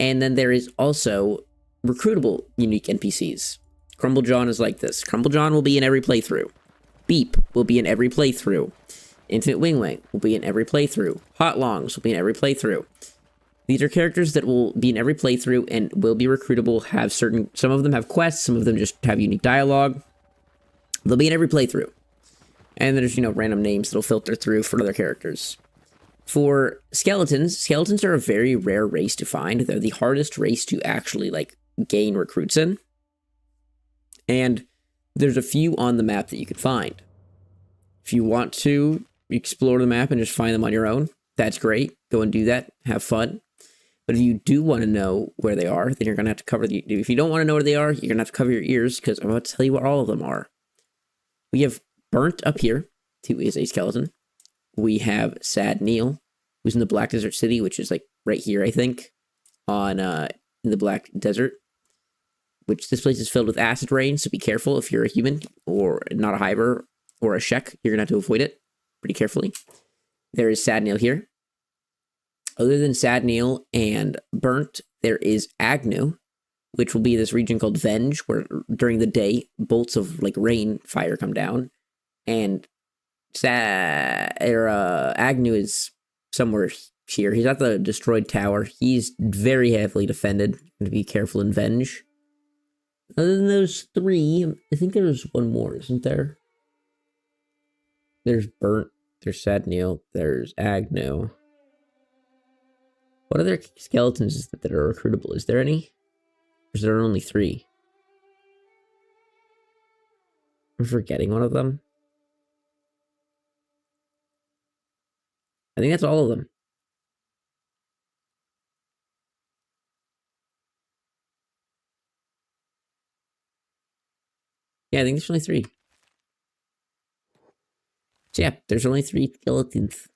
And then there is also recruitable unique NPCs. Crumble John is like this. Crumble John will be in every playthrough. Beep will be in every playthrough. Infinite Wing Wang will be in every playthrough. Hot Longs will be in every playthrough. These are characters that will be in every playthrough and will be recruitable, have some of them have quests, some of them just have unique dialogue. They'll be in every playthrough. And there's, you know, random names that'll filter through for other characters. For skeletons are a very rare race to find. They're the hardest race to actually, like, gain recruits in. And there's a few on the map that you could find. If you want to explore the map and just find them on your own, that's great. Go and do that. Have fun. But if you do want to know where they are, then you're going to have to cover the... If you don't want to know where they are, you're going to have to cover your ears, because I'm about to tell you what all of them are. We have Burnt up here, who is a skeleton. We have Sad Neil, who's in the Black Desert City, which is like right here, I think, on in the Black Desert. Which this place is filled with acid rain, so be careful if you're a human or not a hiver or a Shek. You're gonna have to avoid it pretty carefully. There is Sad Neil here. Other than Sad Neil and Burnt, there is Agnew, which will be this region called Venge, where during the day bolts of like rain fire come down. And Agnew is somewhere here. He's at the destroyed tower. He's very heavily defended. To be careful in Venge. Other than those three, I think there's one more, isn't there? There's Burnt, there's Sad Neil, there's Agnew. What other skeletons is that are recruitable? Is there any? Or is there only three? I'm forgetting one of them. I think that's all of them. Yeah, I think there's only three. So yeah, there's only three skeletons.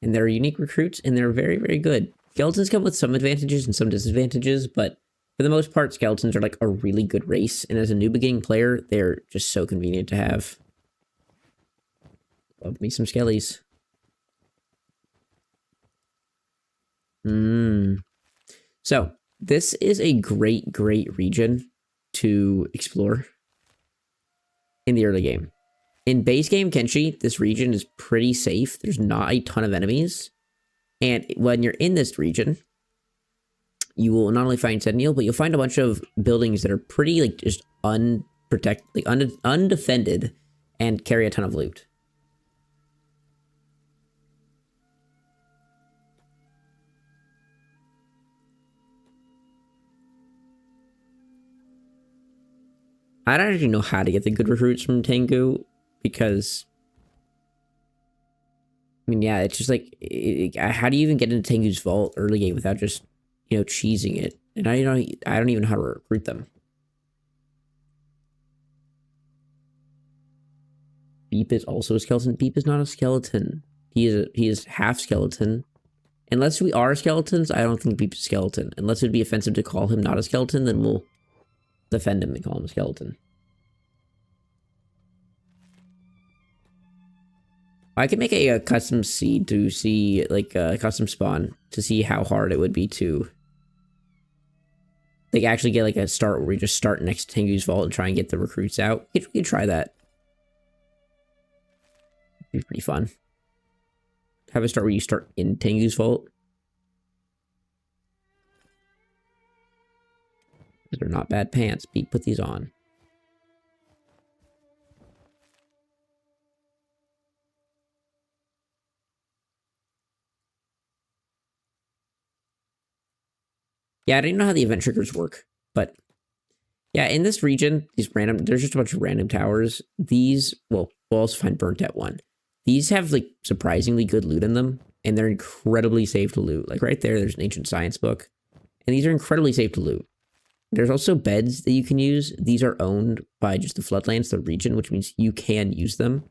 And they're unique recruits, and they're very, very good. Skeletons come with some advantages and some disadvantages, but for the most part, skeletons are like a really good race. And as a new beginning player, they're just so convenient to have. Love me some skellies. So, this is a great, great region to explore in the early game. In base game Kenshi, this region is pretty safe. There's not a ton of enemies. And when you're in this region, you will not only find Sentinel, but you'll find a bunch of buildings that are pretty, like, just unprotected, like, undefended, and carry a ton of loot. I don't actually know how to get the good recruits from Tengu, because, I mean, yeah, it's just like, how do you even get into Tengu's vault early game without just, you know, cheesing it? And I don't even know how to recruit them. Beep is also a skeleton. Beep is not a skeleton. He is half skeleton. Unless we are skeletons, I don't think Beep's a skeleton. Unless it'd be offensive to call him not a skeleton, then we'll defend him and call him a skeleton. I can make a custom seed to see, like, a custom spawn to see how hard it would be to, like, actually get, like, a start where we just start next to Tengu's vault and try and get the recruits out. We could try that. It'd be pretty fun. Have a start where you start in Tengu's vault. They're not bad pants. Pete, put these on. Yeah, I didn't know how the event triggers work, but yeah, in this region, there's just a bunch of random towers. These, well, we'll also find burnt at one. These have like surprisingly good loot in them, and they're incredibly safe to loot. Like right there's an ancient science book, and these are incredibly safe to loot. There's also beds that you can use. These are owned by just the Floodlands, the region, which means you can use them.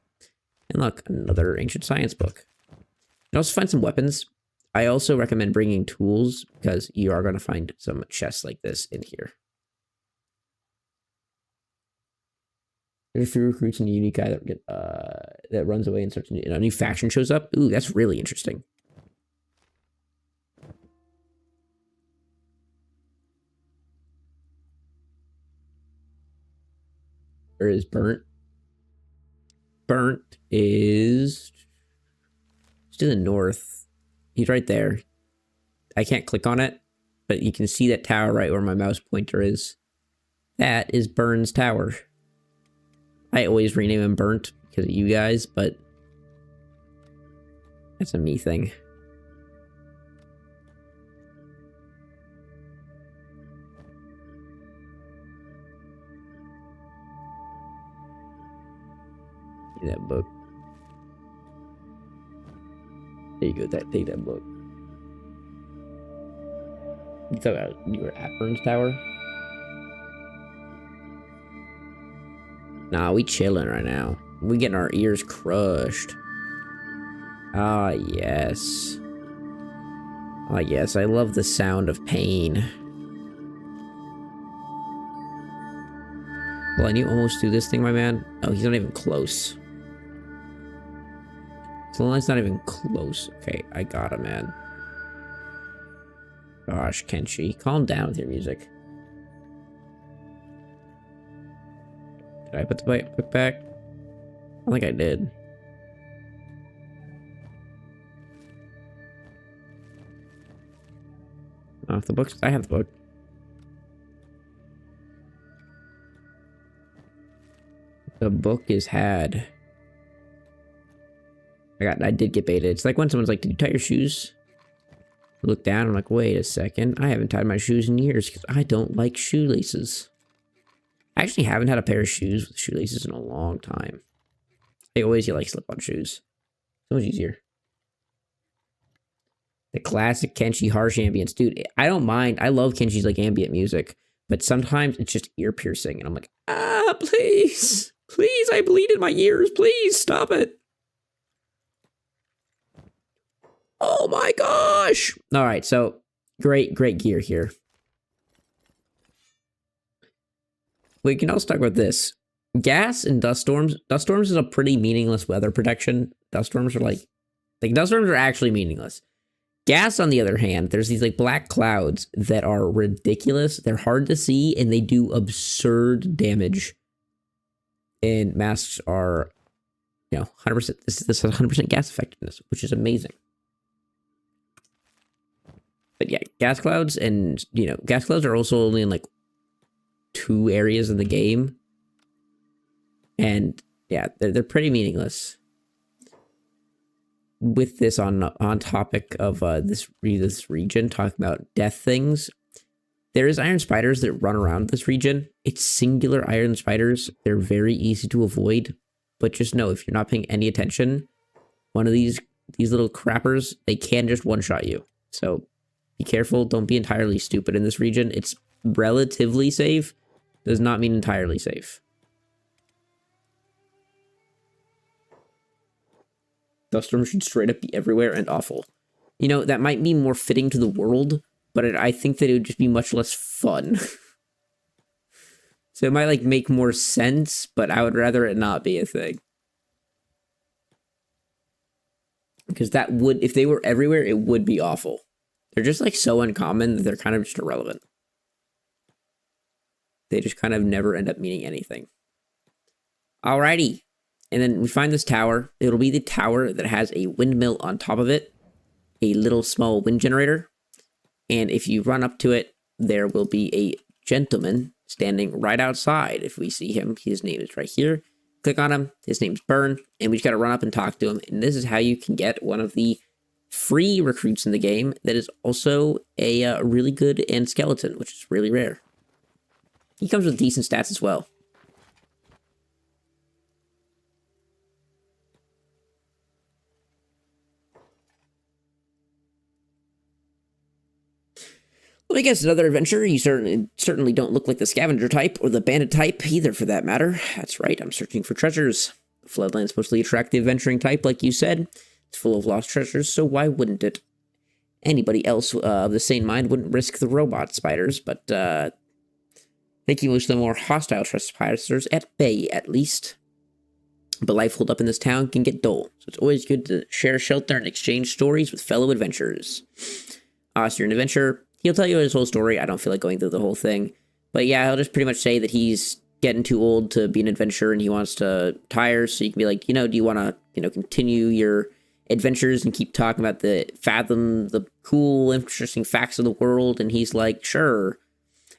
And look, another ancient science book. You can also find some weapons. I also recommend bringing tools because you are going to find some chests like this in here. There's a few recruits and a unique guy that runs away and starts a new faction shows up. Ooh, that's really interesting. Where is Burnt? Burnt is to the north. He's right there. I can't click on it, but you can see that tower right where my mouse pointer is. That is Burns Tower. I always rename him Burnt because of you guys, but that's a me thing. That book. There you go. Take that book. You talk about you were at Burns Tower? Nah, we chilling right now. We getting our ears crushed. Ah, yes. Ah, yes. I love the sound of pain. Well, and you almost do this thing, my man. Oh, he's not even close. The line's not even close. Okay, I got him, man. Gosh, Kenshi, calm down with your music. Did I put the book back? I think I did. Oh, the books. I have the book. The book is had. I did get baited. It's like when someone's like, "Did you tie your shoes?" I look down, I'm like, wait a second. I haven't tied my shoes in years because I don't like shoelaces. I actually haven't had a pair of shoes with shoelaces in a long time. I always get like slip-on shoes. So much easier. The classic Kenshi harsh ambience. Dude, I don't mind. I love Kenshi's like ambient music. But sometimes it's just ear piercing. And I'm like, please. Please, I bleed in my ears. Please, stop it. Oh my gosh. All right, so great gear here. We can also talk about this. Gas and dust storms. Dust storms is a pretty meaningless weather protection. Dust storms are like dust storms are actually meaningless. Gas, on the other hand, there's these like black clouds that are ridiculous. They're hard to see and they do absurd damage. And masks are, 100%. This has 100% gas effectiveness, which is amazing. But yeah, gas clouds and, gas clouds are also only in like 2 areas of the game. And yeah, they're pretty meaningless. With this on topic of this region, talking about death things, there is iron spiders that run around this region. It's singular iron spiders. They're very easy to avoid, but just know if you're not paying any attention, one of these little crappers, they can just one-shot you. So be careful. Don't be entirely stupid in this region. It's relatively safe. Does not mean entirely safe. Dust storms should straight up be everywhere and awful. That might be more fitting to the world, but I think that it would just be much less fun. So it might make more sense, but I would rather it not be a thing. Because that would, if they were everywhere, it would be awful. They're just so uncommon that they're kind of just irrelevant. They just kind of never end up meaning anything. Alrighty. And then we find this tower. It'll be the tower that has a windmill on top of it. A little small wind generator. And if you run up to it, there will be a gentleman standing right outside. If we see him, his name is right here. Click on him. His name's Burn, and we just got to run up and talk to him. And this is how you can get one of the free recruits in the game that is also a really good and skeleton, which is really rare. He comes with decent stats as well. Well, I guess another adventure. You certainly don't look like the scavenger type or the bandit type either, for that matter. That's right, I'm searching for treasures. Floodland's mostly attract the adventuring type, like you said. It's full of lost treasures, so why wouldn't it? Anybody else of the same mind wouldn't risk the robot spiders, but thinking most of the more hostile trespassers at bay, at least. But life holed up in this town can get dull, so it's always good to share shelter and exchange stories with fellow adventurers. So you're an adventurer. He'll tell you his whole story. I don't feel like going through the whole thing. But yeah, he'll just pretty much say that he's getting too old to be an adventurer and he wants to retire. So you can be like, do you want to, continue your adventures and keep talking about the cool, interesting facts of the world? And he's like, sure,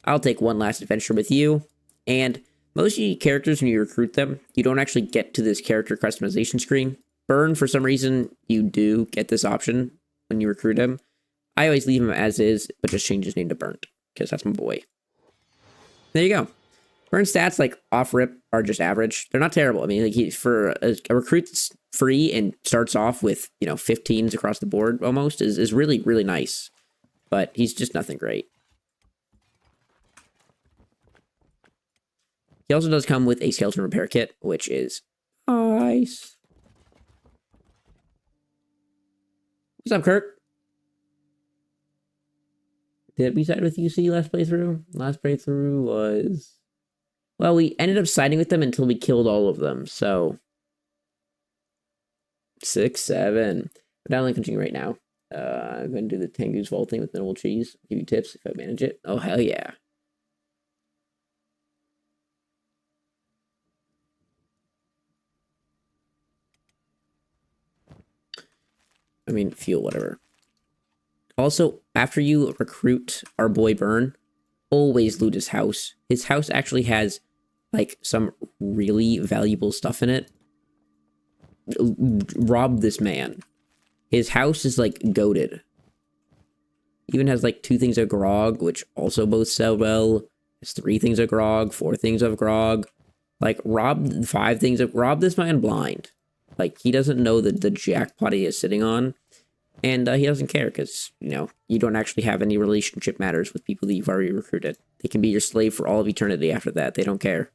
I'll take one last adventure with you. And most of your characters, when you recruit them, you don't actually get to this character customization screen. Burn, for some reason, you do get this option when you recruit him. I always leave him as is, but just change his name to Burnt, because that's my boy. There you go. Burn stats, like, off-rip, are just average. They're not terrible. I mean, like, for a recruit that's free and starts off with, 15s across the board, almost, is really, really nice. But he's just nothing great. He also does come with a skeleton repair kit, which is nice. What's up, Kirk? Did we side with UC last playthrough? Last playthrough was... Well, we ended up siding with them until we killed all of them, so... 6, 7. We're down continue right now. I'm going to do the Tengu's vaulting with minimal cheese. Give you tips if I manage it. Oh, hell yeah. I mean, fuel, whatever. Also, after you recruit our boy Burn, always loot his house. His house actually has, like, some really valuable stuff in it. Rob this man. His house is, like, goated. Even has, like, 2 things of grog, which also both sell well. Has 3 things of grog, 4 things of grog. Like, rob 5 things of... Rob this man blind. Like, he doesn't know the jackpot he is sitting on. And he doesn't care because, you don't actually have any relationship matters with people that you've already recruited. They can be your slave for all of eternity after that. They don't care.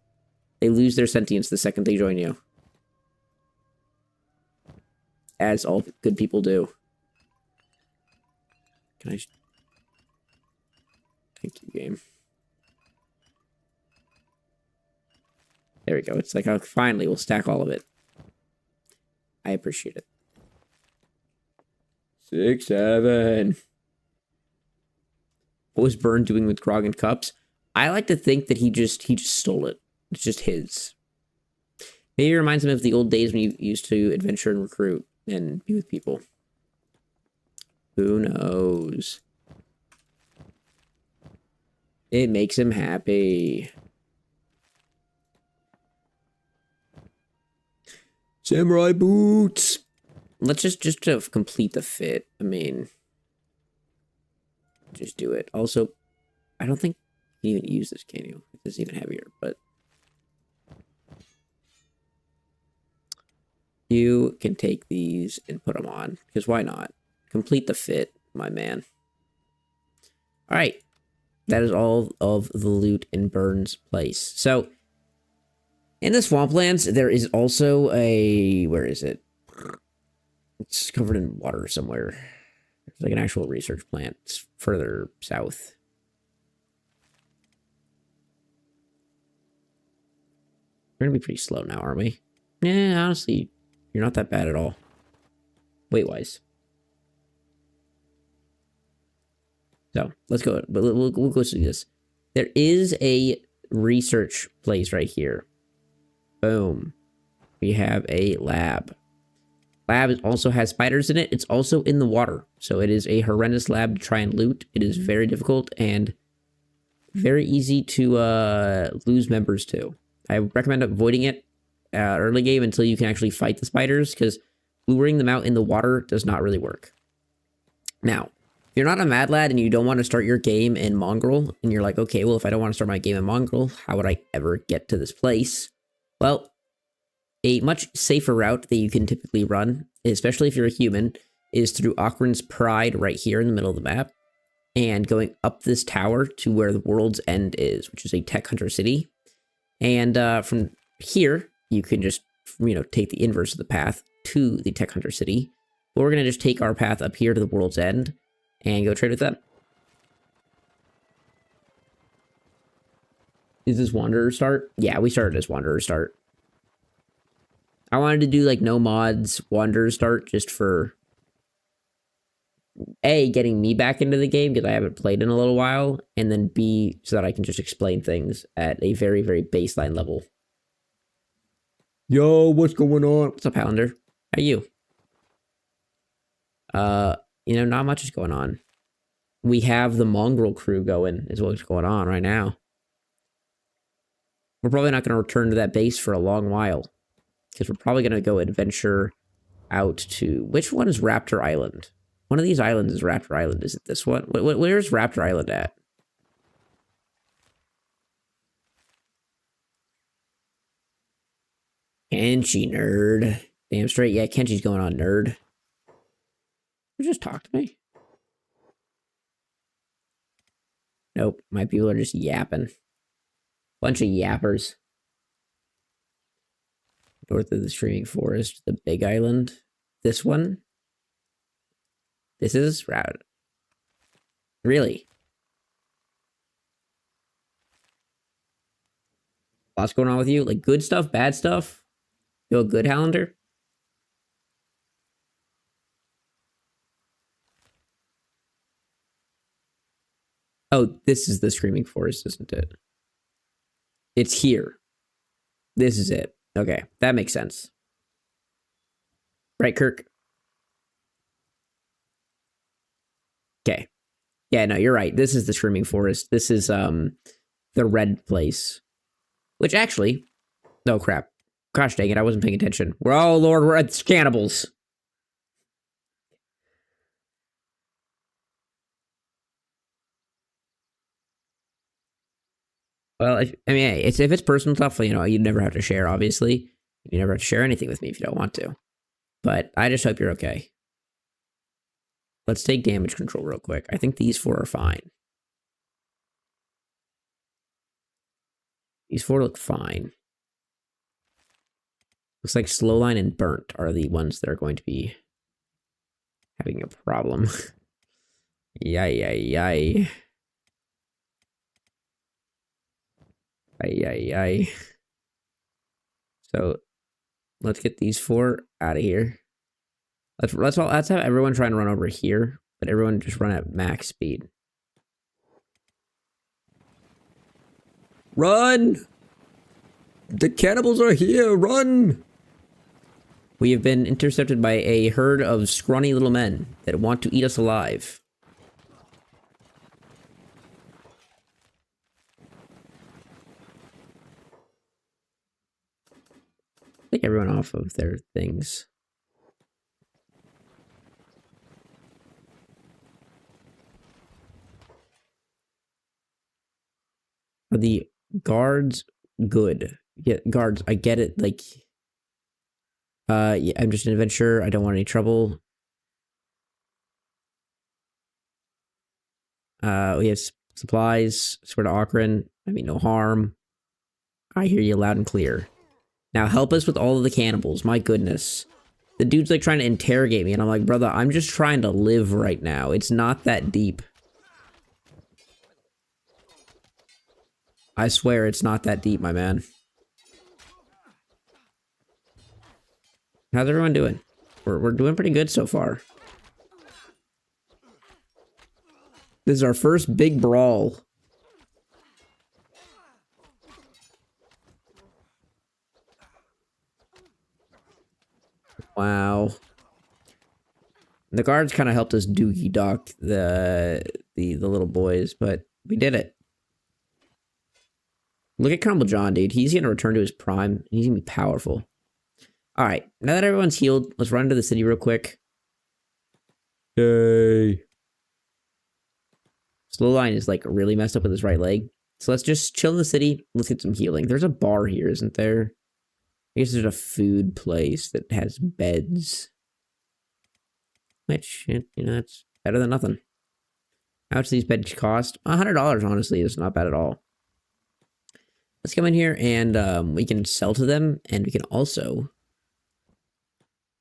They lose their sentience the second they join you. As all good people do. Can I... Thank you, game. There we go. It's like, oh, finally, we'll stack all of it. I appreciate it. 6, 7. What was Burn doing with grog and cups? I like to think that he just stole it. It's just his. Maybe it reminds him of the old days when you used to adventure and recruit and be with people. Who knows? It makes him happy. Samurai boots. Let's just to complete the fit. I mean, just do it. Also, I don't think you can even use this, can you? It's even heavier, but you can take these and put them on, because why not? Complete the fit, my man. All right. That is all of the loot in Burn's place. So, in the Swamplands, there is also a... Where is it? It's covered in water somewhere. It's like an actual research plant. It's further south. We're gonna be pretty slow now, aren't we? Yeah, honestly, you're not that bad at all. Weight-wise. So, let's go. But we'll go see this. There is a research place right here. Boom. We have a lab. Lab also has spiders in it. It's also in the water. So it is a horrendous lab to try and loot. It is very difficult, and very easy to lose members to. I recommend avoiding it early game until you can actually fight the spiders, because luring them out in the water does not really work. Now, if you're not a mad lad and you don't want to start your game in Mongrel, and you're like, okay, well, if I don't want to start my game in Mongrel, how would I ever get to this place? Well, a much safer route that you can typically run, especially if you're a human, is through Ocarin's Pride right here in the middle of the map, and going up this tower to where the world's end is, which is a tech hunter city. And from here, you can just, take the inverse of the path to the tech hunter city. But we're going to just take our path up here to the world's end and go trade with them. Is this Wanderer start? Yeah, we started as Wanderer start. I wanted to do like no mods Wanderer start just for A, getting me back into the game because I haven't played in a little while, and then B, so that I can just explain things at a very, very baseline level. Yo, what's going on? What's up, Hollander? How you? Not much is going on. We have the Mongrel crew going, is what's going on right now. We're probably not going to return to that base for a long while, because we're probably going to go adventure out to... Which one is Raptor Island? One of these islands is Raptor Island. Is it this one? Where's Raptor Island at? Kenshi, nerd. Damn straight. Yeah, Kenshi's going on, nerd. Just talk to me. Nope. My people are just yapping. Bunch of yappers. North of the Streaming Forest, the Big Island. This one? This is route. Really? Lots going on with you? Like good stuff, bad stuff? You a good Hollander? Oh, this is the Screaming Forest, isn't it? It's here. This is it. Okay, that makes sense. Right, Kirk? Okay. Yeah, no, you're right. This is the Screaming Forest. This is the red place. Which actually... Oh, crap. Gosh dang it, I wasn't paying attention. Oh, Lord, we're at cannibals. Well, if it's personal stuff, you never have to share, obviously. You never have to share anything with me if you don't want to. But I just hope you're okay. Let's take damage control real quick. I think these 4 are fine. These 4 look fine. Looks like Slowline and Burnt are the ones that are going to be having a problem. Yay. Ay. So let's get these 4 out of here. Let's have everyone try and run over here, but everyone just run at max speed. Run! The cannibals are here, run! We have been intercepted by a herd of scrawny little men that want to eat us alive. Take everyone off of their things. Are the guards good? Yeah, guards, I get it, like... yeah, I'm just an adventurer, I don't want any trouble. We have supplies, swear to Ocarin, I mean no harm. I hear you loud and clear. Now help us with all of the cannibals, my goodness. The dude's like trying to interrogate me, and I'm like, brother, I'm just trying to live right now. It's not that deep. I swear it's not that deep, my man. How's everyone doing? We're doing pretty good so far. This is our first big brawl. Wow. The guards kind of helped us doogie dock the little boys, but we did it. Look at Crumble John, dude. He's going to return to his prime. He's going to be powerful. All right. Now that everyone's healed, let's run to the city real quick. Yay. Slow line is like really messed up with his right leg. So let's just chill in the city. Let's get some healing. There's a bar here, isn't there? I guess there's a food place that has beds. Which, you know, it's better than nothing. How much these beds cost? $100, honestly, is not bad at all. Let's come in here and we can sell to them, and we can also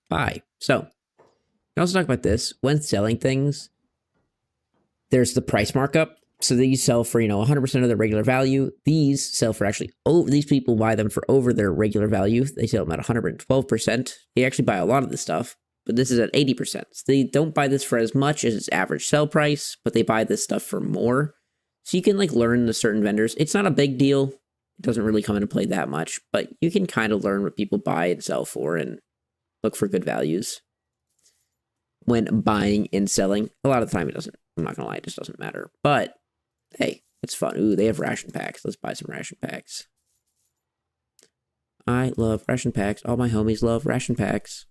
buy. So, we can also talk about this. When selling things, there's the price markup. So these sell for, 100% of their regular value. These sell for actually, these people buy them for over their regular value. They sell them at 112%. They actually buy a lot of this stuff, but this is at 80%. So they don't buy this for as much as its average sell price, but they buy this stuff for more. So you can like learn the certain vendors. It's not a big deal. It doesn't really come into play that much, but you can kind of learn what people buy and sell for and look for good values when buying and selling. A lot of the time it doesn't. I'm not gonna lie, it just doesn't matter. But hey, it's fun. Ooh, they have ration packs. Let's buy some ration packs. I love ration packs. All my homies love ration packs.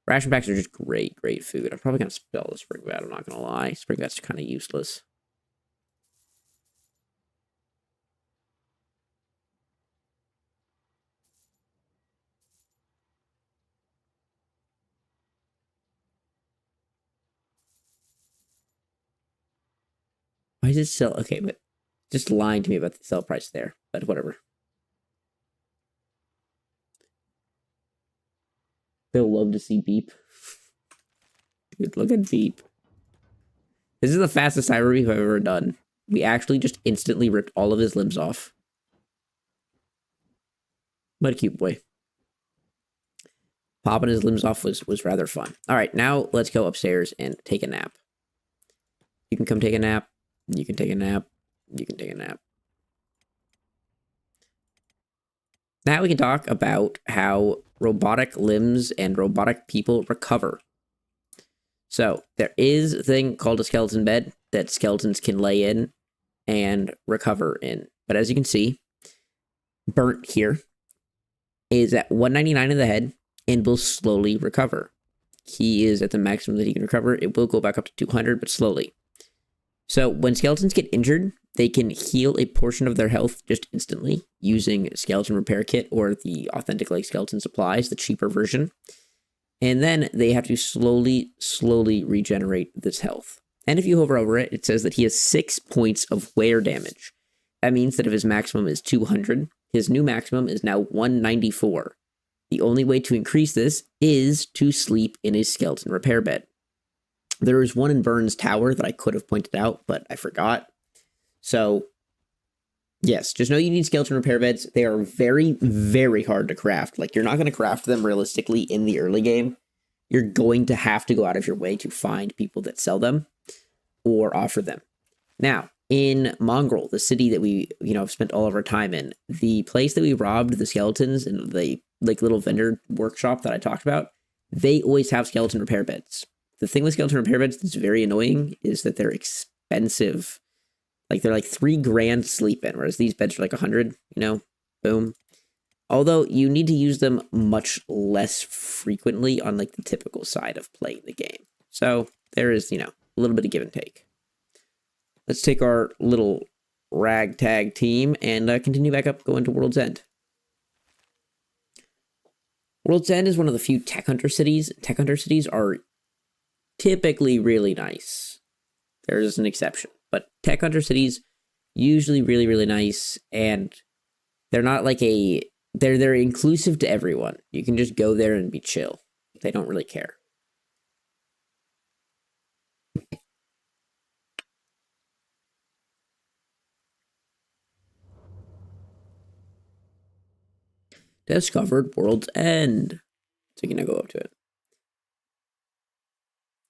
Ration packs are just great food. I'm probably gonna spell the spring bat. I'm not gonna lie. Spring bat's kind of useless. Why does it sell? Okay, but just lying to me about the sell price there. But whatever. They'll love to see Beep. Dude, look at Beep. This is the fastest cyber beep I've ever done. We actually just instantly ripped all of his limbs off. What a cute boy. Popping his limbs off was rather fun. All right, now let's go upstairs and take a nap. You can come take a nap. You can take a nap. You can take a nap. Now we can talk about how robotic limbs and robotic people recover. So there is a thing called a skeleton bed that skeletons can lay in and recover in. But as you can see, Burnt here is at 199 in the head and will slowly recover. He is at the maximum that he can recover. It will go back up to 200, but slowly. So when skeletons get injured, they can heal a portion of their health just instantly using skeleton repair kit or the authentic like skeleton supplies, the cheaper version. And then they have to slowly regenerate this health. And if you hover over it, it says that he has 6 points of wear damage. That means that if his maximum is 200, his new maximum is now 194. The only way to increase this is to sleep in a skeleton repair bed. There is one in Burns Tower that I could have pointed out, but I forgot. So, yes, just know you need skeleton repair beds. They are very hard to craft. Like, you're not going to craft them realistically in the early game. You're going to have to go out of your way to find people that sell them or offer them. Now, in Mongrel, the city that we, have spent all of our time in, the place that we robbed the skeletons in the like little vendor workshop that I talked about, they always have skeleton repair beds. The thing with skeleton repair beds that's very annoying is that they're expensive. Like, they're like $3,000 to sleep in, whereas these beds are like 100, boom. Although you need to use them much less frequently on like the typical side of playing the game. So there is, a little bit of give and take. Let's take our little ragtag team and continue back up, go into World's End. World's End is one of the few tech hunter cities. Tech hunter cities are typically really nice. There's an exception, but tech hunter cities usually really nice, and they're not like they're inclusive to everyone. You can just go there and be chill. They don't really care. Discovered World's End. So you can now go up to it.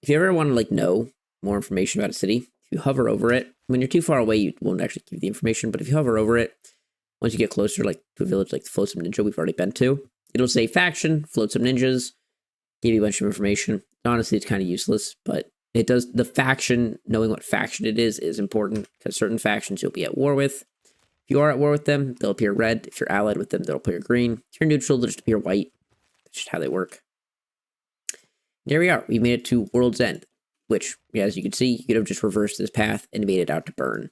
If you ever want to know more information about a city, if you hover over it, when you're too far away, you won't actually give you the information. But if you hover over it, once you get closer, to a village like the Flotsam Ninja we've already been to, it'll say faction, Flotsam Ninjas, give you a bunch of information. Honestly, it's kind of useless, but it does. The faction, knowing what faction it is important because certain factions you'll be at war with. If you are at war with them, they'll appear red. If you're allied with them, they'll appear green. If you're neutral, they'll just appear white. That's just how they work. There we are. We made it to World's End, which, as you can see, you could have just reversed this path and made it out to Burn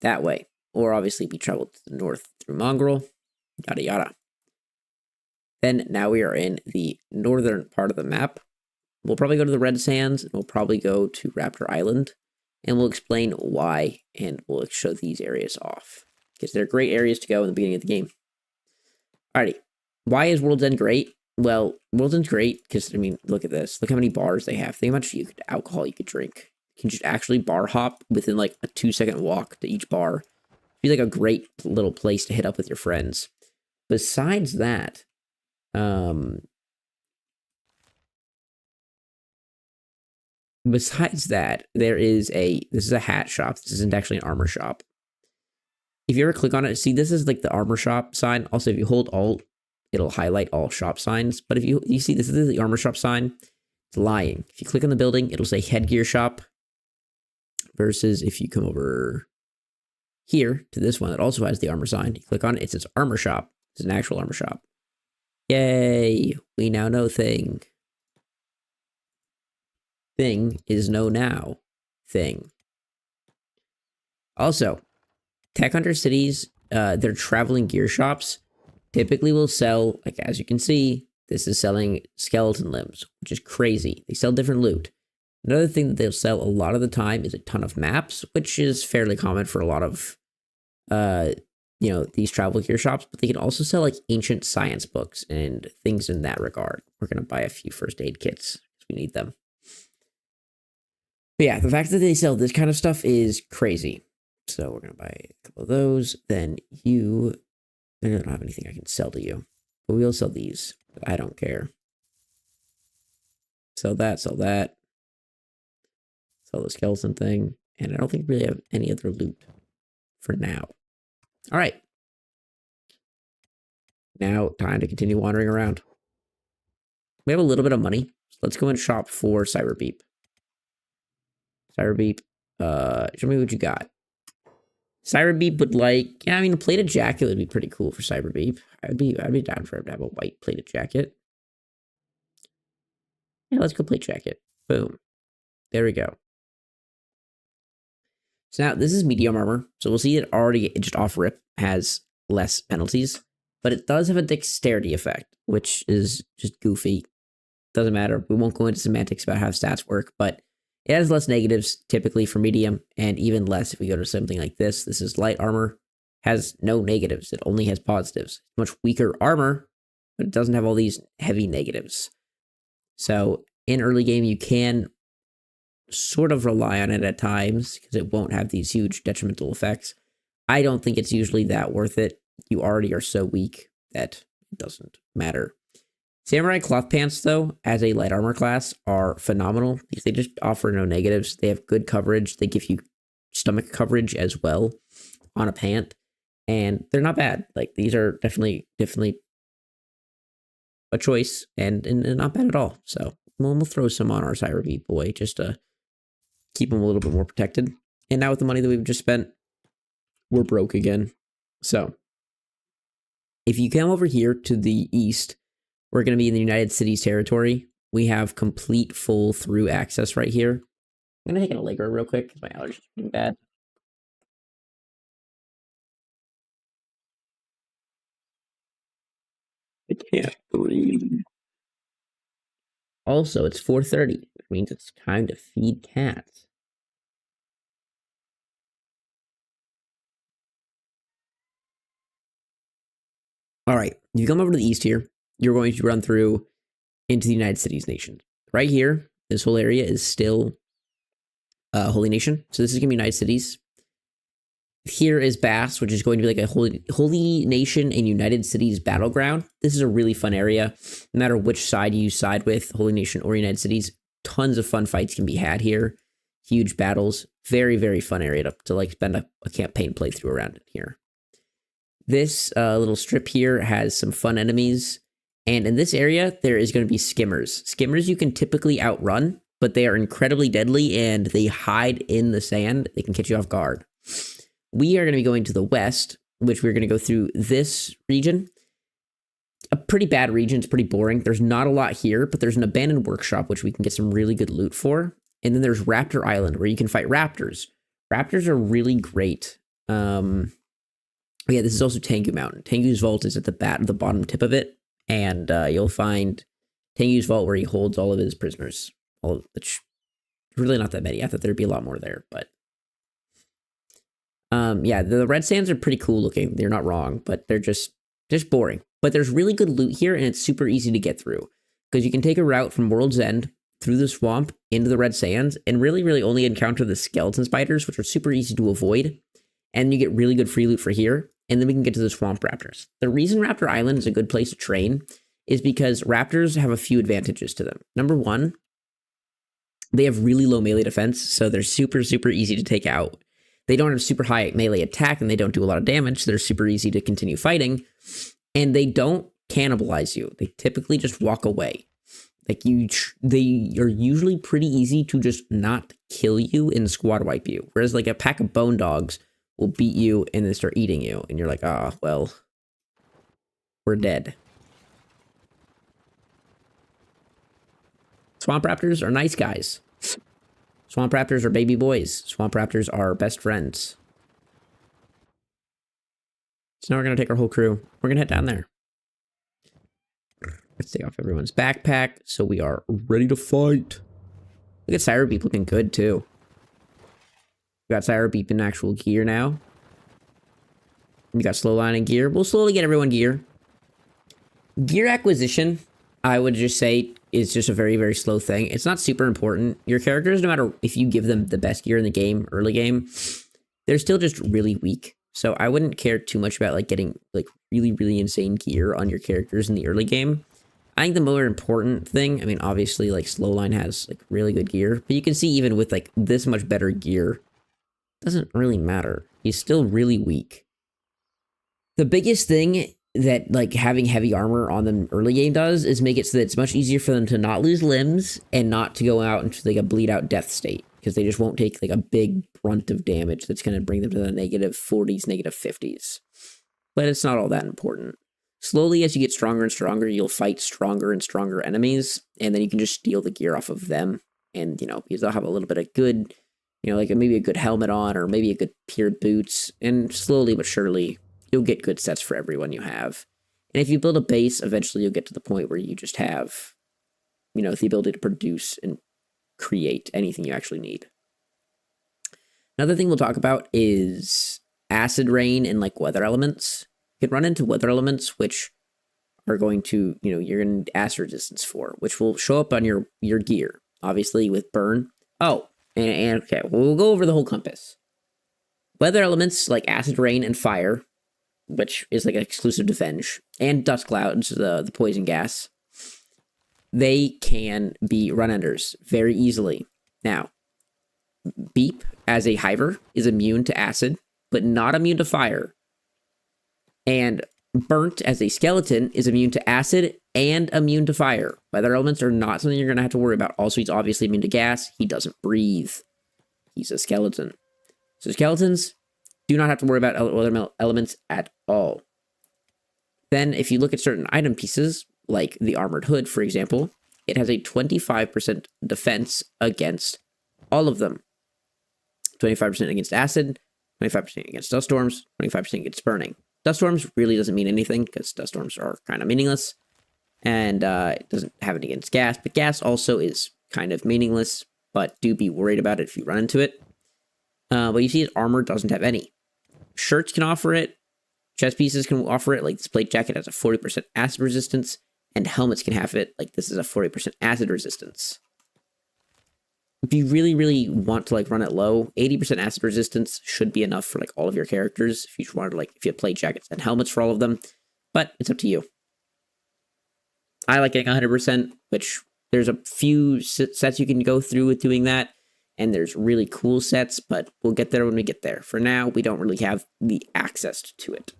that way. Or obviously we traveled to the north through Mongrel, yada yada. Then now we are in the northern part of the map. We'll probably go to the Red Sands, and we'll probably go to Raptor Island, and we'll explain why, and we'll show these areas off, because they're great areas to go in the beginning of the game. Alrighty, why is World's End great? Well, World's End's great because, I mean, look at this. Look how many bars they have. Think how much alcohol you could drink. You can just actually bar hop within like a 2-second walk to each bar. It'd be like a great little place to hit up with your friends. Besides that, there is this is a hat shop. This isn't actually an armor shop. If you ever click on it, see, this is like the armor shop sign. Also, if you hold Alt, it'll highlight all shop signs. But if you see, this is the armor shop sign. It's lying. If you click on the building, it'll say headgear shop. Versus if you come over here to this one that also has the armor sign, you click on it, it says armor shop. It's an actual armor shop. Yay! We now know thing. Thing is know now thing. Also, Tech Hunter cities, their traveling gear shops typically will sell, like as you can see, this is selling skeleton limbs, which is crazy. They sell different loot. Another thing that they'll sell a lot of the time is a ton of maps, which is fairly common for a lot of, these travel gear shops, but they can also sell like ancient science books and things in that regard. We're going to buy a few first aid kits because we need them. But yeah, the fact that they sell this kind of stuff is crazy. So we're going to buy a couple of those. Then I don't have anything I can sell to you, but we'll sell these. I don't care. Sell that, sell that. Sell the skeleton thing. And I don't think we really have any other loot for now. All right. Now, time to continue wandering around. We have a little bit of money. So let's go and shop for Cyberbeep. Cyberbeep, show me what you got. Cyberbeep would like, a plated jacket would be pretty cool for Cyberbeep. I'd be down for him to have a white plated jacket. Yeah, let's go plate jacket. Boom. There we go. So now this is medium armor. So we'll see it already just off rip has less penalties, but it does have a dexterity effect, which is just goofy. Doesn't matter. We won't go into semantics about how stats work, but it has less negatives typically for medium, and even less if we go to something like this. This is light armor, has no negatives. It only has positives. Much weaker armor, but it doesn't have all these heavy negatives. So in early game, you can sort of rely on it at times because it won't have these huge detrimental effects. I don't think it's usually that worth it. You already are so weak that it doesn't matter. Samurai cloth pants, though, as a light armor class, are phenomenal because they just offer no negatives. They have good coverage. They give you stomach coverage as well on a pant, and they're not bad. Like, these are definitely a choice and not bad at all. So we'll throw some on our Cyberbeep boy just to keep him a little bit more protected. And now with the money that we've just spent, we're broke again. So if you come over here to the east, we're going to be in the United Cities territory. We have complete full through access right here. I'm going to take an Allegro real quick because my allergies are pretty bad. I can't breathe. Also, it's 4:30, which means it's time to feed cats. All right, you come over to the east here, you're going to run through into the United Cities nation. Right here, this whole area is still Holy Nation. So this is going to be United Cities. Here is Bass, which is going to be like a Holy Nation and United Cities battleground. This is a really fun area. No matter which side you side with, Holy Nation or United Cities, tons of fun fights can be had here. Huge battles. Very, very fun area to like spend a campaign playthrough around it here. This little strip here has some fun enemies. And in this area, there is going to be skimmers. Skimmers you can typically outrun, but they are incredibly deadly and they hide in the sand. They can catch you off guard. we are going to be going to the west, which we're going to go through this region. A pretty bad region. It's pretty boring. There's not a lot here, but there's an abandoned workshop, which we can get some really good loot for. And then there's Raptor Island, where you can fight raptors. Raptors are really great. Yeah, this is also Tengu Mountain. Tengu's Vault is at the bottom tip of it. And you'll find Tengu's Vault where he holds all of his prisoners. Which really not that many. I thought there'd be a lot more there, but yeah, the red sands are pretty cool looking. They're not wrong, but they're just boring. But there's really good loot here, and it's super easy to get through because you can take a route from World's End through the swamp into the red sands and really only encounter the skeleton spiders, which are super easy to avoid. And you get really good free loot for here. And then we can get to the swamp raptors. The reason Raptor Island is a good place to train is because raptors have a few advantages to them. Number one, they have really low melee defense, so they're super easy to take out. They don't have super high melee attack, and they don't do a lot of damage, so they're super easy to continue fighting. And they don't cannibalize you. They typically just walk away. Like they are usually pretty easy to just not kill you and squad wipe you. Whereas like a pack of bone dogs will beat you and then start eating you. And you're like, ah, well, we're dead. Swamp raptors are nice guys. Swamp raptors are baby boys. Swamp raptors are best friends. So now we're going to take our whole crew. We're going to head down there. Let's take off everyone's backpack so we are ready to fight. Look at Cyrobeep looking good too. We got Cyrobeep in actual gear now. We got Slowline in gear. We'll slowly get everyone gear. Gear acquisition, I would just say, is just a very slow thing. It's not super important. Your characters, no matter if you give them the best gear in the game, early game, they're still just really weak. So I wouldn't care too much about like getting like really insane gear on your characters in the early game. I think the more important thing, I mean, obviously like Slowline has like really good gear, but you can see even with like this much better gear, doesn't really matter. He's still really weak. The biggest thing that like having heavy armor on them early game does is make it so that it's much easier for them to not lose limbs and not to go out into like a bleed out death state, because they just won't take like a big brunt of damage that's going to bring them to the -40s, -50s. But it's not all that important. Slowly, as you get stronger and stronger, you'll fight stronger and stronger enemies, and then you can just steal the gear off of them. And, you know, because they'll have a little bit of good, you know, like maybe a good helmet on, or maybe a good pair of boots. And slowly but surely, you'll get good sets for everyone you have. And if you build a base, eventually you'll get to the point where you just have, you know, the ability to produce and create anything you actually need. Another thing we'll talk about is acid rain and like weather elements. You can run into weather elements, which are going to, you know, you're going to need acid resistance for, which will show up on your gear, obviously with burn. Oh, and okay, we'll go over the whole compass. Weather elements like acid rain and fire, which is like an exclusive to Venge, and dust clouds, the poison gas, they can be run-enders very easily. Now, Beep, as a hiver, is immune to acid, but not immune to fire. And Burnt, as a skeleton, is immune to acid and immune to fire. Weather elements are not something you're going to have to worry about. Also, he's obviously immune to gas. He doesn't breathe. He's a skeleton. So skeletons do not have to worry about other elements at all. Then, if you look at certain item pieces, like the armored hood, for example, it has a 25% defense against all of them. 25% against acid, 25% against dust storms, 25% against burning. Dust storms really doesn't mean anything, because dust storms are kind of meaningless. And it doesn't have it against gas, but gas also is kind of meaningless, but do be worried about it if you run into it. But you see his armor doesn't have any. Shirts can offer it, chest pieces can offer it, like this plate jacket has a 40% acid resistance, and helmets can have it, like this is a 40% acid resistance. If you really want to like run it low, 80% acid resistance should be enough for like all of your characters. If you just wanted to, like, if you have plate jackets and helmets for all of them, but it's up to you. I like getting 100%, which there's a few sets you can go through with doing that, and there's really cool sets, but we'll get there when we get there. For now, we don't really have the access to it.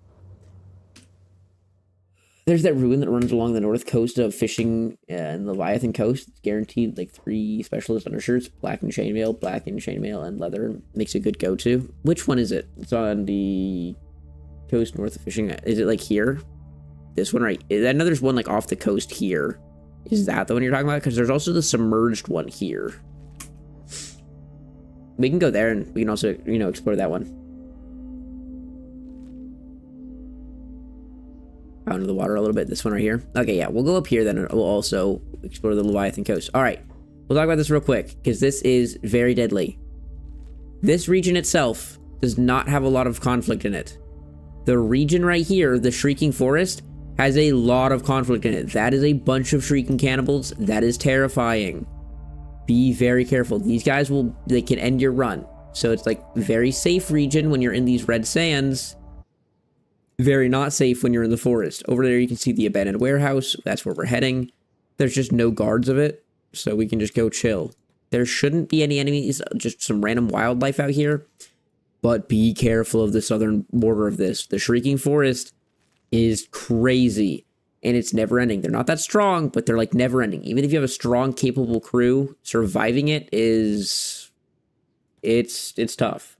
There's that ruin that runs along the north coast of Fishing and Leviathan Coast. It's guaranteed like 3 specialist undershirts, black and chainmail, and leather. Makes a good go-to. Which one is it? It's on the coast north of Fishing. Is it like here? This one right? I know there's one like off the coast here. Is that the one you're talking about? Because there's also the submerged one here. We can go there and we can also, you know, explore that one. Out into the water a little bit. This one right here. Okay, yeah, we'll go up here then and we'll also explore the Leviathan Coast. All right, we'll talk about this real quick because this is very deadly. This region itself does not have a lot of conflict in it. The region right here, the Shrieking Forest, has a lot of conflict in it. That is a bunch of shrieking cannibals. That is terrifying. Be very careful. These guys they can end your run. So it's like very safe region when you're in these red sands. Very not safe when you're in the forest. Over there you can see the abandoned warehouse. That's where we're heading. There's just no guards of it, so we can just go chill. There shouldn't be any enemies, just some random wildlife out here. But be careful of the southern border of this. The Shrieking Forest is crazy, and it's never ending. They're not that strong, but they're like never ending. Even if you have a strong, capable crew, surviving it is... It's tough.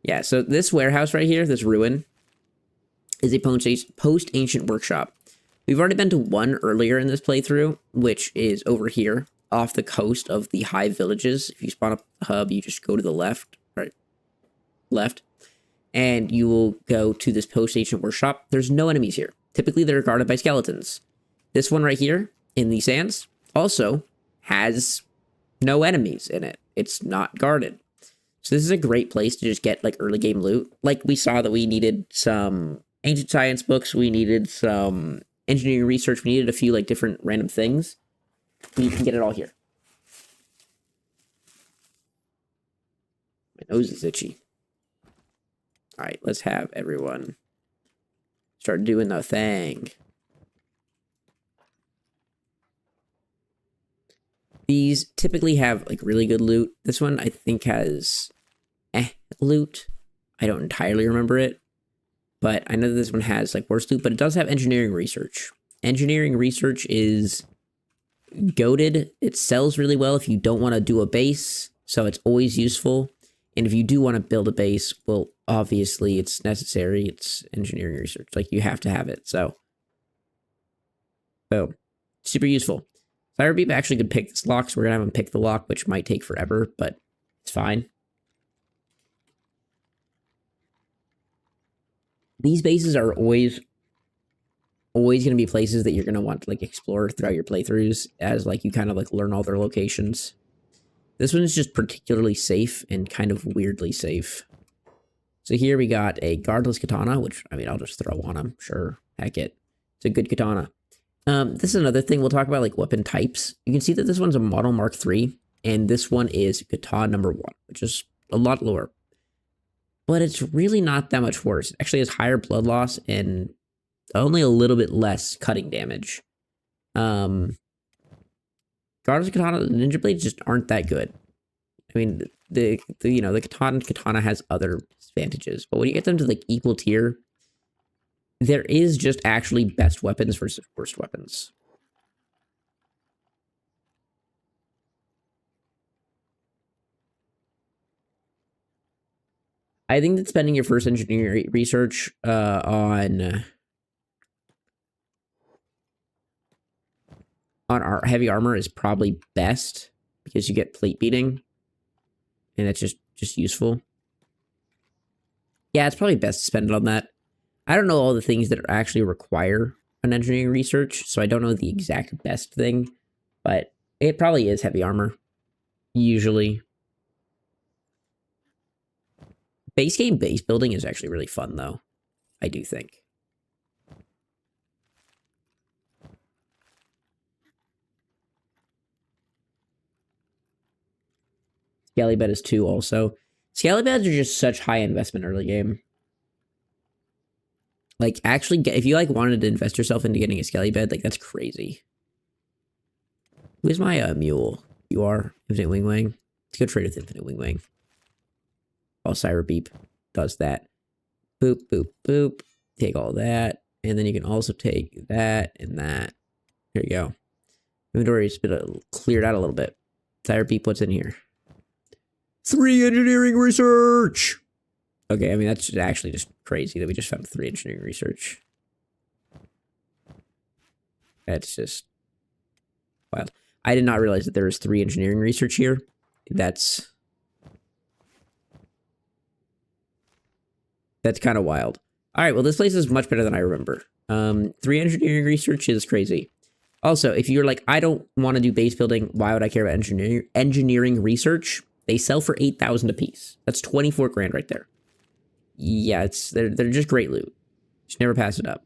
Yeah, so this warehouse right here, this ruin, is a post-ancient workshop. We've already been to one earlier in this playthrough, which is over here, off the coast of the Hive Villages. If you spawn up the hub, you just go to the left, and you will go to this post-ancient workshop. There's no enemies here. Typically, they're guarded by skeletons. This one right here, in the sands, also has no enemies in it. It's not guarded. So this is a great place to just get like early game loot. Like we saw that we needed some ancient science books, we needed some engineering research, we needed a few like different random things. We can get it all here. My nose is itchy. All right, let's have everyone start doing the thing. These typically have like really good loot. This one I think has loot. I don't entirely remember it, but I know that this one has like worse loot, but it does have engineering research. Engineering research is goated. It sells really well if you don't want to do a base, so it's always useful. And if you do want to build a base, well, obviously it's necessary. It's engineering research. Like you have to have it. So, boom. Super useful. Firebeam actually could pick this lock, so we're going to have him pick the lock, which might take forever, but it's fine. These bases are always going to be places that you're going to want to like explore throughout your playthroughs as like you kind of like learn all their locations. This one is just particularly safe and kind of weirdly safe. So here we got a guardless katana, which I mean I'll just throw on him. Sure, heck it. It's a good katana. This is another thing we'll talk about, like weapon types. You can see that this one's a model Mark III, and this one is katana number 1, which is a lot lower. But it's really not that much worse. It actually has higher blood loss and only a little bit less cutting damage. Guardians of Katana, the Ninja Blades just aren't that good. I mean, the katana has other advantages, but when you get them to like equal tier, there is just actually best weapons versus worst weapons. I think that spending your first engineering research on our heavy armor is probably best because you get plate beating, and that's just useful. Yeah, it's probably best to spend it on that. I don't know all the things that actually require an engineering research, so I don't know the exact best thing, but it probably is heavy armor, usually. Base game base building is actually really fun, though. I do think. Scaly bed is 2 also. Scaly beds are just such high investment early game. Like, actually, if you, like, wanted to invest yourself into getting a scaly bed, like, that's crazy. Who's my mule? You are? Infinite Wing Wang? Let's go trade with Infinite Wing Wang. while Cyber Beep does that. Boop, boop, boop. Take all that. And then you can also take that and that. There you go. Inventory's been cleared out a little bit. Cyber Beep, what's in here? 3 engineering research! Okay, I mean, that's actually just crazy that we just found 3 engineering research. That's just wild. I did not realize that there was 3 engineering research here. That's kind of wild. All right, well, this place is much better than I remember. 3 engineering research is crazy. Also, if you're like, I don't want to do base building, why would I care about engineering research? They sell for 8,000 a piece. That's 24 grand right there. Yeah, they're just great loot. Just never pass it up.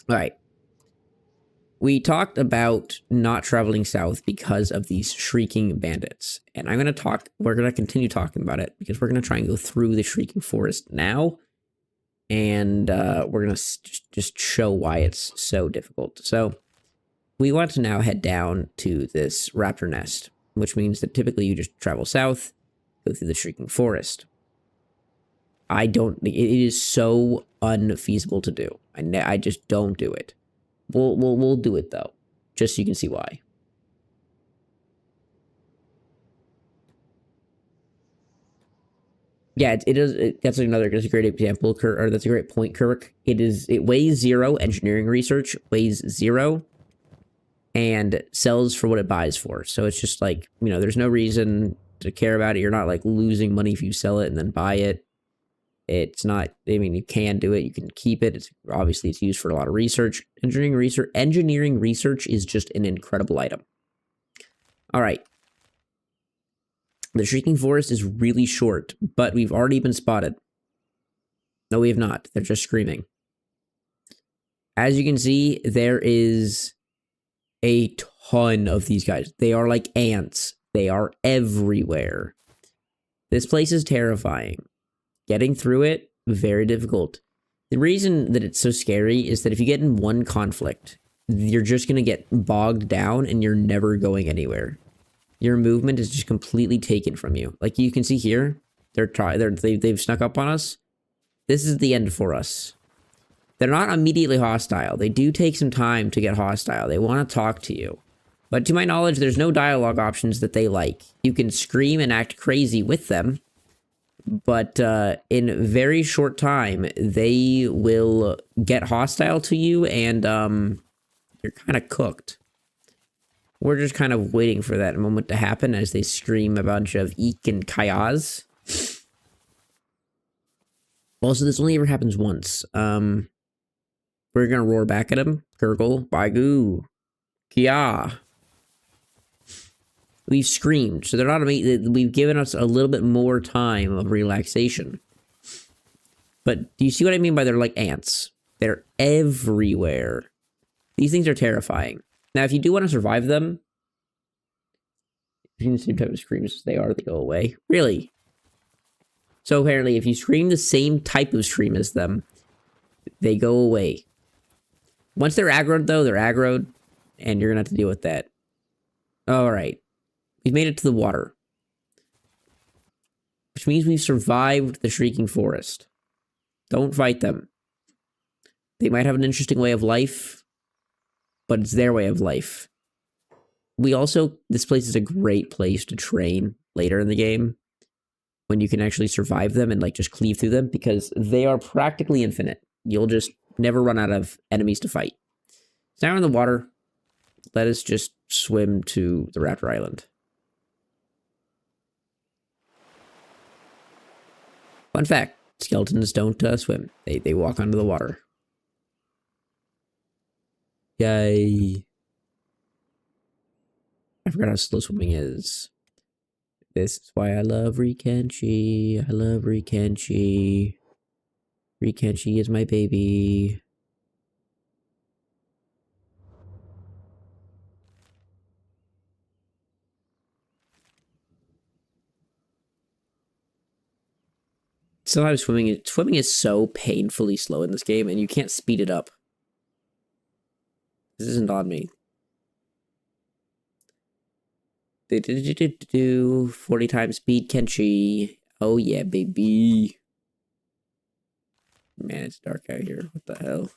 All right. We talked about not traveling south because of these shrieking bandits. And we're going to continue talking about it because we're going to try and go through the shrieking forest now. And we're going to just show why it's so difficult. So we want to now head down to this raptor nest, which means that typically you just travel south, go through the shrieking forest. It is so unfeasible to do. I just don't do it. We'll do it though, just so you can see why. Yeah, that's a great example, or that's a great point, Kirk. It weighs 0, engineering research weighs 0, and sells for what it buys for. So it's just like, there's no reason to care about it. You're not like losing money if you sell it and then buy it. It's not, you can do it. You can keep it. Obviously it's used for a lot of research. Engineering research is just an incredible item. All right. The Shrieking Forest is really short, but we've already been spotted. No, we have not. They're just screaming. As you can see, there is a ton of these guys. They are like ants. They are everywhere. This place is terrifying. Getting through it, very difficult. The reason that it's so scary is that if you get in one conflict, you're just going to get bogged down and you're never going anywhere. Your movement is just completely taken from you. Like you can see here, they've snuck up on us. This is the end for us. They're not immediately hostile. They do take some time to get hostile. They want to talk to you. But to my knowledge, there's no dialogue options that they like. You can scream and act crazy with them. But in a very short time, they will get hostile to you and you're kind of cooked. We're just kind of waiting for that moment to happen as they scream a bunch of eek and kayas. Also, this only ever happens once. We're gonna roar back at him. Gurgle, Baigu, Kia. We've screamed, so they're not. We've given us a little bit more time of relaxation. But do you see what I mean by they're like ants? They're everywhere. These things are terrifying. Now, if you do want to survive them, if you can the same type of screams as they go away. Really? So apparently, if you scream the same type of scream as them, they go away. Once they're aggroed, though, they're aggroed, and you're gonna have to deal with that. All right. We've made it to the water. Which means we've survived the Shrieking Forest. Don't fight them. They might have an interesting way of life, but it's their way of life. This place is a great place to train later in the game, when you can actually survive them and like just cleave through them, because they are practically infinite. You'll just never run out of enemies to fight. So now we're in the water. Let us just swim to the Raptor Island. Fun fact, skeletons don't swim. They walk under the water. Yay. I forgot how slow swimming is. This is why I love Kenshi. I love Kenshi. Kenshi is my baby. Sometimes swimming is so painfully slow in this game, and you can't speed it up. This isn't on me. They did 40 times speed Kenshi. Oh yeah, baby. Man, it's dark out here. What the hell?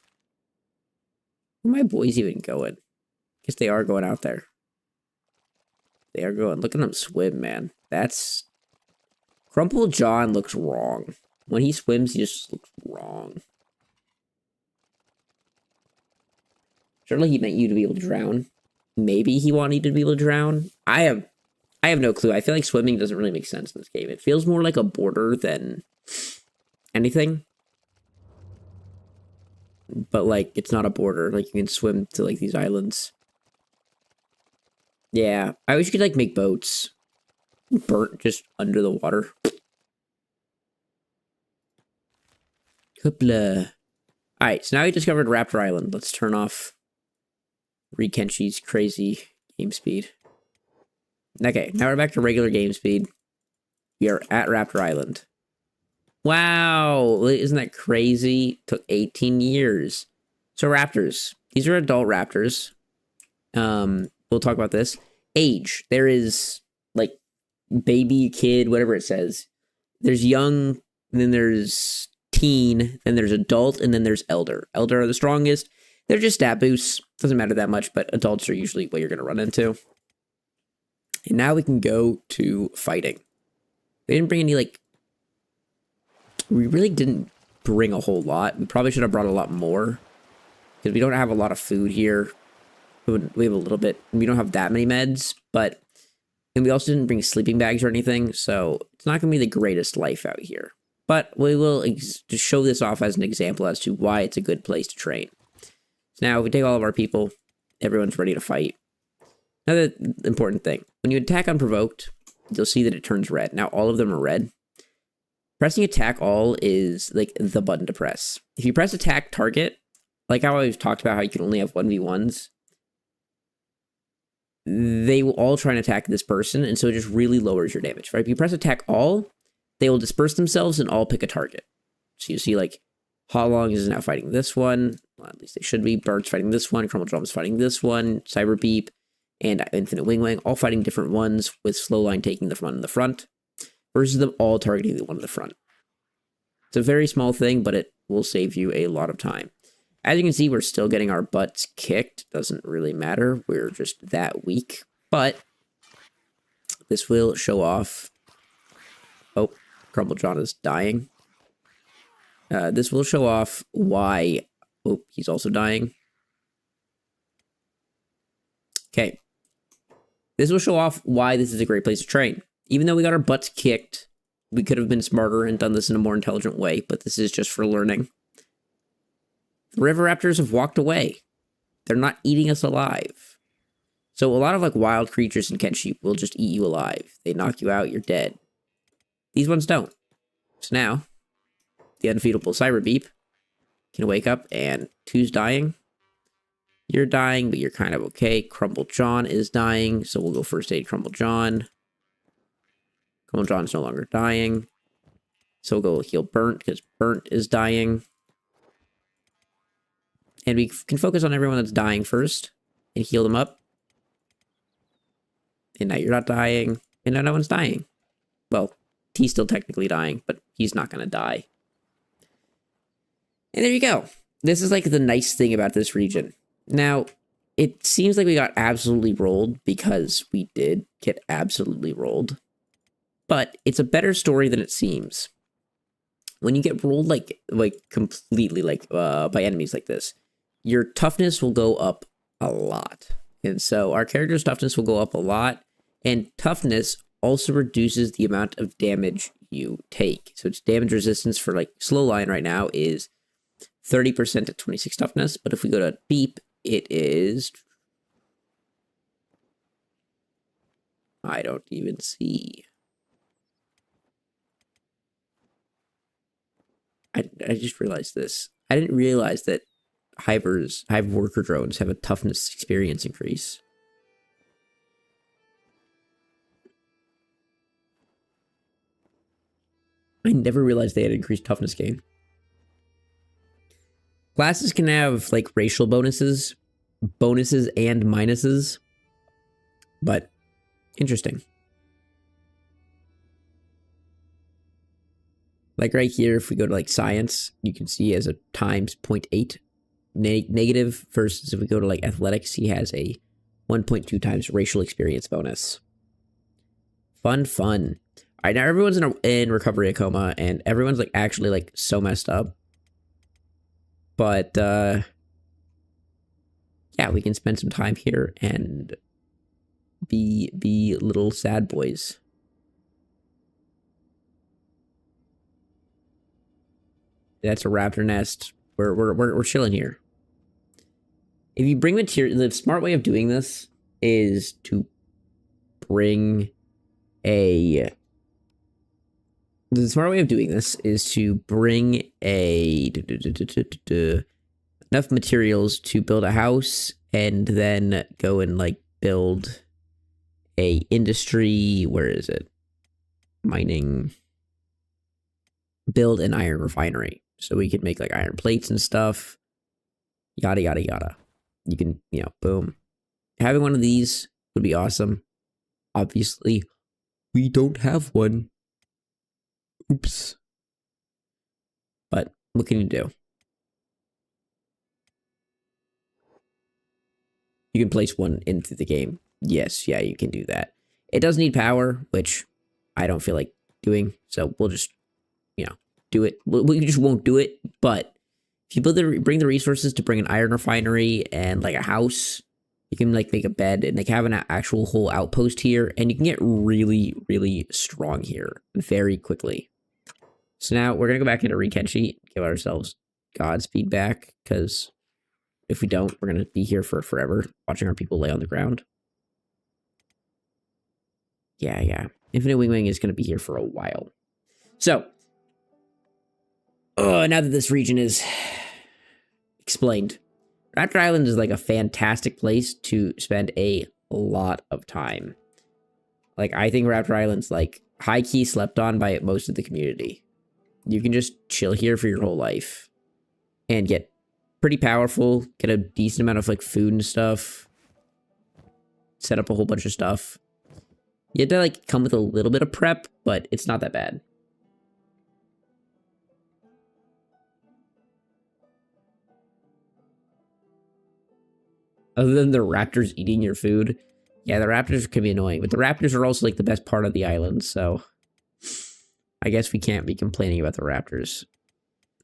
Where are my boys even going? Guess they are going out there. They are going. Look at them swim, man. That's... Crumple John looks wrong. When he swims, he just looks wrong. Surely he meant you to be able to drown. Maybe he wanted you to be able to drown. I have no clue. I feel like swimming doesn't really make sense in this game. It feels more like a border than anything. But, like, it's not a border. Like, you can swim to, like, these islands. Yeah. I wish you could, like, make boats. Burnt just under the water. Hoopla. Alright, so now we discovered Raptor Island. Let's turn off Kenshi's crazy game speed. Okay, now we're back to regular game speed. We are at Raptor Island. Wow, isn't that crazy? Took 18 years. So raptors. These are adult raptors. We'll talk about this. Age. There is, like, baby, kid, whatever it says. There's young, then there's teen, then there's adult, and then there's elder. Elder are the strongest. They're just stat boosts. Doesn't matter that much, but adults are usually what you're going to run into. And now we can go to fighting. They didn't bring any, like... We really didn't bring a whole lot. We probably should have brought a lot more. Because we don't have a lot of food here. We have a little bit. We don't have that many meds, but... And we also didn't bring sleeping bags or anything, so it's not going to be the greatest life out here. But we will just show this off as an example as to why it's a good place to train. So now, if we take all of our people, everyone's ready to fight. Another important thing. When you attack unprovoked, you'll see that it turns red. Now, all of them are red. Pressing attack all is, like, the button to press. If you press attack target, like how I've talked about how you can only have 1v1s, they will all try and attack this person, and so it just really lowers your damage, right? If you press attack all, they will disperse themselves and all pick a target. So you see, like, Holong is now fighting this one. Well, at least they should be. Bird's fighting this one. Crumble Drum's fighting this one. Cyber Beep and Infinite Wing Wang all fighting different ones, with Slowline taking the one in the front, versus them all targeting the one in the front. It's a very small thing, but it will save you a lot of time. As you can see, we're still getting our butts kicked. Doesn't really matter. We're just that weak. But this will show off... Oh, Crumble John is dying. This will show off why... Oh, he's also dying. Okay. This will show off why this is a great place to train. Even though we got our butts kicked, we could have been smarter and done this in a more intelligent way, but this is just for learning. The river raptors have walked away. They're not eating us alive. So a lot of, like, wild creatures in Kenshi will just eat you alive. They knock you out, you're dead. These ones don't. So now, the undefeatable Cyber Beep can wake up, and who's dying? You're dying, but you're kind of okay. Crumble John is dying, so we'll go first aid Crumble John. Crumble John's no longer dying. So we'll go heal Burnt, because Burnt is dying. And we can focus on everyone that's dying first and heal them up. And now you're not dying, and now no one's dying. Well, he's still technically dying, but he's not going to die. And there you go. This is, like, the nice thing about this region. Now, it seems like we got absolutely rolled, because we did get absolutely rolled. But it's a better story than it seems. When you get rolled, like completely, like, by enemies like this, your toughness will go up a lot. And so our character's toughness will go up a lot. And toughness also reduces the amount of damage you take. So its damage resistance for, like, Slowline right now is 30% at 26 toughness. But if we go to Beep, it is... I don't even see. I just realized this. I didn't realize that Hive worker drones have a toughness experience increase. I never realized they had increased toughness gain. Classes can have, like, racial bonuses and minuses, but interesting. Like right here, if we go to like science, you can see he has a times 0.8 negative versus if we go to like athletics, he has a 1.2 times racial experience bonus. Fun. All right, now everyone's in recovery coma, and everyone's like actually like so messed up. But yeah, we can spend some time here and be little sad boys. That's a raptor nest. We're chilling here. If you bring material, the smart way of doing this is to bring a. The smart way of doing this is to bring enough materials to build a house, and then go and like build a industry. Where is it? Mining. Build an iron refinery, so we could make like iron plates and stuff. Yada yada yada. You can, you know, boom. Having one of these would be awesome. Obviously, we don't have one. Oops. But what can you do? You can place one into the game. Yes, yeah, you can do that. It does need power, which I don't feel like doing, so we'll just, you know, do it. We just won't do it, but if you bring the resources to bring an iron refinery and like a house, you can like make a bed and like have an actual whole outpost here, and you can get really, really strong here very quickly. So now we're gonna go back into Kenshi, give ourselves Godspeed back, because if we don't, we're gonna be here for forever, watching our people lay on the ground. Yeah. Infinite Wing is gonna be here for a while. So, now that this region is explained, Raptor Island is like a fantastic place to spend a lot of time. Like, I think Raptor Island's like high-key slept on by most of the community. You can just chill here for your whole life and get pretty powerful, get a decent amount of like food and stuff, set up a whole bunch of stuff. You have to like come with a little bit of prep, but it's not that bad. Other than the raptors eating your food. Yeah, the raptors can be annoying, but the raptors are also like the best part of the island, so I guess we can't be complaining about the raptors.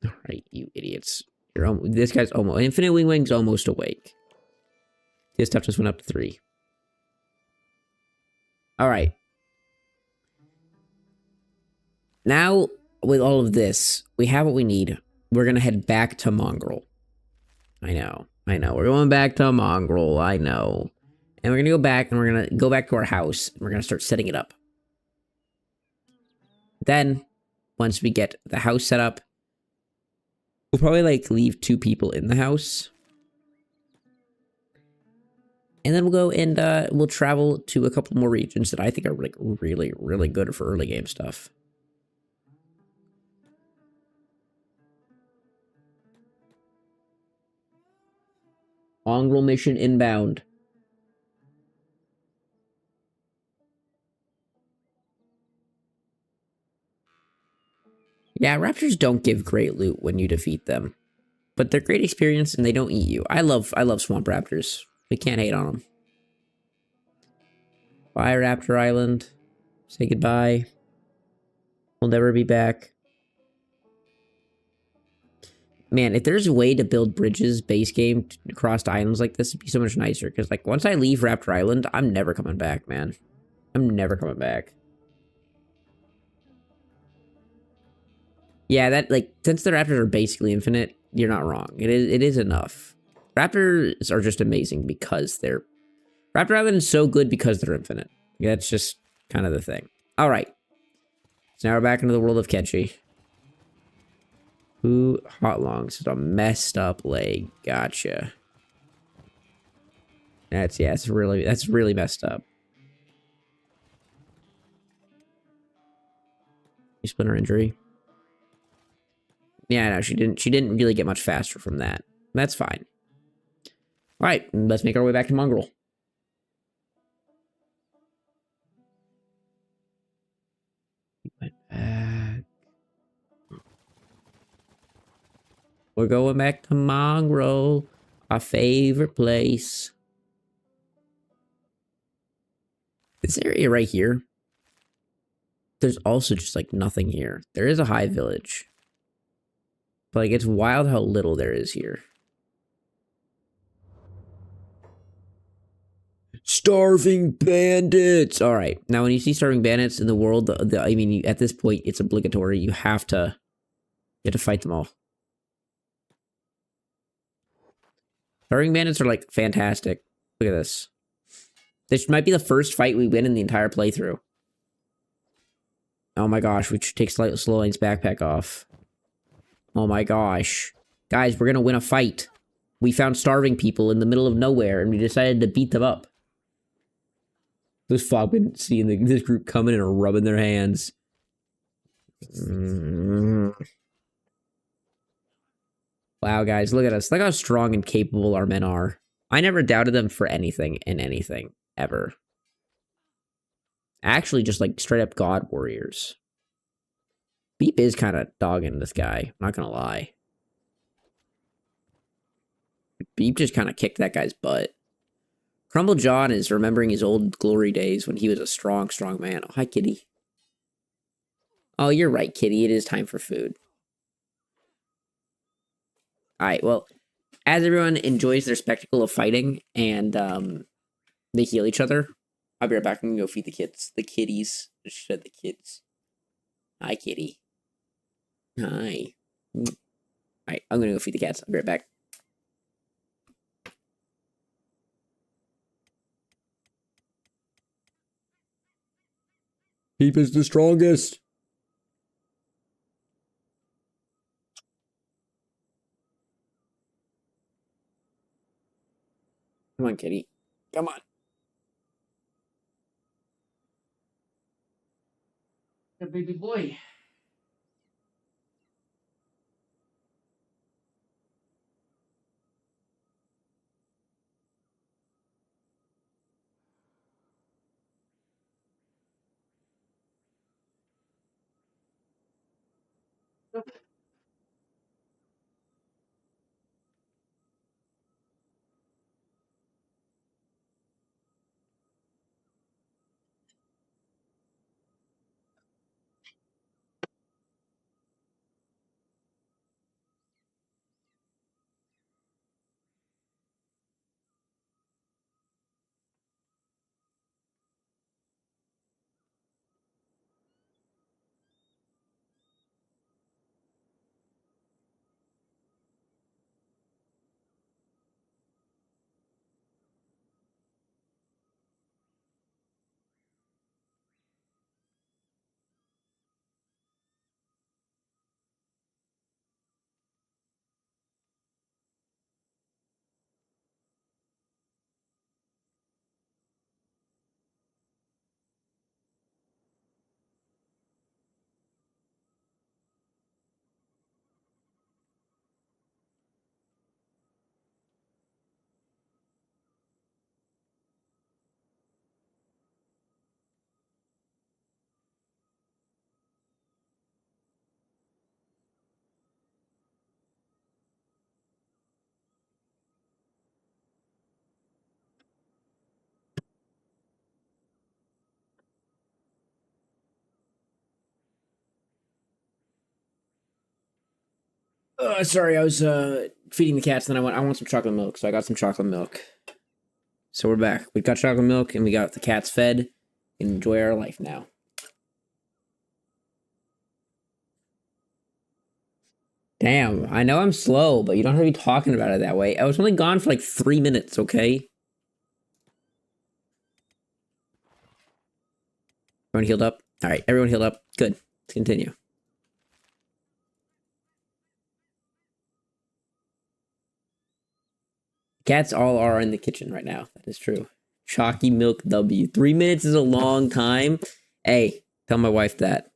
All right, you idiots. This guy's almost... Infinite Wing's almost awake. His toughness went up to 3. All right. Now, with all of this, we have what we need. We're going to head back to Mongrel. I know. We're going back to Mongrel. I know. And we're going to go back, and we're going to go back to our house, and we're going to start setting it up. Then, once we get the house set up, we'll probably, like, leave 2 people in the house. And then we'll go and we'll travel to a couple more regions that I think are, like, really, really good for early game stuff. Mongrel mission inbound. Yeah, raptors don't give great loot when you defeat them, but they're great experience and they don't eat you. I love swamp raptors. We can't hate on them. Bye, Raptor Island. Say goodbye. We'll never be back. Man, if there's a way to build bridges base game across islands like this, it'd be so much nicer. Because like once I leave Raptor Island, I'm never coming back, man. I'm never coming back. Yeah, that, like, since the raptors are basically infinite, you're not wrong. It is enough. Raptors are just amazing because they're... Raptor Island is so good because they're infinite. That's just kind of the thing. All right. So now we're back into the world of Kenshi. Ooh, hot lungs. It's a messed up leg. Gotcha. That's really messed up. You splinter injury. Yeah, no, she didn't really get much faster from that. That's fine. All right, let's make our way back to Mongrel. We went back. We're going back to Mongrel, our favorite place. This area right here, there's also just like nothing here. There is a high village. But like it's wild how little there is here. Starving bandits. All right. Now, when you see starving bandits in the world, I mean, at this point, it's obligatory. You have to fight them all. Starving bandits are like fantastic. Look at this. This might be the first fight we win in the entire playthrough. Oh my gosh, we should take Slowline's backpack off. Oh my gosh. Guys, we're gonna win a fight. We found starving people in the middle of nowhere, and we decided to beat them up. Those folk been seeing this group coming and rubbing their hands. Wow, guys, look at us. Look how strong and capable our men are. I never doubted them for anything in anything, ever. Actually, just like straight up god warriors. Beep is kind of dogging this guy, I'm not gonna lie. Beep just kind of kicked that guy's butt. Crumble John is remembering his old glory days when he was a strong, strong man. Oh, hi, kitty. Oh, you're right, kitty. It is time for food. Alright, well, as everyone enjoys their spectacle of fighting and they heal each other, I'll be right back. I'm gonna go feed the kids. The kitties. She said the kids. Hi, kitty. Hi. Alright, I'm gonna go feed the cats. I'll be right back. Peep is the strongest. Come on, kitty. Come on. Good baby boy. Sorry, I was feeding the cats, and then I want some chocolate milk, so I got some chocolate milk. So we're back. We got chocolate milk, and we got the cats fed. Enjoy our life now. Damn, I know I'm slow, but you don't have to be talking about it that way. I was only gone for like 3 minutes, okay? Everyone healed up? Alright, everyone healed up. Good. Let's continue. Cats all are in the kitchen right now. That is true. Chalky Milk W. 3 minutes is a long time. Hey, tell my wife that.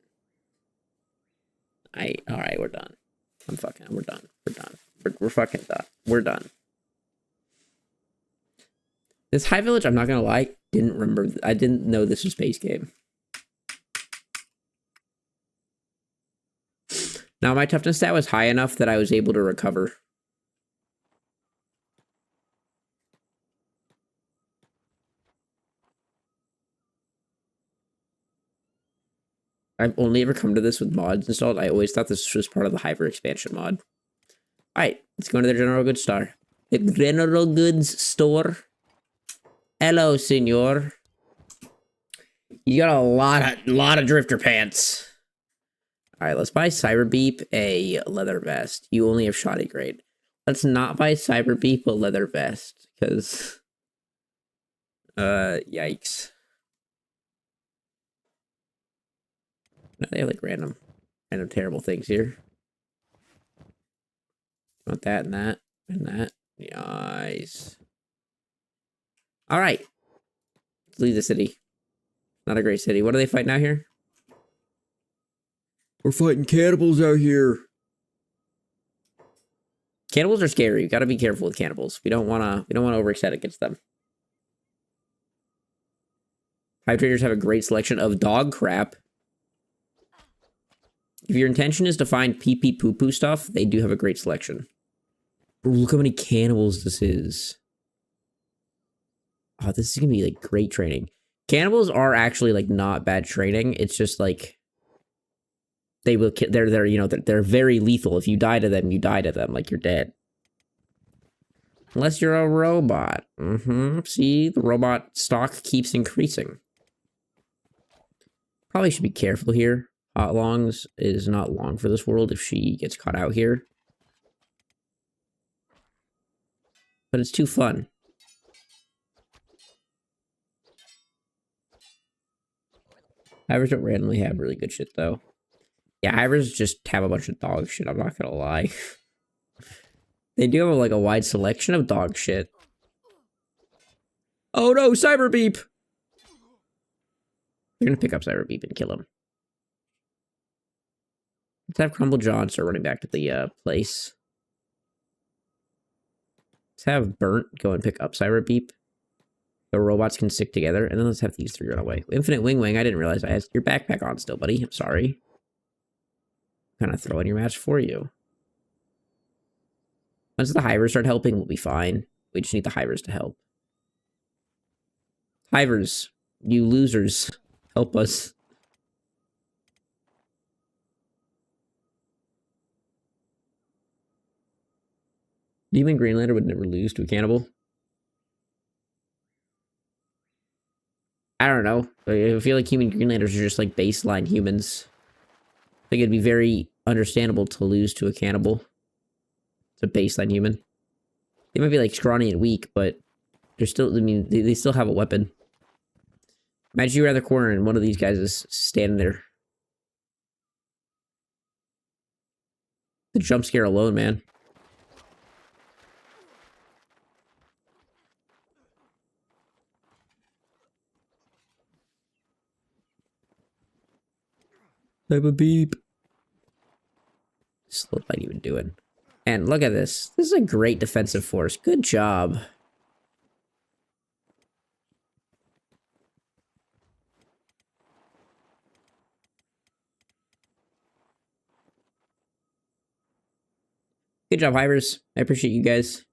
Alright, we're done. We're done. We're done. We're fucking done. We're done. This high village, I'm not gonna lie, I didn't know this was base game. Now, my toughness stat was high enough that I was able to recover. I've only ever come to this with mods installed. I always thought this was part of the Hyper expansion mod. Alright, let's go into the general goods store. The general goods store. Hello, senor. You got a lot of drifter pants. Alright, let's buy Cyberbeep a leather vest. You only have shoddy grade. Let's not buy Cyberbeep a leather vest, because yikes. No, they have like random terrible things here. Want that and that and that. Nice. Alright. Let's leave the city. Not a great city. What are they fighting out here? We're fighting cannibals out here. Cannibals are scary. You gotta be careful with cannibals. We don't wanna overextend against them. Hive traders have a great selection of dog crap. If your intention is to find pee-pee poo-poo stuff, they do have a great selection. Bro, look how many cannibals this is. Oh, this is gonna be like great training. Cannibals are actually like not bad training. It's just like they're very lethal. If you die to them, you die to them. Like you're dead. Unless you're a robot. See, the robot stock keeps increasing. Probably should be careful here. Hot Longs is not long for this world if she gets caught out here. But it's too fun. Hivers don't randomly have really good shit, though. Yeah, Hivers just have a bunch of dog shit, I'm not gonna lie. They do have, like, a wide selection of dog shit. Oh no, Cyberbeep! They're gonna pick up Cyberbeep and kill him. Let's have Crumble John start running back to the, place. Let's have Burnt go and pick up Cyberbeep. The robots can stick together, and then let's have these three run away. Infinite Wing Wing, I didn't realize I had your backpack on still, buddy. I'm sorry. I'm kind of throwing your match for you. Once the Hivers start helping, we'll be fine. We just need the Hivers to help. Hivers, you losers, help us. Demon Greenlander would never lose to a cannibal. I don't know. I feel like human Greenlanders are just like baseline humans. I think it'd be very understandable to lose to a cannibal. It's a baseline human. They might be like scrawny and weak, but they're still, I mean, they still have a weapon. Imagine you're at the corner and one of these guys is standing there. The jump scare alone, man. Cyberbeep. What am I even doing? And look at this. This is a great defensive force. Good job. Good job, Hivers. I appreciate you guys.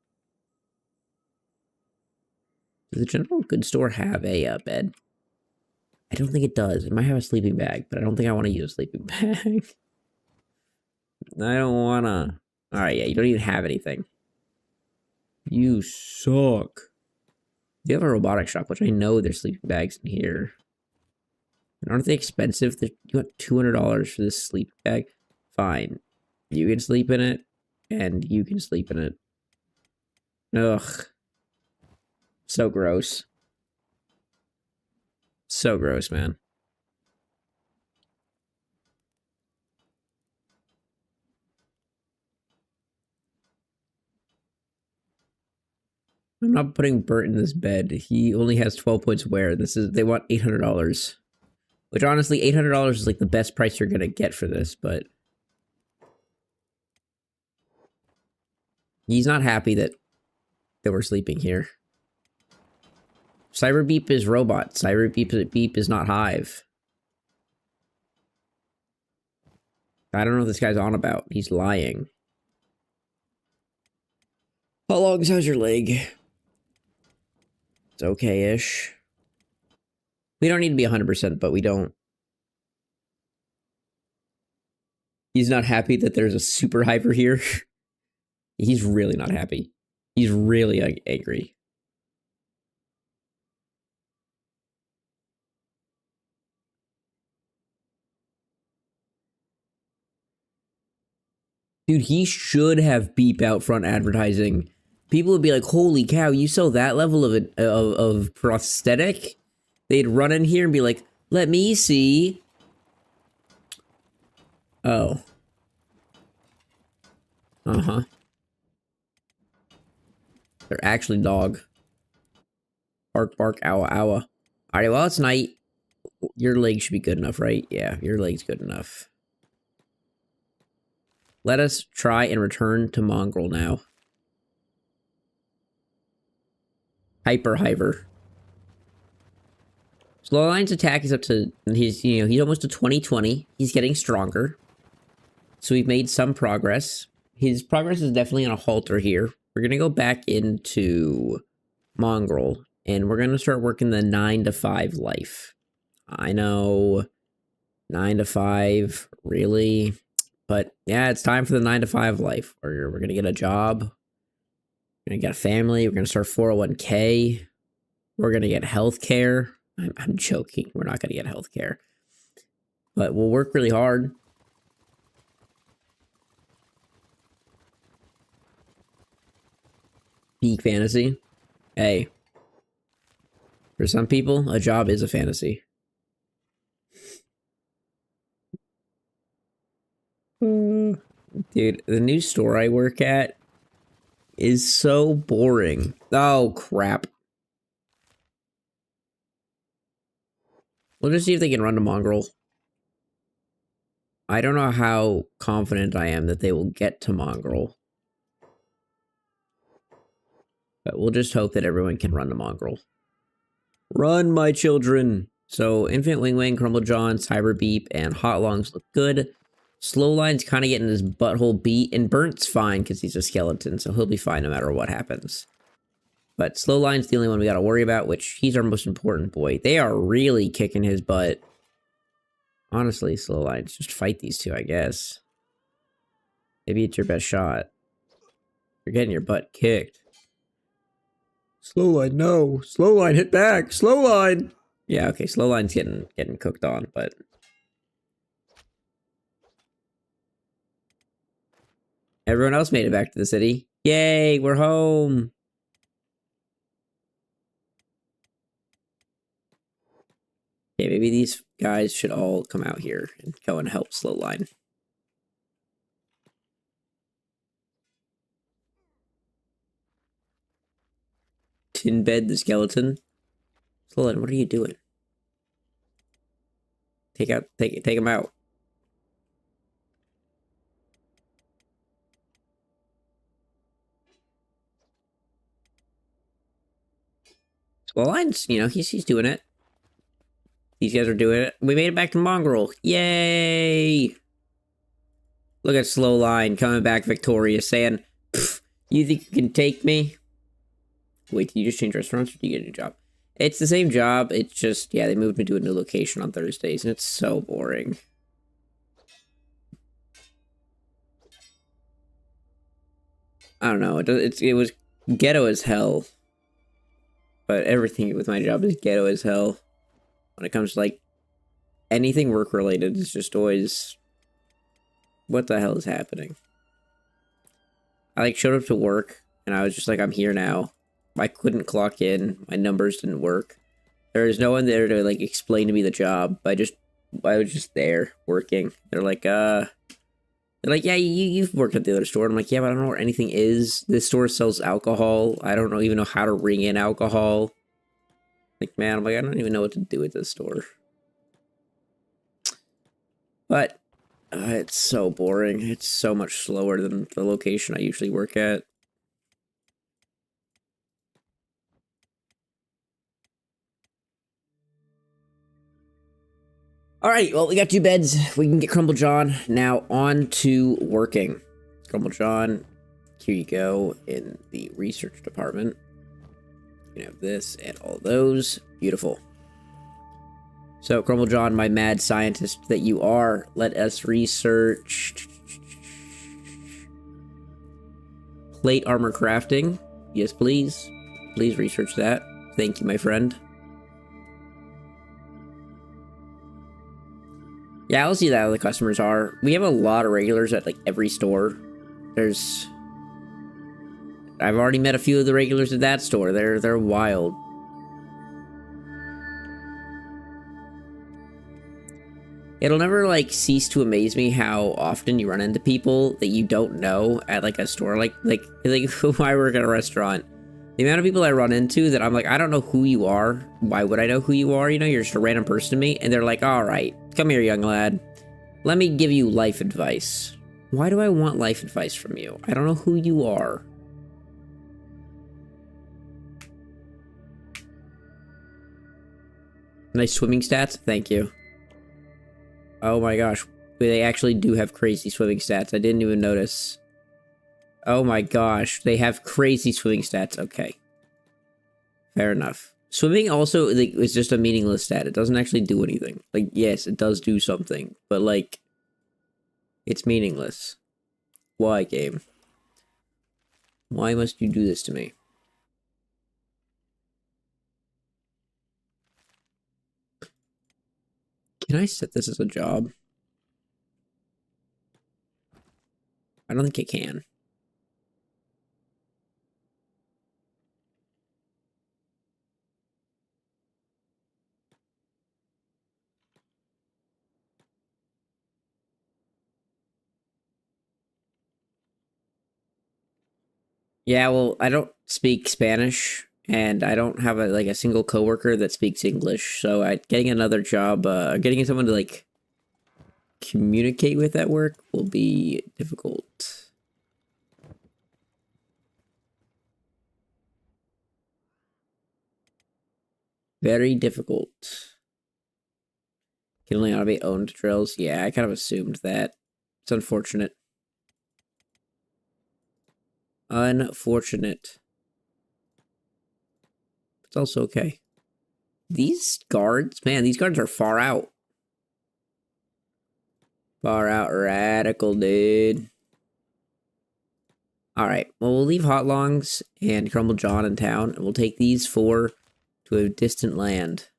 Does the general goods store have a bed? I don't think it does. It might have a sleeping bag, but I don't think I want to use a sleeping bag. I don't want to. Alright, yeah, you don't even have anything. You suck. You have a robotic shop, which I know there's sleeping bags in here. And aren't they expensive? You want $200 for this sleeping bag? Fine. You can sleep in it, and you can sleep in it. Ugh. So gross. So gross, man. I'm not putting Bert in this bed. He only has 12 points wear. They want $800. Which honestly, $800 is like the best price you're gonna get for this, but he's not happy that we're sleeping here. Cyberbeep is robot. Cyberbeep is not Hive. I don't know what this guy's on about. He's lying. How's your leg? It's okay-ish. We don't need to be 100%, but we don't. He's not happy that there's a super hyper here. He's really not happy. He's really angry. Dude, he should have beep out front advertising. People would be like, "Holy cow, you sell that level of prosthetic?" They'd run in here and be like, "Let me see." Oh. Uh-huh. They're actually dog. Bark, bark, owa, owa. Alright, well, it's night. Your leg should be good enough, right? Yeah, your leg's good enough. Let us try and return to Mongrel now. Hyper. Slowline's attack is up to he's almost to 2020. He's getting stronger. So we've made some progress. His progress is definitely on a halter here. We're gonna go back into Mongrel and we're gonna start working the 9 to 5 life. I know 9 to 5, really? But yeah, it's time for the 9 to 5 life. We're gonna get a job. We're gonna get a family. We're gonna start 401k. We're gonna get health care. I'm joking. We're not gonna get health care. But we'll work really hard. Peak fantasy. Hey. For some people, a job is a fantasy. Dude, the new store I work at is so boring. Oh, crap. We'll just see if they can run to Mongrel. I don't know how confident I am that they will get to Mongrel. But we'll just hope that everyone can run to Mongrel. Run, my children! So, Infinite Wing Wing, Crumble John, Cyber Beep, and Hot Lungs look good. Slowline's kind of getting his butthole beat, and Burnt's fine because he's a skeleton, so he'll be fine no matter what happens. But Slowline's the only one we gotta worry about, which he's our most important boy. They are really kicking his butt. Honestly, Slowlines, just fight these two, I guess. Maybe it's your best shot. You're getting your butt kicked. Slowline, no. Slowline, hit back. Slowline! Yeah, okay, Slowline's getting cooked on, but... Everyone else made it back to the city. Yay, we're home! Okay, maybe these guys should all come out here and go and help Slowline. Tin bed the skeleton. Slowline, what are you doing? Take him out. Slowline's, he's doing it. These guys are doing it. We made it back to Mongrel. Yay! Look at Slowline coming back victorious, saying, "You think you can take me?" Wait, did you just change restaurants or did you get a new job? It's the same job, it's just, yeah, they moved me to a new location on Thursdays, and it's so boring. I don't know, it was ghetto as hell. But everything with my job is ghetto as hell. When it comes to, like, anything work-related, it's just always... What the hell is happening? I, like, showed up to work, and I was just like, I'm here now. I couldn't clock in. My numbers didn't work. There was no one there to, like, explain to me the job. I was just there, working. They're like, yeah, you've worked at the other store. I'm like, yeah, but I don't know where anything is. This store sells alcohol. I don't even know how to ring in alcohol. Like, man, I'm like, I don't even know what to do at this store. But, it's so boring. It's so much slower than the location I usually work at. Alright, well, we got 2 beds. We can get Crumble John. Now, on to working. Crumble John, here you go in the research department. You can have this and all those. Beautiful. So, Crumble John, my mad scientist that you are, let us research plate armor crafting. Yes, please. Please research that. Thank you, my friend. Yeah, I'll see that how the customers are. We have a lot of regulars at, like, every store. I've already met a few of the regulars at that store. They're wild. It'll never, like, cease to amaze me how often you run into people that you don't know at, like, a store. Like I work at a restaurant. The amount of people I run into that I'm like, I don't know who you are. Why would I know who you are? You know, you're just a random person to me. And they're like, all right, come here, young lad. Let me give you life advice. Why do I want life advice from you? I don't know who you are. Nice swimming stats? Thank you. Oh my gosh. They actually do have crazy swimming stats. I didn't even notice. Oh my gosh. They have crazy swimming stats. Okay. Fair enough. Swimming also, like, is just a meaningless stat. It doesn't actually do anything. Like, yes, it does do something. But, like, it's meaningless. Why, game? Why must you do this to me? Can I set this as a job? I don't think I can. Yeah, well, I don't speak Spanish, and I don't have a single coworker that speaks English. So getting another job, getting someone to like communicate with at work will be difficult. Very difficult. Can only automate owned drills. Yeah, I kind of assumed that. It's unfortunate. Unfortunate. It's also okay. These guards, man, these guards are far out. Far out radical, dude. Alright, well, we'll leave Hot Longs and Crumble John in town, and we'll take these 4 to a distant land.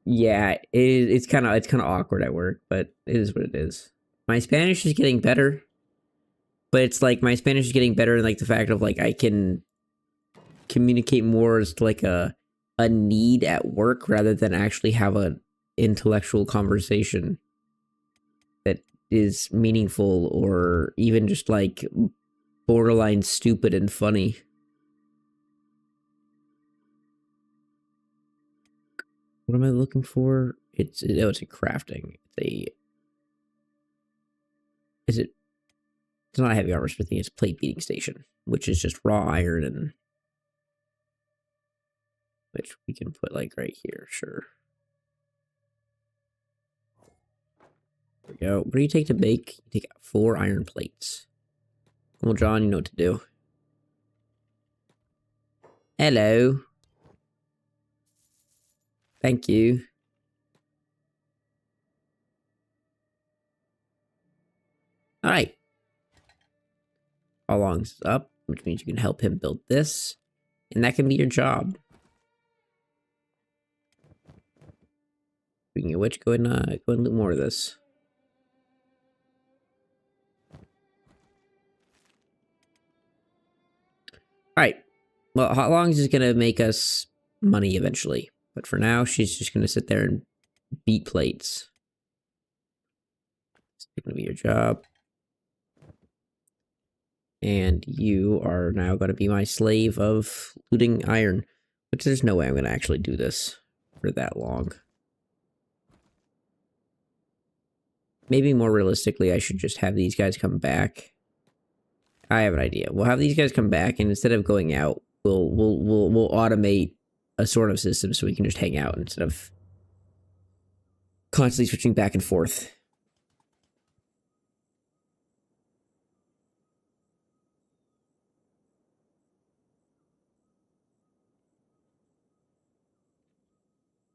Yeah, it's kind of awkward at work, but it is what it is. My Spanish is getting better, but it's like my Spanish is getting better in like the fact of like I can communicate more as to like a need at work rather than actually have a intellectual conversation that is meaningful or even just like borderline stupid and funny. What am I looking for? It's a crafting. It's not a heavy armor smithing, it's a plate beating station, which is just raw iron, and which we can put like right here, sure. There we go. What do you take to bake? You take 4 iron plates. Well, John, you know what to do. Hello. Thank you. Alright. How long's up, which means you can help him build this. And that can be your job. Speaking of which, go ahead and loot more of this. Alright. Well, Hot Longs is gonna make us money eventually. But for now, she's just gonna sit there and beat plates. It's gonna be your job. And you are now gonna be my slave of looting iron. Which there's no way I'm gonna actually do this for that long. Maybe more realistically, I should just have these guys come back I have an idea. We'll have these guys come back, and instead of going out, we'll automate a sort of system so we can just hang out instead of constantly switching back and forth.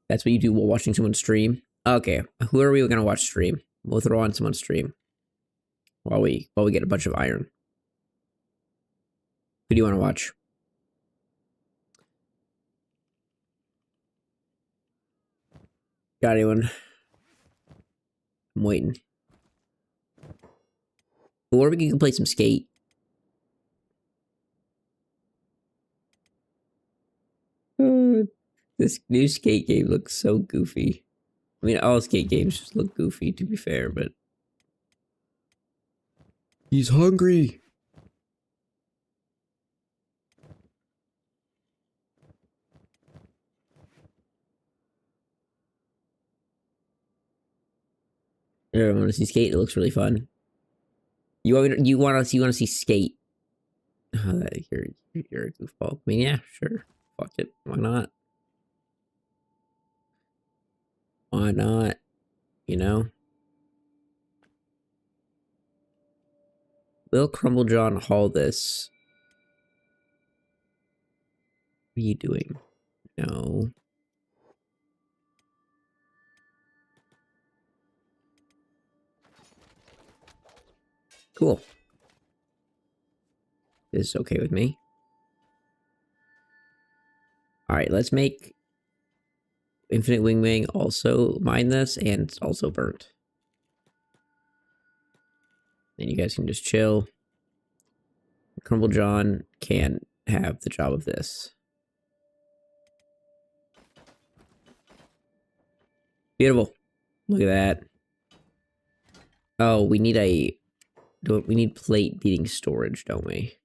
That's what you do while watching someone stream. Okay, who are we gonna watch stream? We'll throw on someone's stream while we get a bunch of iron. Who do you want to watch? Got anyone? I'm waiting. Or we can play some skate. This new skate game looks so goofy. I mean, all skate games just look goofy, to be fair, but... He's hungry! I want to see skate. It looks really fun. You want to see skate? Oh, you're a goofball. I mean, yeah, sure. Fuck it. Why not? Why not? You know? Will Crumblejohn haul this? What are you doing? No. Cool. This is okay with me. Alright, let's make Infinite Wing also mine this, and it's also burnt. Then you guys can just chill. Crumblejohn can have the job of this. Beautiful. Look at that. Oh, we need we need plate beating storage, don't we?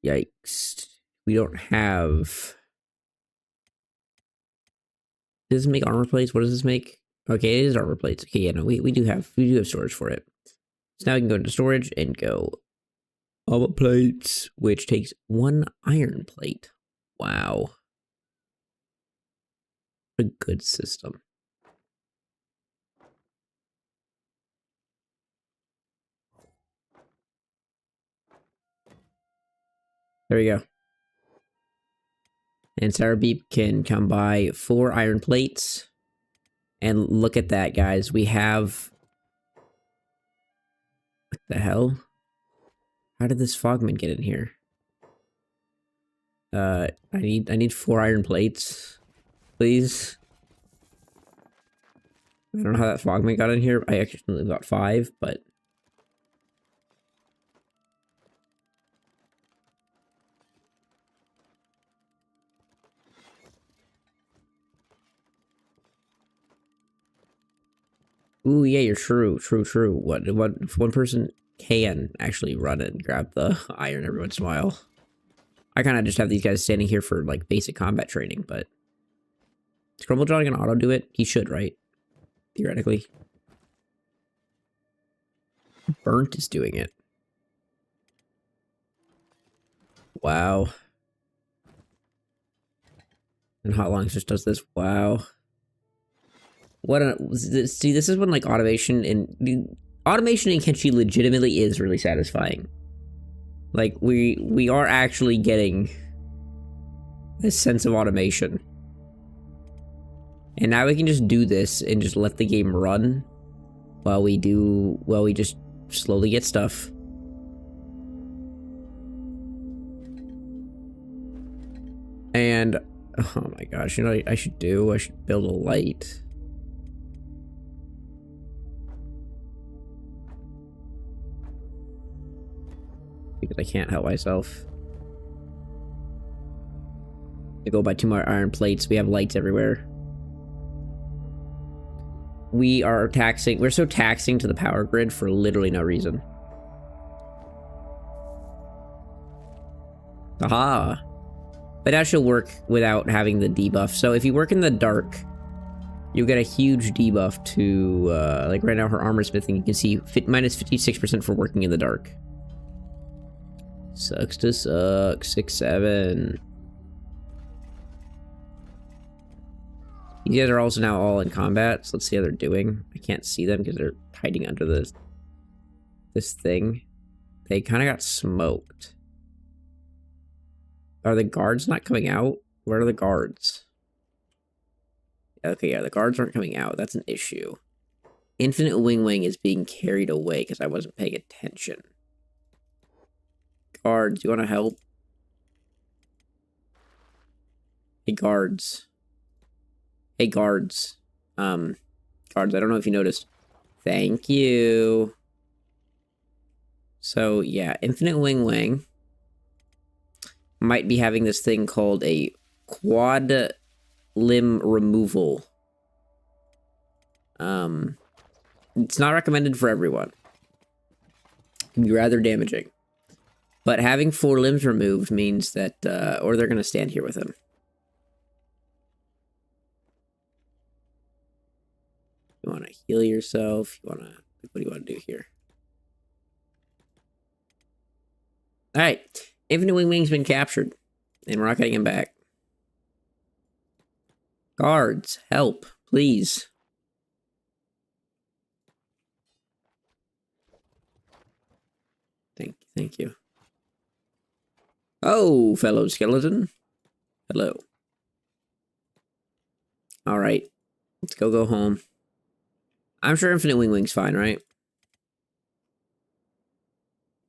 Yikes. We don't have... Does this make armor plates? What does this make? Okay, it is armor plates. Okay, yeah, no, we do have storage for it. So now we can go into storage and go armor plates, which takes 1 iron plate. Wow. What a good system. There we go. And Sarah Beep can come by 4 iron plates. And look at that, guys. We have... What the hell? How did this Fogman get in here? I need 4 iron plates. Please. I don't know how that Fogman got in here. I actually got 5, but... Ooh, yeah, you're true. What if one person can actually run it and grab the iron every once in a while? I kind of just have these guys standing here for, like, basic combat training, but... Is Crumblejohn gonna auto-do it? He should, right? Theoretically. Burnt is doing it. Wow. And Hot Lungs just does this. Wow. What a... See, this is when, like, automation in Kenshi legitimately is really satisfying. Like, we are actually getting this sense of automation. And now we can just do this and just let the game run while we just slowly get stuff. And, oh my gosh, you know what I should do? I should build a light. Because I can't help myself. I go buy 2 more iron plates. We have lights everywhere. We're so taxing to the power grid for literally no reason. Aha! But that should work without having the debuff. So if you work in the dark, You get a huge debuff to, like right now her armor smithing, you can see minus 56% for working in the dark. Sucks to suck. 6, 7. These guys are also now all in combat, so let's see how they're doing. I can't see them because they're hiding under this thing. They kind of got smoked. Are the guards not coming out? Where are the guards? Okay, yeah, the guards aren't coming out. That's an issue. Infinite Wing is being carried away because I wasn't paying attention. Guards, you want to help? Hey, guards. Hey, guards. Guards, I don't know if you noticed. Thank you. So, yeah, Infinite Wing might be having this thing called a quad limb removal. It's not recommended for everyone. It can be rather damaging. But having 4 limbs removed means that, or they're going to stand here with him. You want to heal yourself. You want to, what do you want to do here? Alright. Infinite Wing's been captured. And we're not getting him back. Guards, help, please. Thank you. Oh, fellow skeleton. Hello. Alright. Let's go home. I'm sure Infinite Wing's fine, right?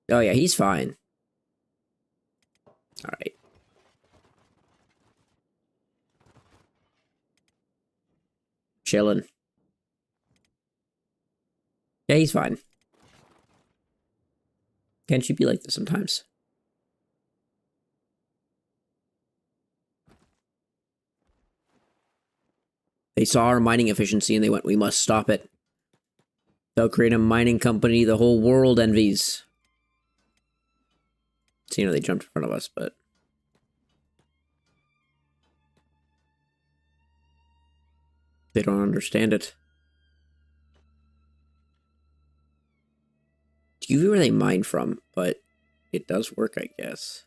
Oh yeah, he's fine. Alright. Chilling. Yeah, he's fine. Kenshi be like this sometimes. They saw our mining efficiency and they went, we must stop it. They'll create a mining company the whole world envies. So, you know, they jumped in front of us, but... they don't understand it. Do you view where they mine from? But it does work, I guess.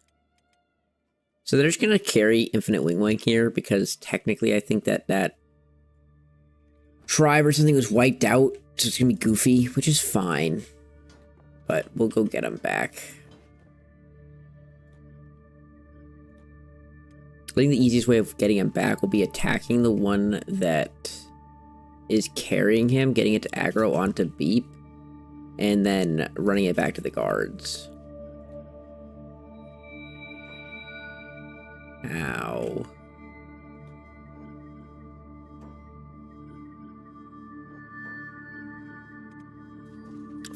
So they're just going to carry Infinite Wing here, because technically I think that tribe or something was wiped out, so it's going to be goofy, which is fine. But we'll go get them back. I think the easiest way of getting him back will be attacking the one that is carrying him, getting it to aggro onto Beep, and then running it back to the guards. Ow.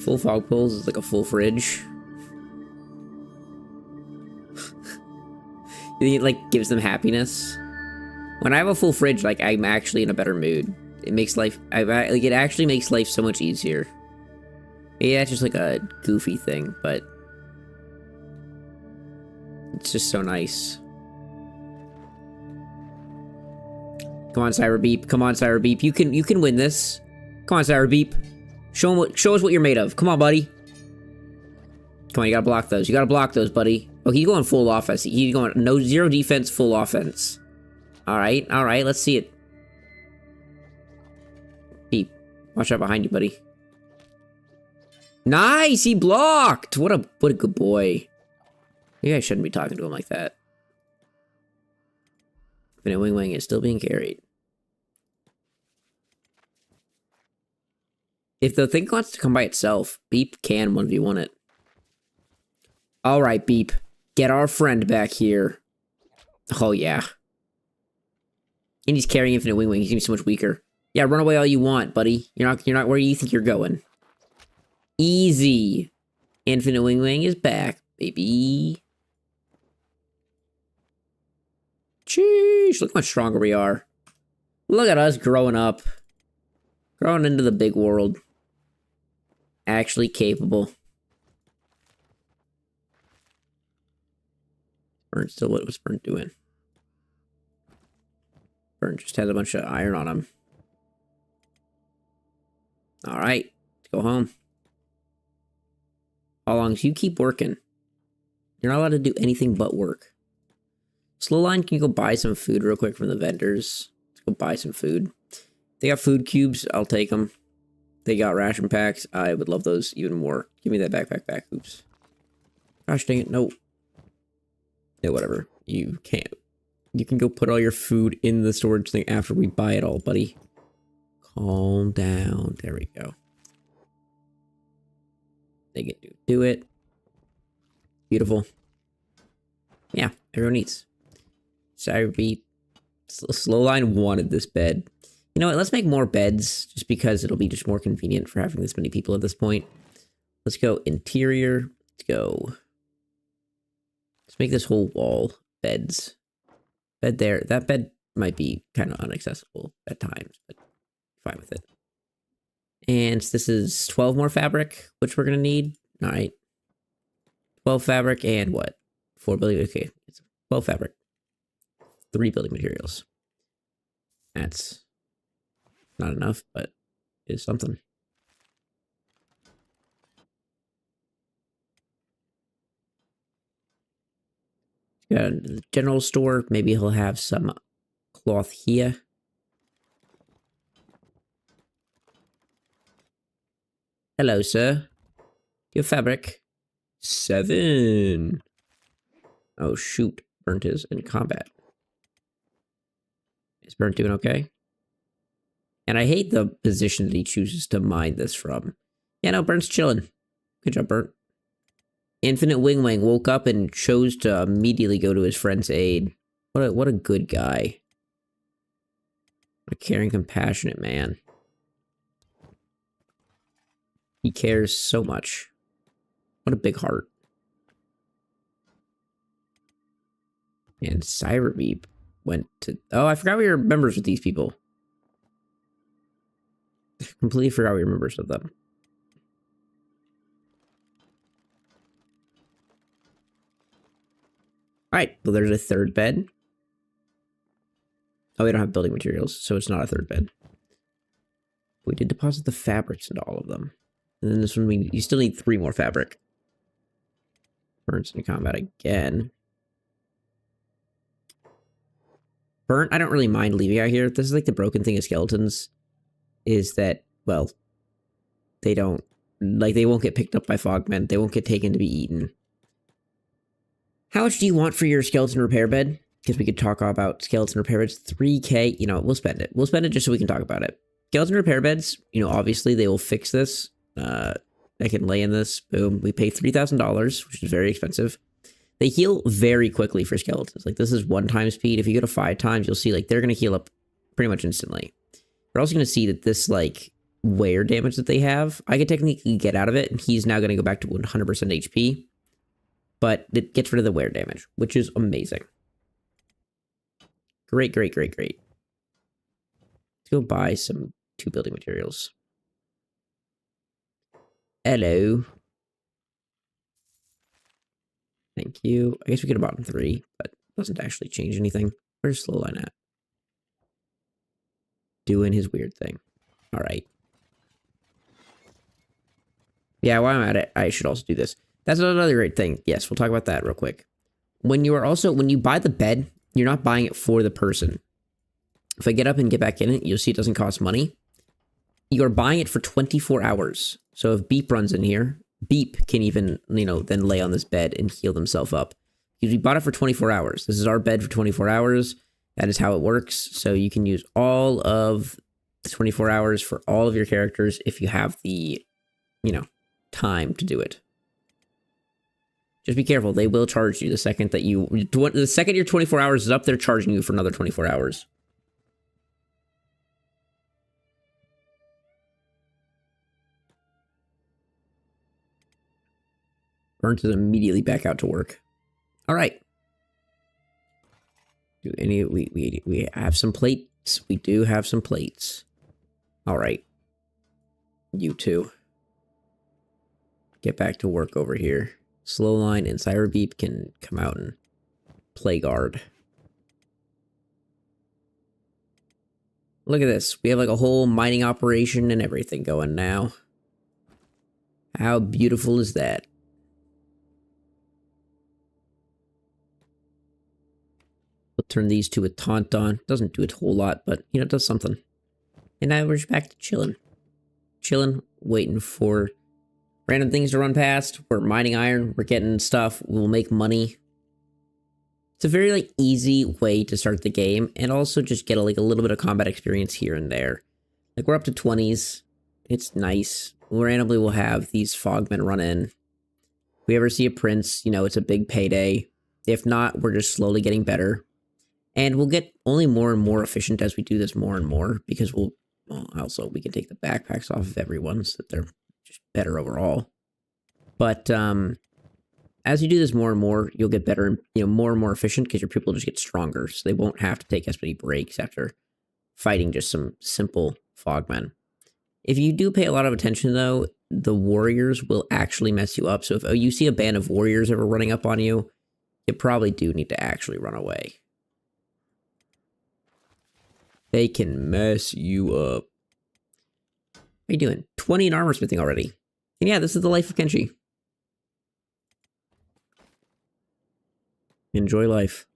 Full fog pulls is like a full fridge. You think it like gives them happiness? When I have a full fridge, like I'm actually in a better mood. It makes life, like it actually makes life so much easier. Yeah, it's just like a goofy thing, but it's just so nice. Come on, Cyber Beep. Come on, Cyber Beep. You can win this. Come on, Cyber Beep. Show us what you're made of. Come on, buddy. Come on, you gotta block those. You gotta block those, buddy. Oh, he's going full offense. He's going zero defense, full offense. All right, let's see it. Beep. Watch out behind you, buddy. Nice, he blocked. What a good boy. Maybe I shouldn't be talking to him like that. Infinite Wing is still being carried. If the thing wants to come by itself, Beep can 1v1 it. Alright, Beep. Get our friend back here. Oh, yeah. And he's carrying Infinite Wing. He's gonna be so much weaker. Yeah, run away all you want, buddy. You're not where you think you're going. Easy. Infinite Wing is back, baby. Sheesh, look how much stronger we are. Look at us growing up. Growing into the big world. Actually capable. Burn still, what was Burn doing? Burn just has a bunch of iron on him. All right, let's go home. How long as you keep working, you're not allowed to do anything but work. Slow line, can you go buy some food real quick from the vendors? Let's go buy some food. They got food cubes, I'll take them. They got ration packs, I would love those even more. Give me that backpack back, oops. Gosh dang it, no. No, whatever, you can't. You can go put all your food in the storage thing after we buy it all, buddy. Calm down, there we go. They get to do it. Beautiful. Yeah, everyone eats. Sorry, Slow line wanted this bed. You know what? Let's make more beds just because it'll be just more convenient for having this many people at this point. Let's go interior. Let's go. Let's make this whole wall beds. Bed there. That bed might be kind of inaccessible at times, but fine with it. And this is 12 more fabric, which we're going to need. All right. 12 fabric and what? 4 building. Okay. It's 12 fabric. 3 building materials. That's not enough, but it's something. Got a general store. Maybe he'll have some cloth here. Hello, sir. Your fabric. 7. Oh, shoot. Burnt is in combat. Is Burnt doing okay? And I hate the position that he chooses to mine this from. Yeah, no, Burnt's chilling. Good job, Burnt. Infinite Wing Wang woke up and chose to immediately go to his friend's aid. What a good guy. What a caring, compassionate man. He cares so much. What a big heart. And Cyberbeep went to... Oh, I forgot we were members with these people. Completely forgot we were members of them. Alright, well there's a third bed. Oh, we don't have building materials, so it's not a third bed. We did deposit the fabrics into all of them. And then this one, you still need 3 more fabric. Burns into combat again. Burnt, I don't really mind leaving out here. This is like the broken thing of skeletons. Is that, well, they don't, like, they won't get picked up by fogmen. They won't get taken to be eaten. How much do you want for your skeleton repair bed? Because we could talk about skeleton repair beds. 3K, you know, we'll spend it. We'll spend it just so we can talk about it. Skeleton repair beds, you know, obviously they will fix this. I can lay in this. Boom. We pay $3,000, which is very expensive. They heal very quickly for skeletons. Like, this is 1-time speed. If you go to 5 times, you'll see, like, they're going to heal up pretty much instantly. You're also going to see that this, like, wear damage that they have, I could technically get out of it, and he's now going to go back to 100% HP. But it gets rid of the wear damage, which is amazing. Great, great, great, great. Let's go buy some 2 building materials. Hello. Thank you. I guess we could have bought 3, but it doesn't actually change anything. Where's Slowline at? Doing his weird thing. All right. Yeah, while I'm at it, I should also do this. That's another great thing. Yes, we'll talk about that real quick. When you buy the bed, you're not buying it for the person. If I get up and get back in it, you'll see it doesn't cost money. You're buying it for 24 hours. So if Beep runs in here, Beep can even, you know, then lay on this bed and heal themselves up. Because we bought it for 24 hours. This is our bed for 24 hours. That is how it works. So you can use all of the 24 hours for all of your characters if you have the, you know, time to do it. Just be careful. They will charge you the second that the second your 24 hours is up, they're charging you for another 24 hours. Burnt is immediately back out to work. All right. Do any we have some plates. We do have some plates. All right. You two. Get back to work over here. Slowline and Cyberbeep can come out and play guard. Look at this. We have like a whole mining operation and everything going now. How beautiful is that? We'll turn these to a taunt on. Doesn't do a whole lot, but, you know, it does something. And now we're just back to chilling. Chilling, waiting for random things to run past. We're mining iron. We're getting stuff. We'll make money. It's a very, like, easy way to start the game. And also just get, a little bit of combat experience here and there. Like, we're up to 20s. It's nice. Randomly, we'll have these fogmen run in. If we ever see a prince, you know, it's a big payday. If not, we're just slowly getting better. And we'll get only more and more efficient as we do this more and more. Because we can take the backpacks off of everyone so that they're just better overall. But as you do this more and more, you'll get better and, you know, more and more efficient because your people just get stronger. So they won't have to take as many breaks after fighting just some simple fogmen. If you do pay a lot of attention, though, the warriors will actually mess you up. So if you see a band of warriors ever running up on you, you probably do need to actually run away. They can mess you up. How you doing? 20 in armor smithing already. And yeah, this is the life of Kenshi. Enjoy life.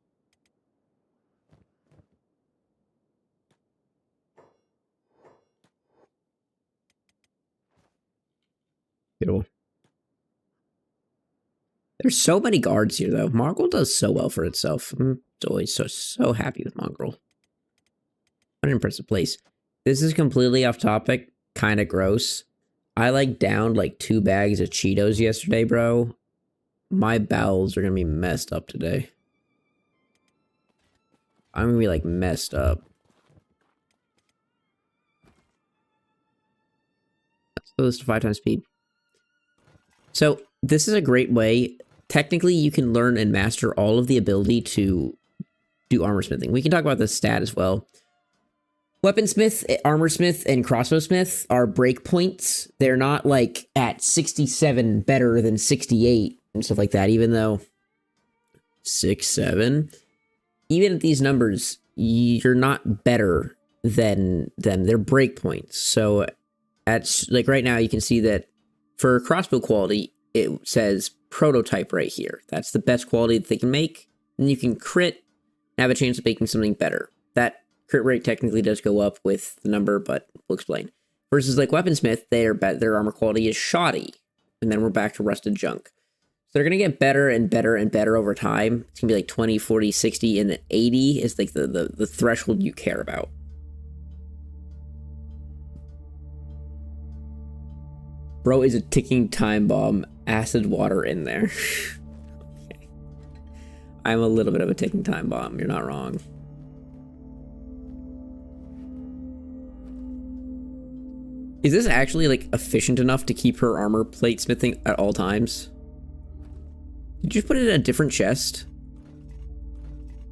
Beautiful. There's so many guards here, though. Mongrel does so well for itself. I'm always so happy with Mongrel. An impressive place. This is completely off topic. Kind of gross. I, like, downed, like, 2 bags of Cheetos yesterday, bro. My bowels are gonna be messed up today. I'm gonna be, like, messed up. So this to 5 times speed. So, this is a great way. Technically, you can learn and master all of the ability to do armor smithing. We can talk about this stat as well. Weaponsmith, armorsmith, and crossbowsmith are breakpoints. They're not, like, at 67 better than 68 and stuff like that, even though 6-7. Even at these numbers, you're not better than them. They're breakpoints. So, at, like, right now, you can see that for crossbow quality, it says prototype right here. That's the best quality that they can make. And you can crit and have a chance of making something better. That crit rate technically does go up with the number, but we'll explain. Versus, like, weaponsmith, their armor quality is shoddy. And then we're back to rusted junk. So they're going to get better and better and better over time. It's going to be like 20, 40, 60, and 80 is like the threshold you care about. Bro is a ticking time bomb. Acid water in there. Okay. I'm a little bit of a ticking time bomb. You're not wrong. Is this actually, like, efficient enough to keep her armor plate smithing at all times? Did you put it in a different chest?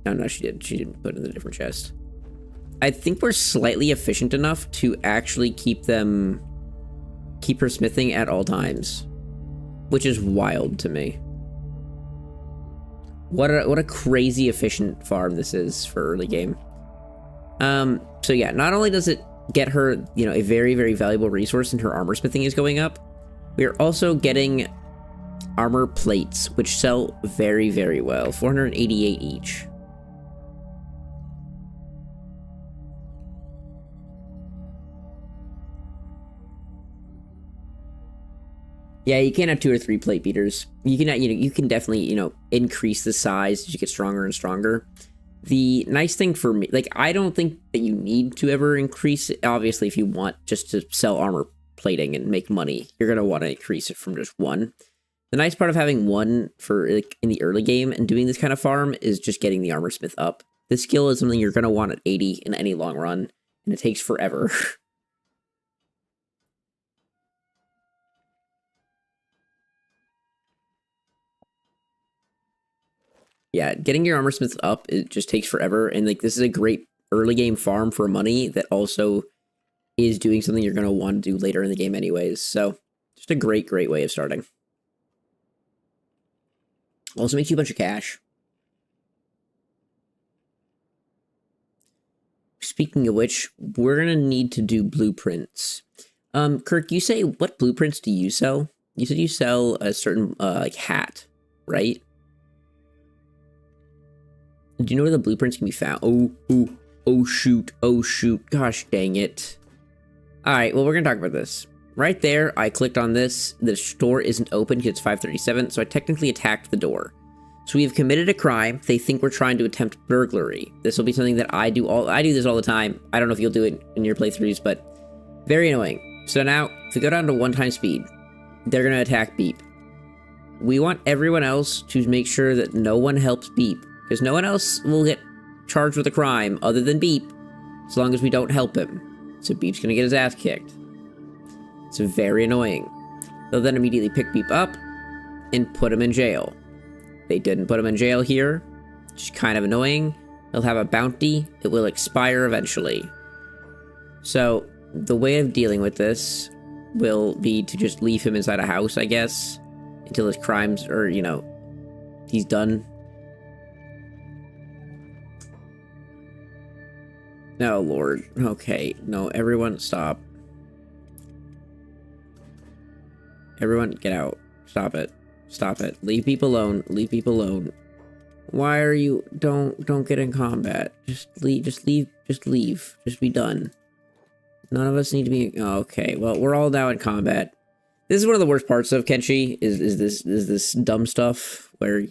No, she did. She didn't put it in a different chest. I think we're slightly efficient enough to actually keep her smithing at all times, which is wild to me. What a crazy efficient farm this is for early game. So yeah, not only does it get her, you know, a very, very valuable resource, and her armor smithing is going up, we are also getting armor plates, which sell very, very well. 488 each. Yeah, you can't have 2 or 3 plate beaters. You can, you can definitely, increase the size as you get stronger and stronger. The nice thing for me, like, I don't think that you need to ever increase it. Obviously, if you want just to sell armor plating and make money, you're going to want to increase it from just 1. The nice part of having 1 for, like, in the early game and doing this kind of farm is just getting the armor smith up. This skill is something you're going to want at 80 in any long run, and it takes forever. Yeah, getting your armor smith up, it just takes forever, and, like, this is a great early game farm for money that also is doing something you're going to want to do later in the game anyways. So, just a great, great way of starting. Also makes you a bunch of cash. speaking of which, we're gonna need to do blueprints. Kirk, you say, what blueprints do you sell? You said you sell a certain, like, hat, right? Do you know where the blueprints can be found? Oh, shoot. Gosh dang it. Alright, well, we're gonna talk about this. Right there, I clicked on this. The store isn't open because it's 5:37, so I technically attacked the door. So we have committed a crime. They think we're trying to attempt burglary. This will be something that I do this all the time. I don't know if you'll do it in your playthroughs, but very annoying. So now, if we go down to 1 speed, they're gonna attack Beep. We want everyone else to make sure that no one helps Beep, because no one else will get charged with a crime other than Beep, as long as we don't help him. So Beep's gonna get his ass kicked. It's very annoying. They'll then immediately pick Beep up and put him in jail. They didn't put him in jail here, which is kind of annoying. He'll have a bounty. It will expire eventually. So the way of dealing with this will be to just leave him inside a house, I guess, until his crimes are, you know, he's done. Oh, Lord. Okay. No, everyone stop. Everyone get out. Stop it. Stop it. Leave people alone. Leave people alone. Why are you... Don't get in combat. Just leave. Just leave. Just leave. Just be done. None of us need to be... Oh, okay. Well, we're all now in combat. This is one of the worst parts of Kenshi, is this dumb stuff, where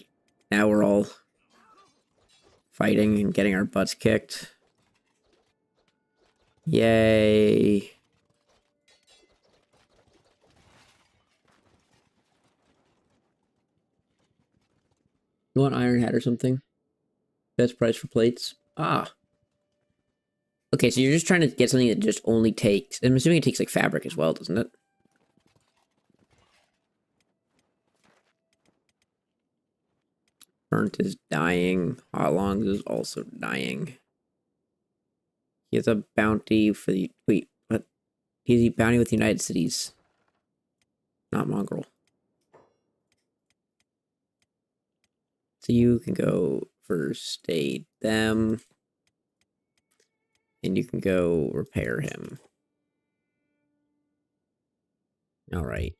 now we're all fighting and getting our butts kicked. Yay. You want iron hat or something? Best price for plates? Ah. Okay, so you're just trying to get something that just only takes... I'm assuming it takes, like, fabric as well, doesn't it? Burnt is dying. Hot Longs is also dying. He has a bounty for the... Wait, what? He has a bounty with the United Cities. Not Mongrel. So you can go first aid them. And you can go repair him. Alright.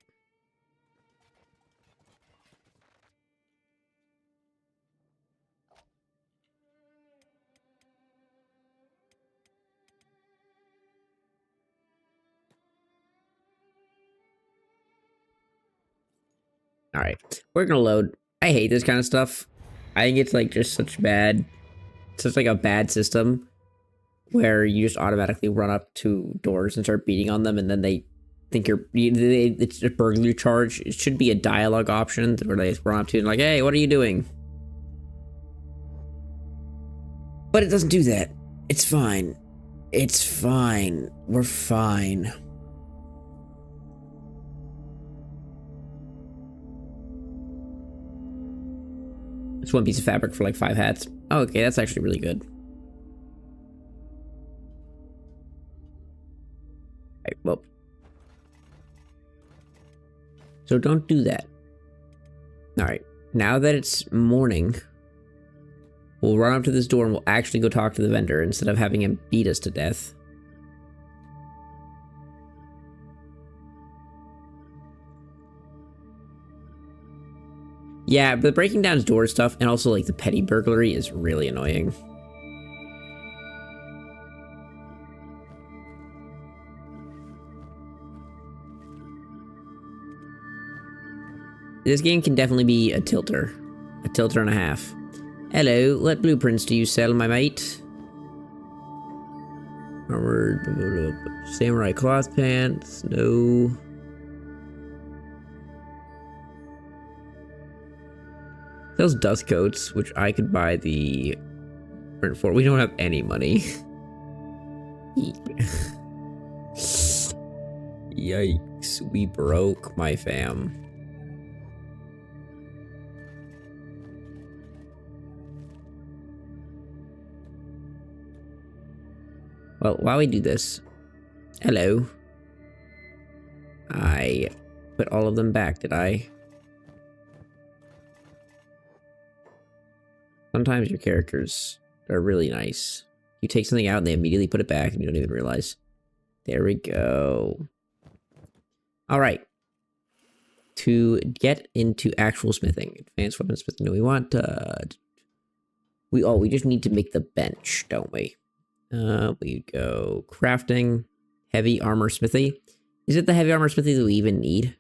Alright. We're gonna load. I hate this kind of stuff. I think it's like just such like a bad system where you just automatically run up to doors and start beating on them, and then they think it's a burglary charge. It should be a dialogue option where they run up to you and like, hey, what are you doing? But it doesn't do that. It's fine. It's fine. We're fine. It's 1 piece of fabric for like 5 hats. Oh, okay, that's actually really good. Right, well. So don't do that. Alright, now that it's morning, we'll run up to this door and we'll actually go talk to the vendor instead of having him beat us to death. Yeah, but the breaking down door stuff and also like the petty burglary is really annoying. This game can definitely be a tilter. A tilter and a half. Hello, what blueprints do you sell, my mate? Armored, samurai cloth pants, no. Sells dust coats, which I could buy the print for. We don't have any money. Yikes, we broke, my fam. Well, while we do this, hello. I put all of them back, did I? Sometimes your characters are really nice. You take something out and they immediately put it back and you don't even realize. There we go. All right. To get into actual smithing, advanced weapon smithing, we want, we just need to make the bench, don't we? We go crafting, heavy armor smithy. Is it the heavy armor smithy that we even need?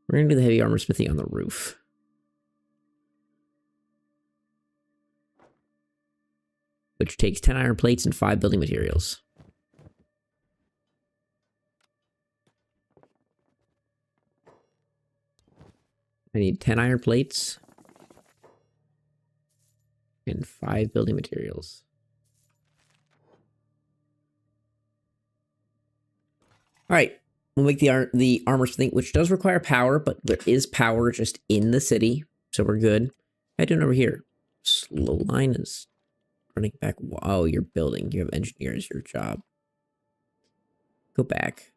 We're gonna do the heavy armor smithy on the roof. Which takes 10 iron plates and 5 building materials. I need 10 iron plates and 5 building materials. All right, we'll make the armor smithing, which does require power, but there is power just in the city, so we're good. How you doing over here? Slow line is running back. Oh, you're building. You have engineers, your job. Go back.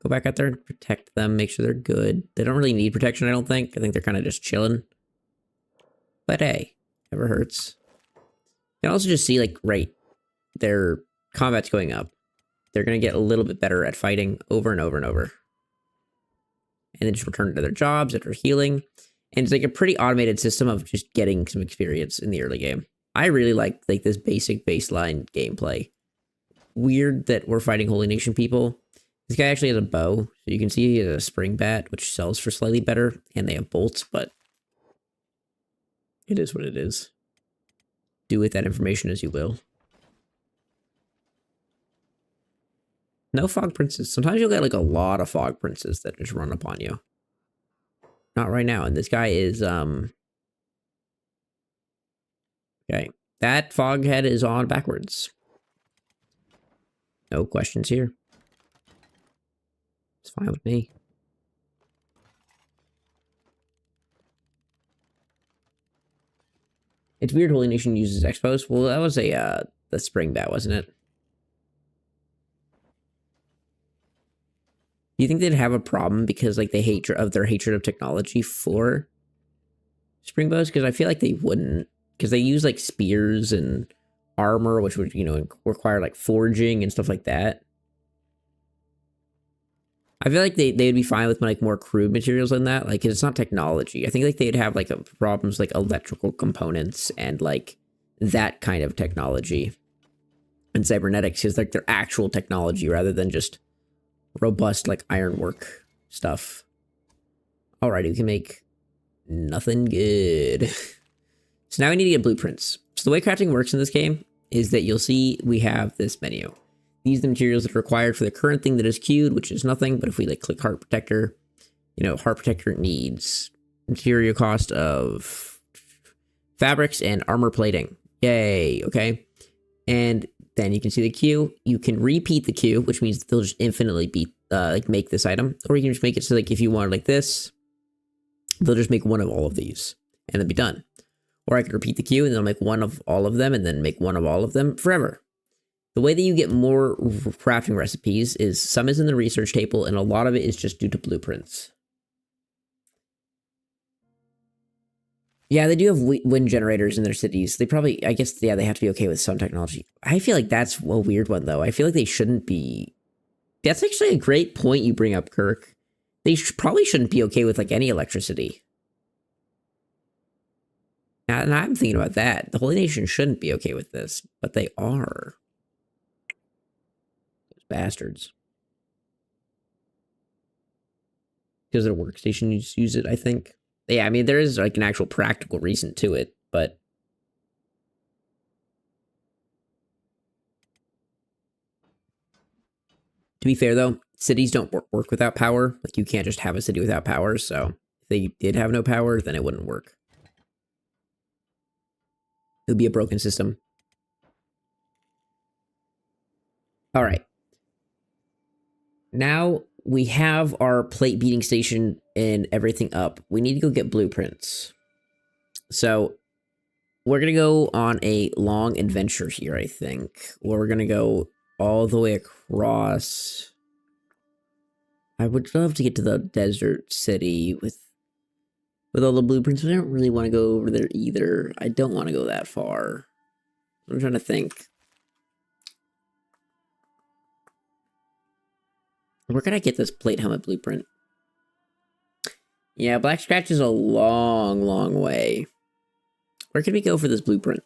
Go back out there and protect them. Make sure they're good. They don't really need protection, I don't think. I think they're kind of just chilling. But hey, never hurts. You can also just see, like, right, their combat's going up. They're going to get a little bit better at fighting over and over and over. And then just return to their jobs after healing. And it's like a pretty automated system of just getting some experience in the early game. I really like this basic baseline gameplay. Weird that we're fighting Holy Nation people. This guy actually has a bow. So you can see he has a spring bat, which sells for slightly better. And they have bolts, but it is what it is. Do with that information as you will. No fog princes. Sometimes you'll get like a lot of fog princes that just run upon you. Not right now. And this guy is, okay. That fog head is on backwards. No questions here. It's fine with me. It's weird Holy Nation uses expos. Well, that was the spring bat, wasn't it? Do you think they'd have a problem because, like, their hatred of technology for spring bows? Because I feel like they wouldn't. Because they use, like, spears and armor, which would, you know, require, like, forging and stuff like that. I feel like they'd be fine with, like, more crude materials than that. Like, 'cause it's not technology. I think, like, they'd have, like, problems, like, electrical components and, like, that kind of technology. And cybernetics is, like, their actual technology rather than just robust, like, ironwork stuff. Alrighty, we can make nothing good. So now we need to get blueprints. So the way crafting works in this game is that you'll see we have this menu. These are the materials that are required for the current thing that is queued, which is nothing. But if we, like, click Heart Protector, you know, Heart Protector needs material cost of fabrics and armor plating. Yay, okay. And then you can see the queue. You can repeat the queue, which means they'll just infinitely be like make this item, or you can just make it so, like, if you want like this, they'll just make one of all of these and then be done. Or I could repeat the queue and they'll make one of all of them and then make one of all of them forever. The way that you get more crafting recipes is some is in the research table, and a lot of it is just due to blueprints. Yeah, they do have wind generators in their cities. They probably, I guess, yeah, they have to be okay with some technology. I feel like that's a weird one, though. I feel like they shouldn't be. That's actually a great point you bring up, Kirk. They probably shouldn't be okay with, like, any electricity. And I'm thinking about that. The Holy Nation shouldn't be okay with this, but they are. Those bastards. Because their workstation use it, I think. Yeah, I mean, there is, like, an actual practical reason to it, but to be fair, though, cities don't work without power. Like, you can't just have a city without power, so if they did have no power, then it wouldn't work. It would be a broken system. All right. Now we have our plate beating station and everything up. We need to go get blueprints. So we're going to go on a long adventure here, I think. We're going to go all the way across. I would love to get to the desert city with with all the blueprints. I don't really want to go over there either. I don't want to go that far. I'm trying to think. Where can I get this plate helmet blueprint? Yeah, Black Scratch is a long, long way. Where could we go for this blueprint?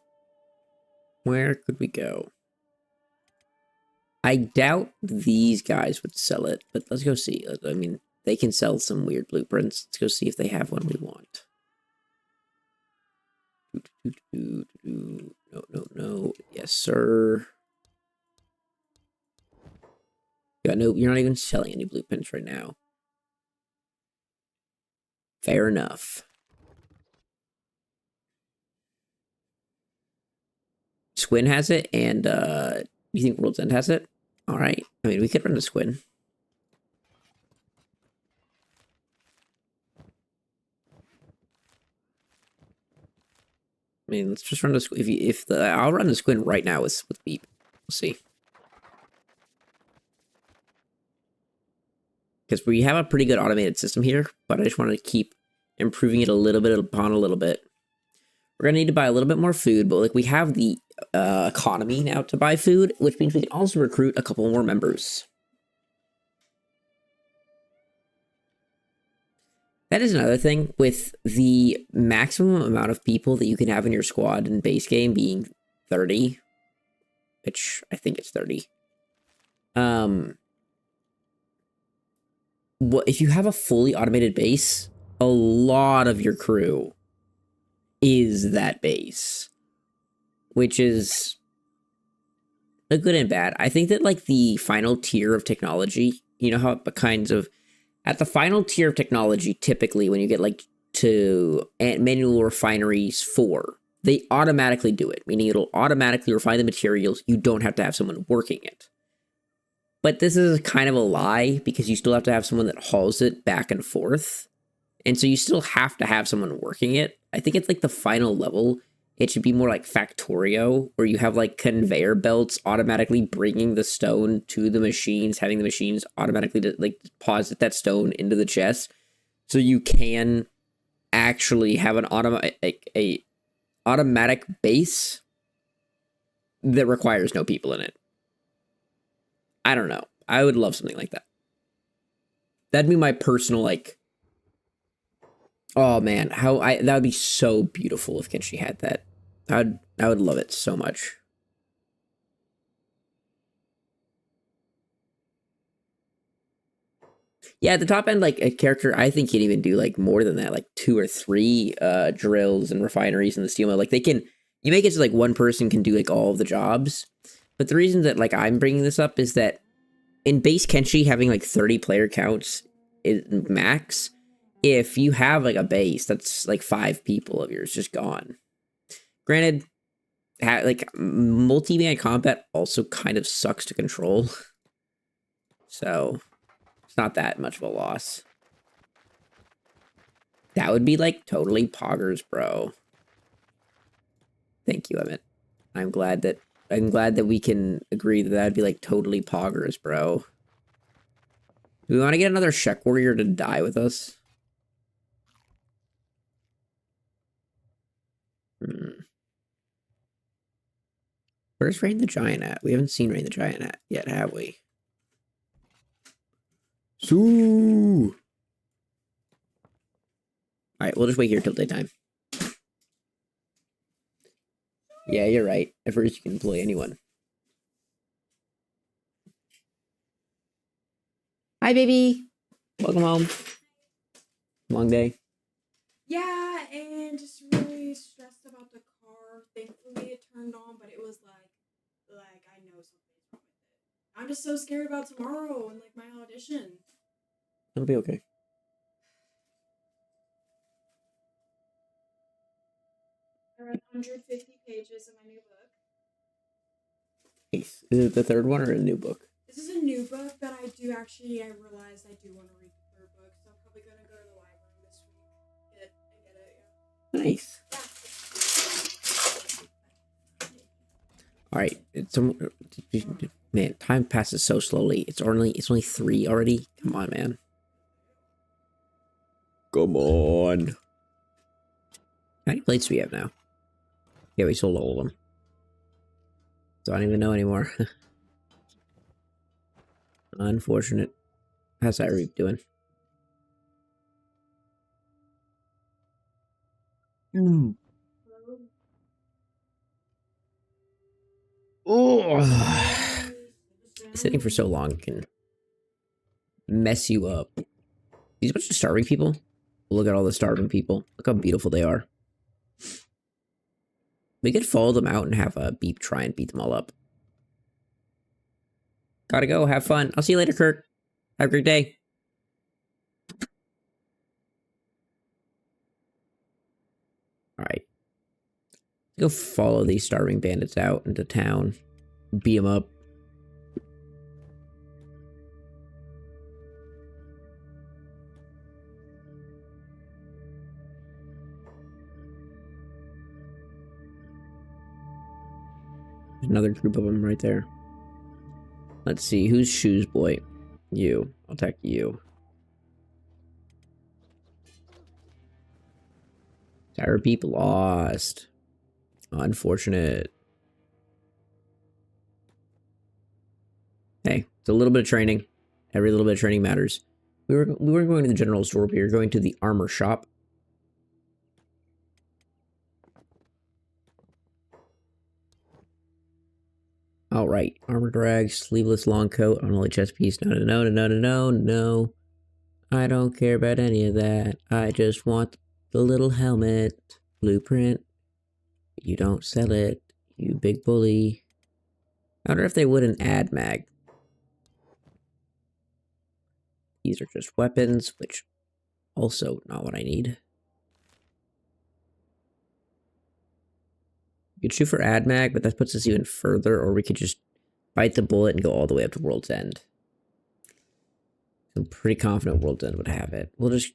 Where could we go? I doubt these guys would sell it, but let's go see. I mean, they can sell some weird blueprints. Let's go see if they have one we want. No, no, no. Yes, sir. Yeah, no, you're not even selling any blueprints right now. Fair enough. Squin has it, and you think World's End has it? All right. I mean, we could run to Squin. I mean, let's just run to Squin. I'll run to Squin right now with Beep. We'll see. Because we have a pretty good automated system here, but I just want to keep improving it a little bit upon a little bit. We're going to need to buy a little bit more food, but like we have the economy now to buy food, which means we can also recruit a couple more members. That is another thing, with the maximum amount of people that you can have in your squad in base game being 30, which I think it's 30. What if you have a fully automated base? A lot of your crew is that base, which is a good and bad. I think that like the final tier of technology, you know how it kinds of at the final tier of technology, typically when you get like to manual refineries 4, they automatically do it, meaning it'll automatically refine the materials. You don't have to have someone working it. But this is kind of a lie because you still have to have someone that hauls it back and forth. And so you still have to have someone working it. I think it's like the final level. It should be more like Factorio, where you have like conveyor belts automatically bringing the stone to the machines, having the machines automatically like deposit that stone into the chest. So you can actually have an automatic base that requires no people in it. I don't know. I would love something like that. That'd be my personal like. Oh man, that would be so beautiful if Kenshi had that. I would love it so much. Yeah, at the top end, like a character, I think can even do like more than that, like 2 or 3 drills and refineries in the steel mill. Like you make it so like one person can do like all of the jobs. But the reason that like I'm bringing this up is that in base Kenshi, having like 30 player counts is max. If you have like a base that's like 5 people of yours just gone. Granted, like multi-man combat also kind of sucks to control. So it's not that much of a loss. That would be like totally poggers, bro. Thank you, Emmett. I'm glad that we can agree that that'd be like totally poggers, bro. Do we want to get another Shek warrior to die with us? Where's Rain the Giant at? We haven't seen Rain the Giant yet, have we? Sue! Alright, we'll just wait here till daytime. Yeah, you're right. At first you can employ anyone. Hi, baby! Welcome home. Long day. Yeah, and just really stressed about the car. Thankfully it turned on, but it was like I know something's wrong with it. I'm just so scared about tomorrow and like my audition. It'll be okay. I read 150 pages of my new book. Nice. Is it the 3rd one or a new book? This is a new book, but I realized I do want to read the 3rd book, so I'm probably going to go to the library this week get it, yeah. Nice. All right, man, time passes so slowly. It's only 3 already. Come on, man. Come on. How many plates do we have now? Yeah, we sold all of them. So I don't even know anymore. Unfortunate. How's that reap doing? Oh, sitting for so long can mess you up. These bunch of starving people. Look at all the starving people. Look how beautiful they are. We could follow them out and have a beep try and beat them all up. Gotta go. Have fun. I'll see you later, Kurt. Have a great day. Alright. Go follow these starving bandits out into town. Beat them up. There's another group of them right there. Let's see. Who's Shoes Boy? You. I'll attack you. Tire Beep lost. Unfortunate. Hey, it's a little bit of training. Every little bit of training matters. We weren't going to the general store, but we were going to the armor shop. Alright, armor drag, sleeveless long coat, unholy chest piece. No, no, no, no, no, no, no. I don't care about any of that. I just want the little helmet. Blueprint. You don't sell it, you big bully. I wonder if they wouldn't add mag. These are just weapons, which also not what I need. We could shoot for ad mag, but that puts us even further, or we could just bite the bullet and go all the way up to World's End. I'm pretty confident World's End would have it. We'll just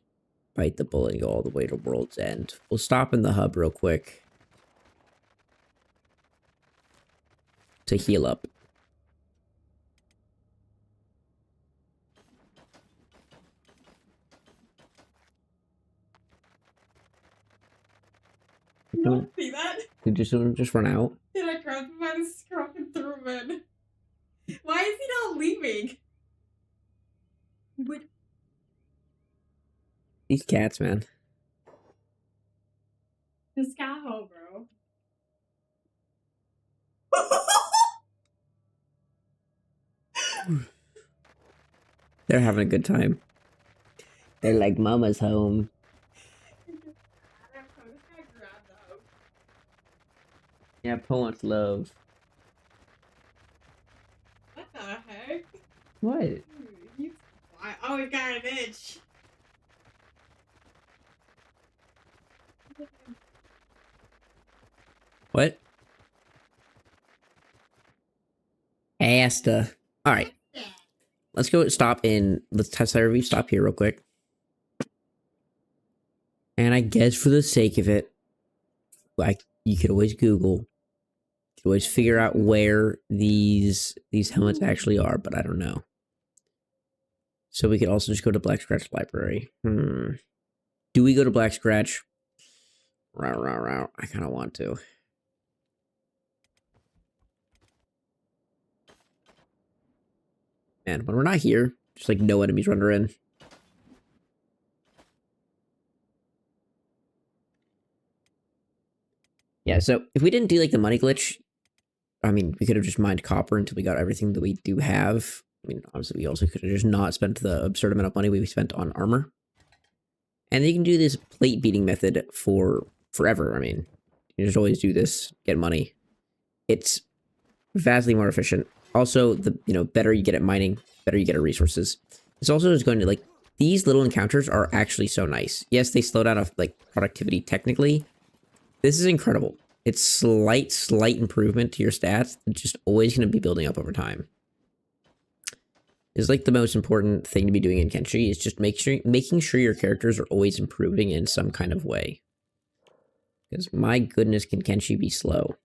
bite the bullet and go all the way to World's End. We'll stop in the hub real quick to heal up. You don't see that? Did you just run out? Then I grabbed him by the scruff and threw him in. Why is he not leaving? Would... These cats, man. This cat hole, bro. They're having a good time. They're like, Mama's home. Yeah, Poe wants love. What the heck? What? He's... Oh, he got an itch. What? Asta. Alright. Let's go stop in. Let's test our review. Stop here real quick. And I guess for the sake of it, like, you could always Google. You could always figure out where these helmets actually are, but I don't know. So we could also just go to Black Scratch Library. Do we go to Black Scratch? Row. I kind of want to. Man, when we're not here, just like no enemies run her in. Yeah, so if we didn't do like the money glitch, I mean, we could have just mined copper until we got everything that we do have. I mean, obviously, we also could have just not spent the absurd amount of money we spent on armor. And you can do this plate beating method for forever. I mean, you just always do this, get money. It's vastly more efficient. Also, the better you get at mining, better you get at resources. This also is going to, like, these little encounters are actually so nice. Yes, they slow down like productivity technically. This is incredible. It's slight improvement to your stats. It's just always going to be building up over time. It's like the most important thing to be doing in Kenshi is just making sure your characters are always improving in some kind of way. Because my goodness, can Kenshi be slow?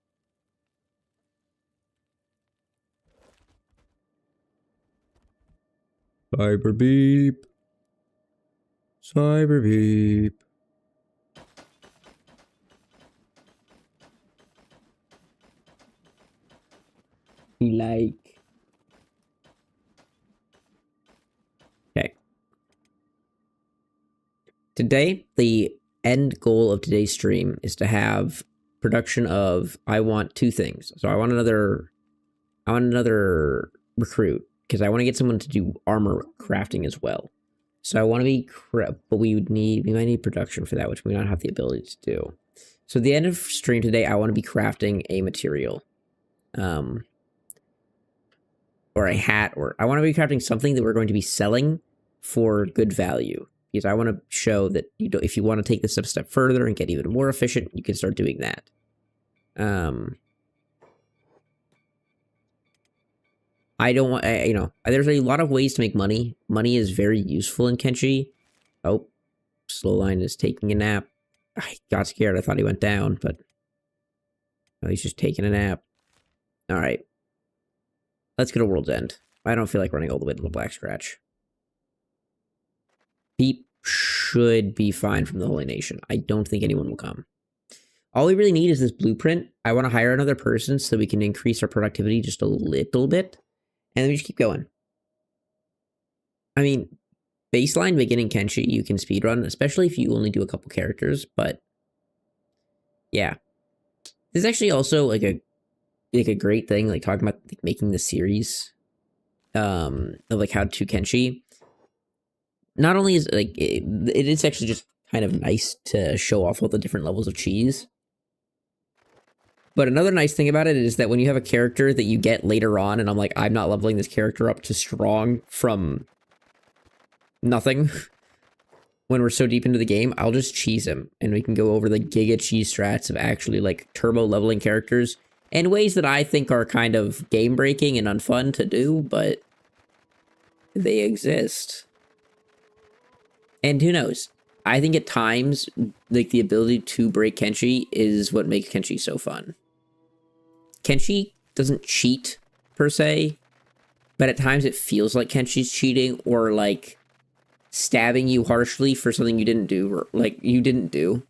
Cyber beep. Cyber beep. Be like. Okay. Today, the end goal of today's stream is to have production of I want two things. So I want another recruit because I want to get someone to do armor crafting as well. So I want to be but we might need production for that, which we don't have the ability to do. So at the end of stream today, I want to be crafting a material. Or a hat, or I want to be crafting something that we're going to be selling for good value. Because I want to show that if you want to take this a step further and get even more efficient, you can start doing that. I don't want, there's a lot of ways to make money. Money is very useful in Kenshi. Oh, Slowline is taking a nap. I got scared. I thought he went down, but no, he's just taking a nap. All right. Let's go to World's End. I don't feel like running all the way to the Black Scratch. Beep should be fine from the Holy Nation. I don't think anyone will come. All we really need is this blueprint. I want to hire another person so we can increase our productivity just a little bit. And then we just keep going. I mean, baseline beginning Kenshi, you can speedrun, especially if you only do a couple characters, but yeah. This is actually also like a great thing, like talking about like, making the series of like how to Kenshi. Not only is like it is actually just kind of nice to show off all the different levels of cheese. But another nice thing about it is that when you have a character that you get later on, and I'm like, I'm not leveling this character up to strong from nothing. When we're so deep into the game, I'll just cheese him, and we can go over the giga cheese strats of actually like turbo leveling characters in ways that I think are kind of game breaking and unfun to do, but they exist. And who knows? I think at times, like the ability to break Kenshi is what makes Kenshi so fun. Kenshi doesn't cheat per se, but at times it feels like Kenshi's cheating or like stabbing you harshly for something you didn't do, or like you didn't do.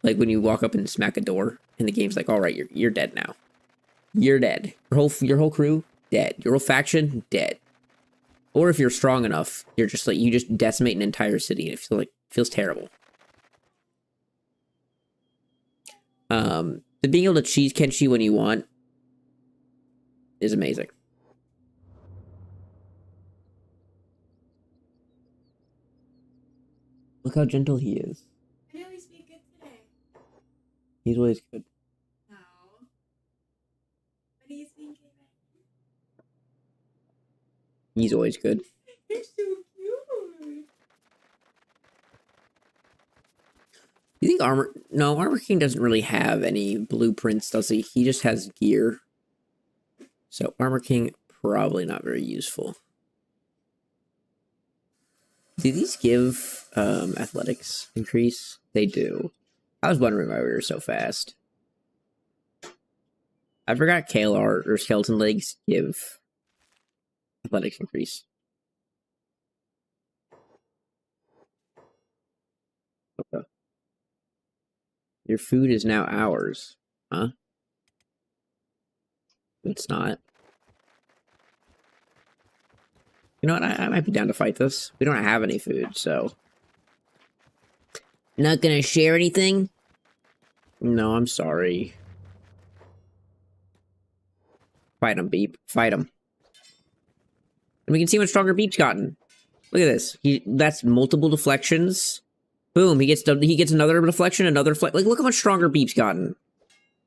Like when you walk up and smack a door and the game's like, all right, you're dead now. You're dead. Your whole crew, dead. Your whole faction, dead. Or if you're strong enough, you're just like, you just decimate an entire city and it feels terrible. The being able to cheese Kenshi when you want is amazing. Look how gentle he is. I know he's being good today. He's always good. No. But he's being good. He's always good. You're so cute. You think Armor... No, Armor King doesn't really have any blueprints, does he? He just has gear. So Armor King, probably not very useful. Do these give athletics increase? They do. I was wondering why we were so fast. I forgot KLR or Skeleton Legs give athletics increase. Okay. Your food is now ours. Huh? It's not. You know what? I might be down to fight this. We don't have any food, so... Not gonna share anything? No, I'm sorry. Fight him, Beep. Fight him. And we can see how much stronger Beep's gotten. Look at this. That's multiple deflections. Boom, he gets another deflection, another like, look how much stronger Beep's gotten.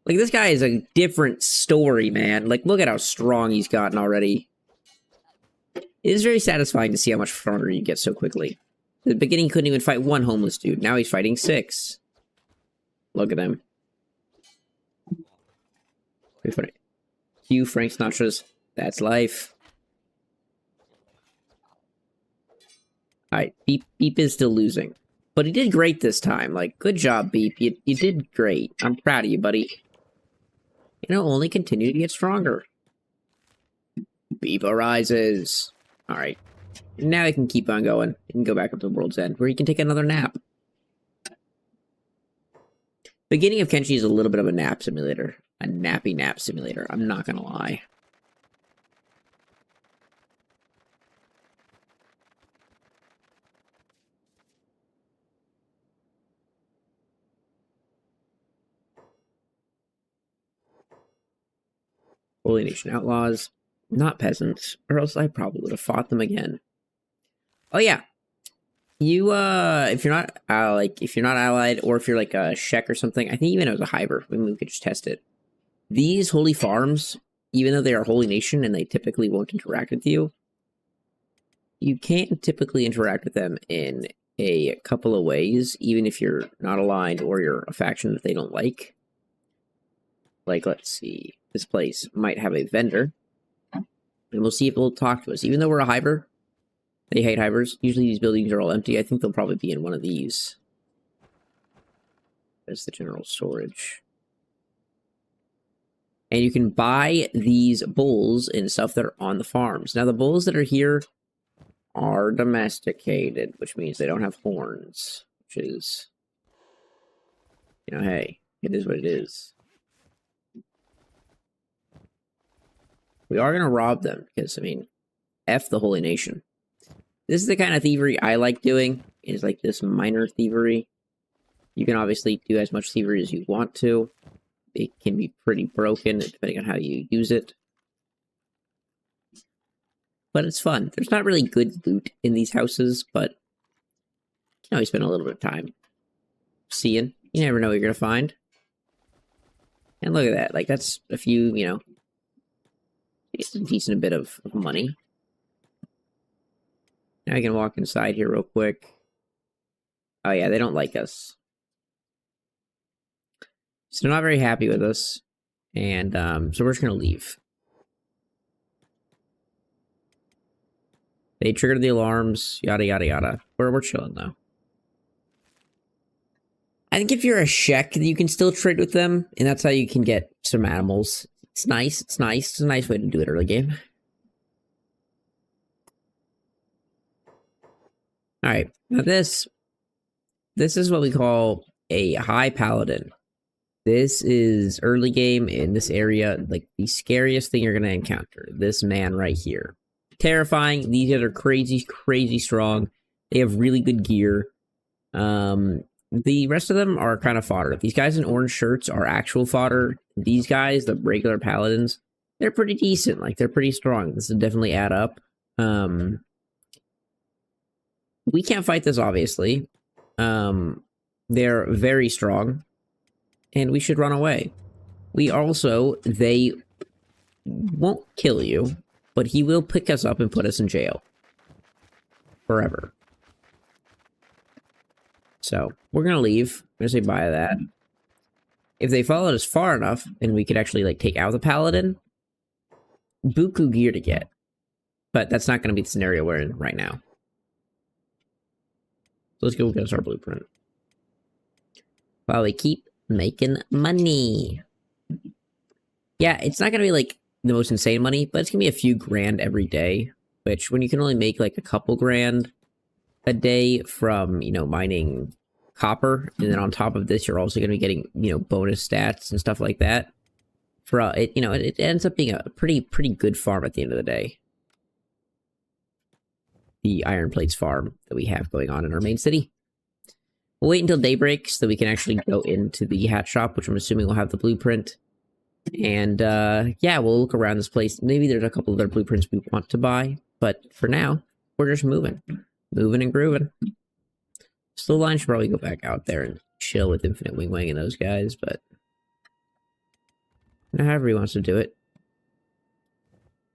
Like, this guy is a different story, man. Like, look at how strong he's gotten already. It is very satisfying to see how much stronger you get so quickly. At the beginning, he couldn't even fight one homeless dude. Now he's fighting 6. Look at him. Pretty funny. Hugh Frank Sinatra's That's Life. Alright, Beep is still losing. But he did great this time. Like, good job, Beep. You did great. I'm proud of you, buddy. It'll only continue to get stronger. Beep arises. Alright. Now he can keep on going. He can go back up to the World's End, where he can take another nap. Beginning of Kenshi is a little bit of a nap simulator. A nappy nap simulator. I'm not gonna lie. Holy Nation outlaws, not peasants, or else I probably would have fought them again. Oh yeah, you if you're not if you're not allied, or if you're like a Shek or something, I think even as a Hyber, maybe we could just test it. These holy farms, even though they are holy nation and they typically won't interact with you, you can't typically interact with them in a couple of ways, even if you're not aligned or you're a faction that they don't like. Like, let's see, this place might have a vendor, and we'll see if they'll talk to us. Even though we're a Hyber, they hate Hybers. Usually these buildings are all empty. I think they'll probably be in one of these. There's the general storage. And you can buy these bulls and stuff that are on the farms. Now, the bulls that are here are domesticated, which means they don't have horns, which is, you know, hey, it is what it is. We are going to rob them because, I mean, F the Holy Nation. This is the kind of thievery I like doing, is like this minor thievery. You can obviously do as much thievery as you want to. It can be pretty broken depending on how you use it. But it's fun. There's not really good loot in these houses, but you can always spend a little bit of time seeing. You never know what you're going to find. And look at that. Like, that's a few, you know, it's a decent bit of money. Now I can walk inside here real quick. Oh yeah, they don't like us. So they're not very happy with us. And so we're just going to leave. They triggered the alarms, yada, yada, yada. We're chilling, though. I think if you're a Shek, you can still trade with them, and that's how you can get some animals. It's nice, it's nice. It's a nice way to do it early game. Alright, now this is what we call a high paladin. This is early game in this area, like the scariest thing you're going to encounter. This man right here. Terrifying. These guys are crazy, crazy strong. They have really good gear. The rest of them are kind of fodder. These guys in orange shirts are actual fodder. These guys, the regular paladins, they're pretty decent. Like, they're pretty strong. This will definitely add up. We can't fight this, obviously. They're very strong. And we should run away. They won't kill you, but he will pick us up and put us in jail. Forever. So, we're gonna leave. I'm gonna say bye to that. If they followed us far enough, and we could actually, like, take out the paladin, buku gear to get. But that's not gonna be the scenario we're in right now. So let's go get us our blueprint. While we keep making money. Yeah, it's not gonna be, like, the most insane money, but it's gonna be a few grand every day. Which, when you can only make, like, a couple grand a day from, you know, mining copper, and then on top of this, you're also going to be getting, you know, bonus stats and stuff like that. For it, you know, it ends up being a pretty good farm at the end of the day. The Iron Plates farm that we have going on in our main city. We'll wait until daybreak so that we can actually go into the hat shop, which I'm assuming will have the blueprint. And yeah, we'll look around this place. Maybe there's a couple other blueprints we want to buy, but for now, we're just moving. Moving and grooving. Slow line should probably go back out there and chill with Infinite Wing Wang and those guys, but however he wants to do it.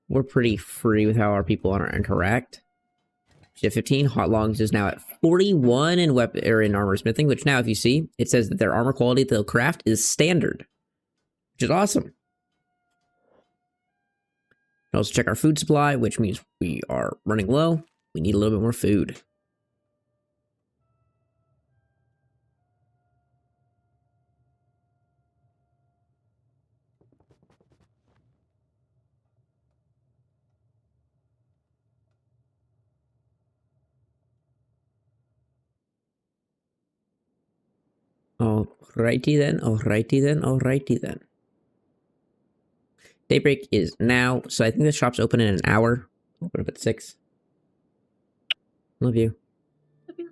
We're pretty free with how our people interact. Shift 15, Hot Longs is now at 41 in weapon or in armor smithing, which now, if you see, it says that their armor quality that they'll craft is standard, which is awesome. Also check our food supply, which means we are running low. We need a little bit more food. Alrighty then, alrighty then, alrighty then. Daybreak is now, so I think the shop's open in an hour. Open up at 6. Love you. Love you.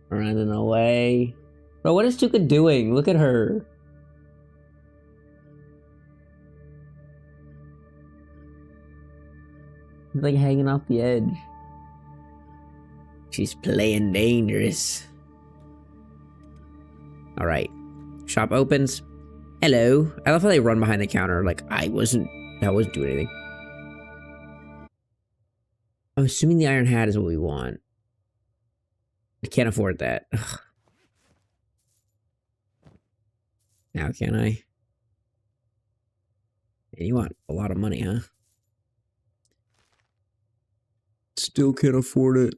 Running away. Bro, what is Tuka doing? Look at her. He's like hanging off the edge. She's playing dangerous. Alright. Shop opens. Hello. I love how they run behind the counter like I wasn't doing anything. I'm assuming the iron hat is what we want. I can't afford that. Ugh. Now can I? And you want a lot of money, huh? Still can't afford it.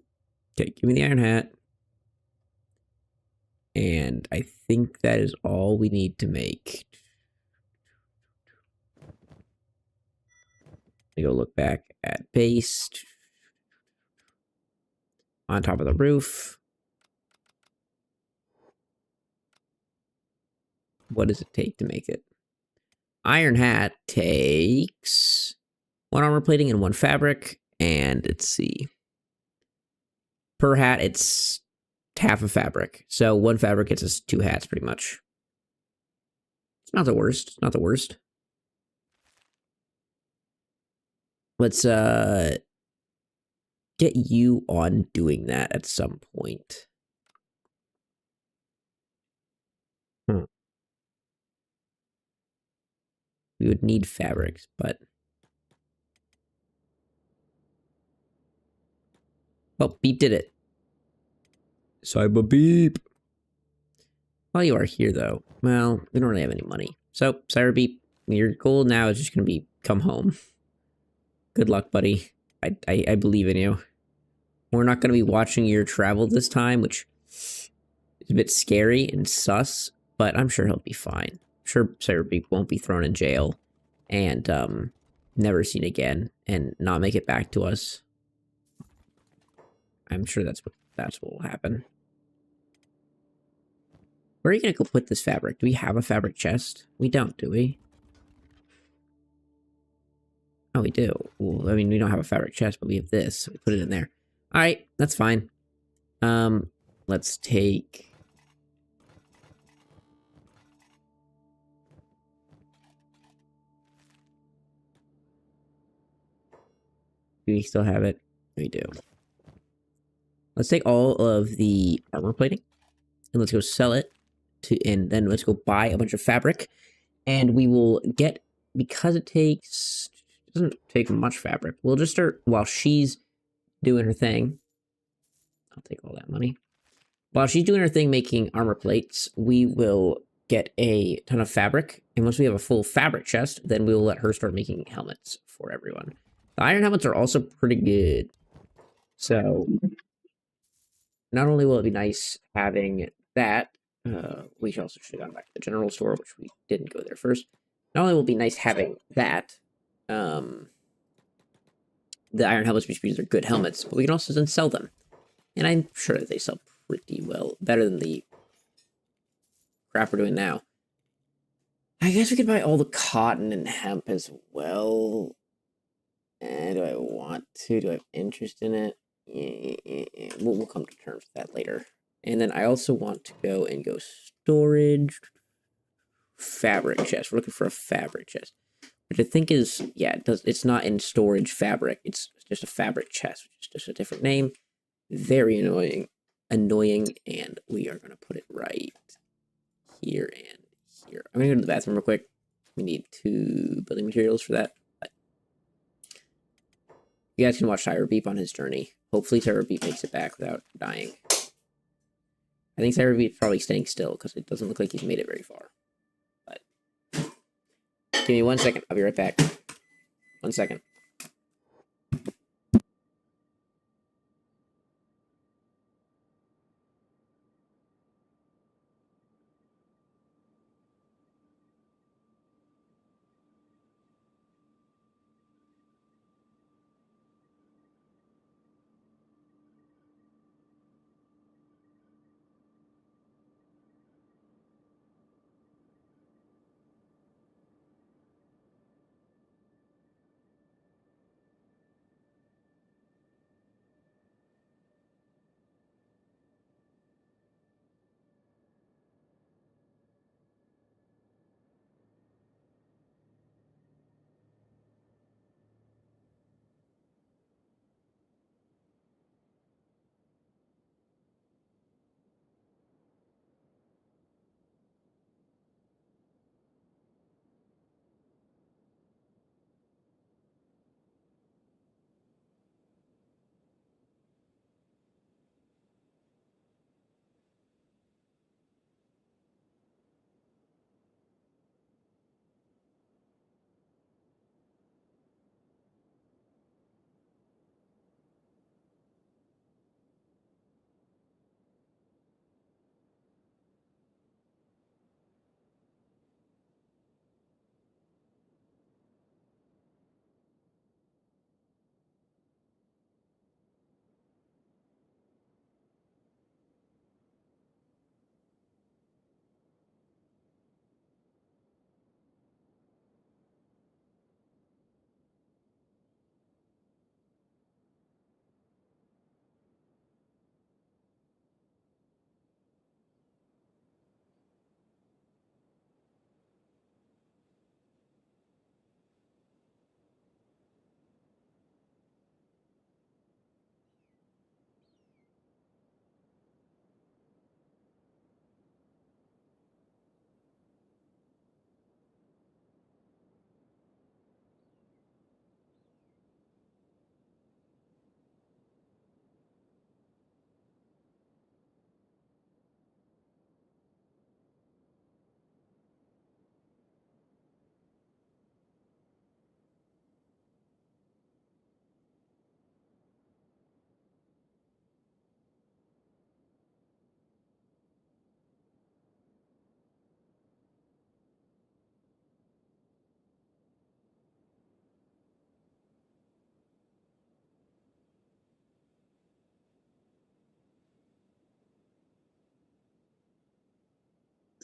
Okay, give me the iron hat. And I think that is all we need to make. Let me go look back at base. On top of the roof. What does it take to make it? Iron hat takes 1 armor plating and 1 fabric. And let's see. Per hat, it's half a fabric. So 1 fabric gets us 2 hats pretty much. It's not the worst. It's not the worst. Let's get you on doing that at some point. We would need fabrics, but... Well, Beep did it. Cyber Beep. While you are here, though, well, we don't really have any money. So, Cyber Beep, your goal now is just going to be come home. Good luck, buddy. I believe in you. We're not going to be watching your travel this time, which is a bit scary and sus, but I'm sure he'll be fine. I'm sure Cyber Beep won't be thrown in jail and never seen again and not make it back to us. I'm sure that's what will happen. Where are you going to go put this fabric? Do we have a fabric chest? We don't, do we? Oh, we do. Well, I mean, we don't have a fabric chest, but we have this. So we put it in there. All right, that's fine. Let's take... Do we still have it? We do. Let's take all of the armor plating and let's go sell it and then let's go buy a bunch of fabric and we will get, because it doesn't take much fabric. We'll just start while she's doing her thing. I'll take all that money. While she's doing her thing making armor plates, we will get a ton of fabric. And once we have a full fabric chest, then we will let her start making helmets for everyone. The iron helmets are also pretty good. So not only will it be nice having that, we also should have gone back to the general store, which we didn't go there first. Not only will it be nice having that, the iron helmets, which means they're good helmets, but we can also then sell them. And I'm sure that they sell pretty well, better than the crap we're doing now. I guess we could buy all the cotton and hemp as well. Do I want to? Do I have interest in it? We'll come to terms with that later. And then I also want to go storage fabric chest. We're looking for a fabric chest, which I think is, yeah, it's not in storage fabric. It's just a fabric chest, which is just a different name. Very annoying, and we are going to put it right here and here. I'm going to go to the bathroom real quick. We need 2 building materials for that. But you guys can watch Cyber Beep on his journey. Hopefully Cyber Beep makes it back without dying. I think Cyber Beep's probably staying still because it doesn't look like he's made it very far. But give me 1 second. I'll be right back. 1 second.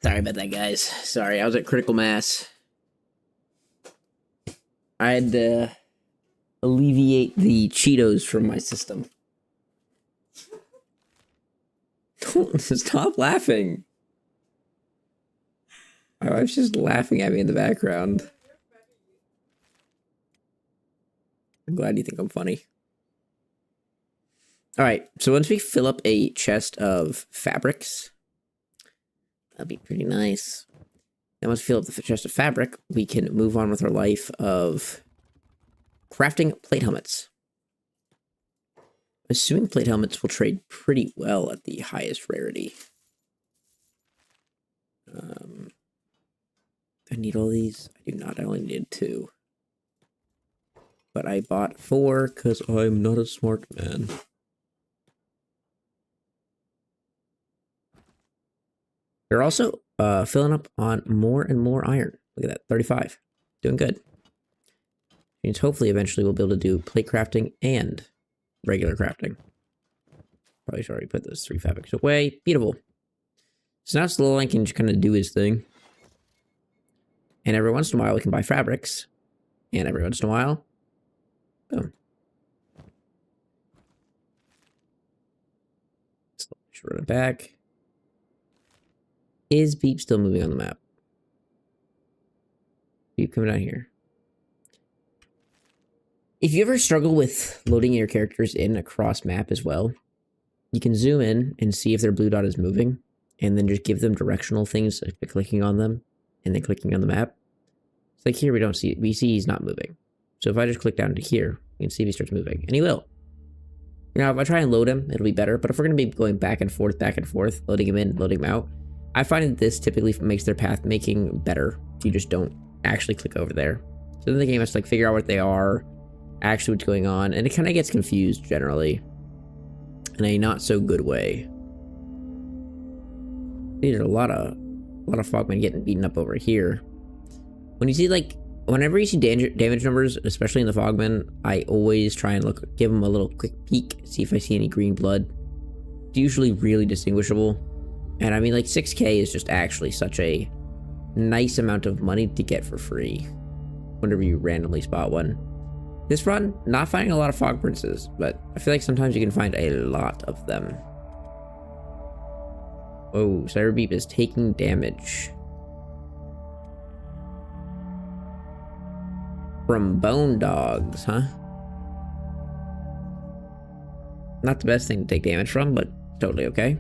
Sorry about that, guys. Sorry, I was at critical mass. I had to alleviate the Cheetos from my system. Don't stop laughing. My wife's just laughing at me in the background. I'm glad you think I'm funny. Alright, so once we fill up a chest of fabrics, that'll be pretty nice. Then once we fill up the chest of fabric, we can move on with our life of crafting plate helmets. Assuming plate helmets will trade pretty well at the highest rarity. I need all these. I do not. I only needed 2. But I bought 4 because I'm not a smart man. We're also filling up on more and more iron. Look at that, 35. Doing good. Means hopefully eventually we'll be able to do plate crafting and regular crafting. Probably should already put those 3 fabrics away. Beautiful. So now Slowline can just kind of do his thing. And every once in a while we can buy fabrics. And every once in a while, boom. Let's run it back. Is Beep still moving on the map? Beep coming down here. If you ever struggle with loading your characters in across map as well, you can zoom in and see if their blue dot is moving, and then just give them directional things by clicking on them and then clicking on the map. It's like here we see he's not moving. So if I just click down to here, you can see if he starts moving, and he will. Now if I try and load him, it'll be better, but if we're going to be going back and forth, loading him in, loading him out, I find that this typically makes their path making better if you just don't actually click over there. So then the game has to like figure out what they are, actually what's going on, and it kind of gets confused generally in a not so good way. There's a lot of frogmen getting beaten up over here. When you see like whenever you see damage numbers, especially in the frogmen, I always try and give them a little quick peek, see if I see any green blood. It's usually really distinguishable, and I mean like 6K is just actually such a nice amount of money to get for free whenever you randomly spot one. This run, not finding a lot of fog princes, but I feel like sometimes you can find a lot of them. Oh, Cyber Beep is taking damage from bone dogs, huh? Not the best thing to take damage from, but totally okay.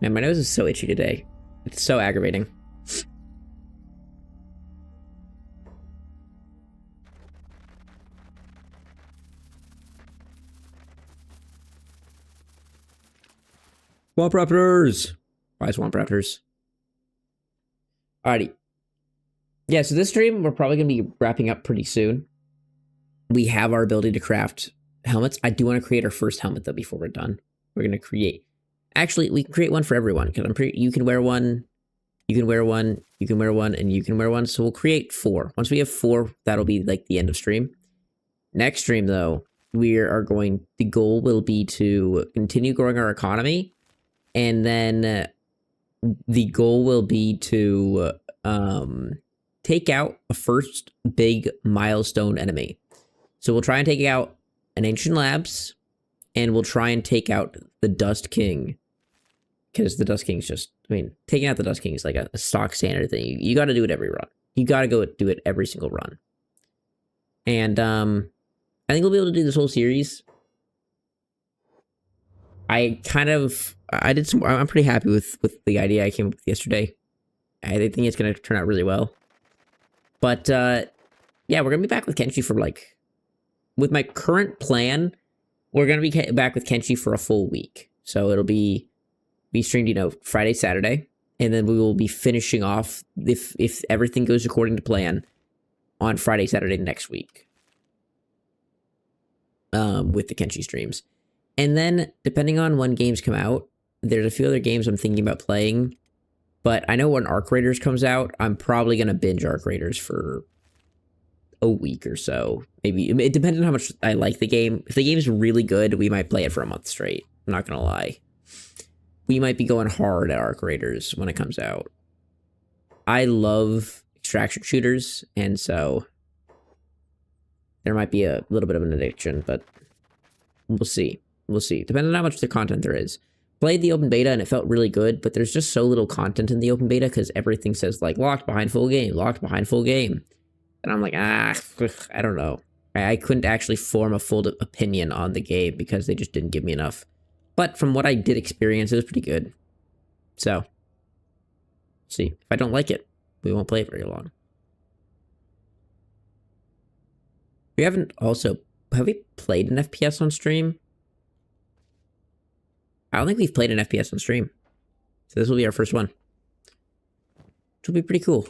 Man, my nose is so itchy today. It's so aggravating. Swamp Raptors! Bye, Swamp Raptors. Alrighty. Yeah, so this stream, we're probably going to be wrapping up pretty soon. We have our ability to craft helmets. I do want to create our first helmet, though, before we're done. We're going to create... Actually, we can create one for everyone, because you can wear one, you can wear one, you can wear one, and you can wear one. So we'll create 4. Once we have 4, that'll be like the end of stream. Next stream, though, the goal will be to continue growing our economy, and then the goal will be to take out a first big milestone enemy. So we'll try and take out an Ancient Labs, and we'll try and take out the Dust King. Because the Dust King's just, I mean, taking out the Dust King is like a stock standard thing. You got to do it every run. You got to go do it every single run. And I think we'll be able to do this whole series. I'm pretty happy with the idea I came up with yesterday. I think it's going to turn out really well. But, yeah, we're going to be back with Kenshi for with my current plan, we're going to be back with Kenshi for a full week. So it'll be streamed, Friday, Saturday, and then we will be finishing off, if everything goes according to plan, on Friday, Saturday next week. With the Kenshi streams. And then, depending on when games come out, there's a few other games I'm thinking about playing, but I know when Arc Raiders comes out, I'm probably going to binge Arc Raiders for a week or so. Maybe it depends on how much I like the game. If the game's really good, we might play it for a month straight. I'm not gonna lie. We might be going hard at Arc Raiders when it comes out. I love extraction shooters, and so there might be a little bit of an addiction, but we'll see. We'll see. Depending on how much the content there is. Played the open beta and it felt really good, but there's just so little content in the open beta because everything says like locked behind full game, locked behind full game. And I'm like, I don't know. I couldn't actually form a full opinion on the game because they just didn't give me enough. But from what I did experience, it was pretty good. So, see. If I don't like it, we won't play it very long. Have we played an FPS on stream? I don't think we've played an FPS on stream. So this will be our first one. Which will be pretty cool.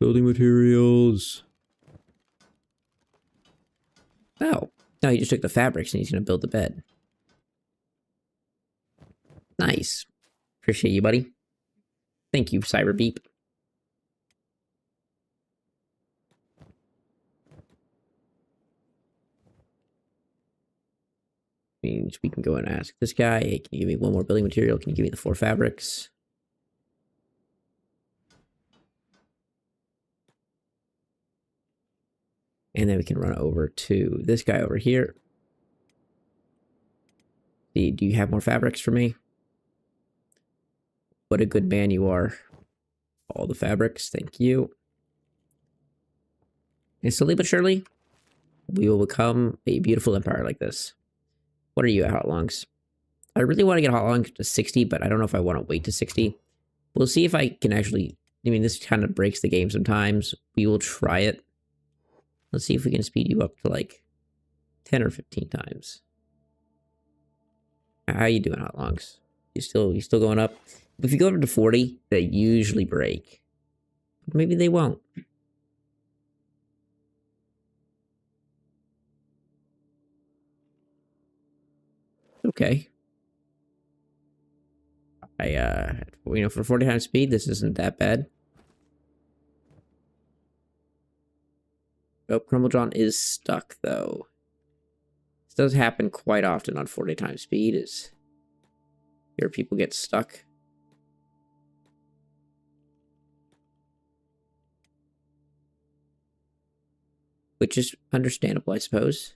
Building materials. Oh. No, he just took the fabrics and he's going to build the bed. Nice. Appreciate you, buddy. Thank you, Cyberbeep. Means we can go and ask this guy, hey, can you give me one more building material? Can you give me the 4 fabrics? And then we can run over to this guy over here. See, do you have more fabrics for me? What a good man you are. All the fabrics, thank you. And slowly but surely, we will become a beautiful empire like this. What are you at hot longs? I really want to get hot longs to 60, but I don't know if I want to wait to 60. We'll see if I can actually... I mean, this kind of breaks the game sometimes. We will try it. Let's see if we can speed you up to like 10 or 15 times. How you doing, hot longs? You still going up? If you go up to 40, they usually break. Maybe they won't. Okay. For 40 times speed, this isn't that bad. Oh, Crumblejohn is stuck, though. This does happen quite often on 40 times speed, is here people get stuck. Which is understandable, I suppose.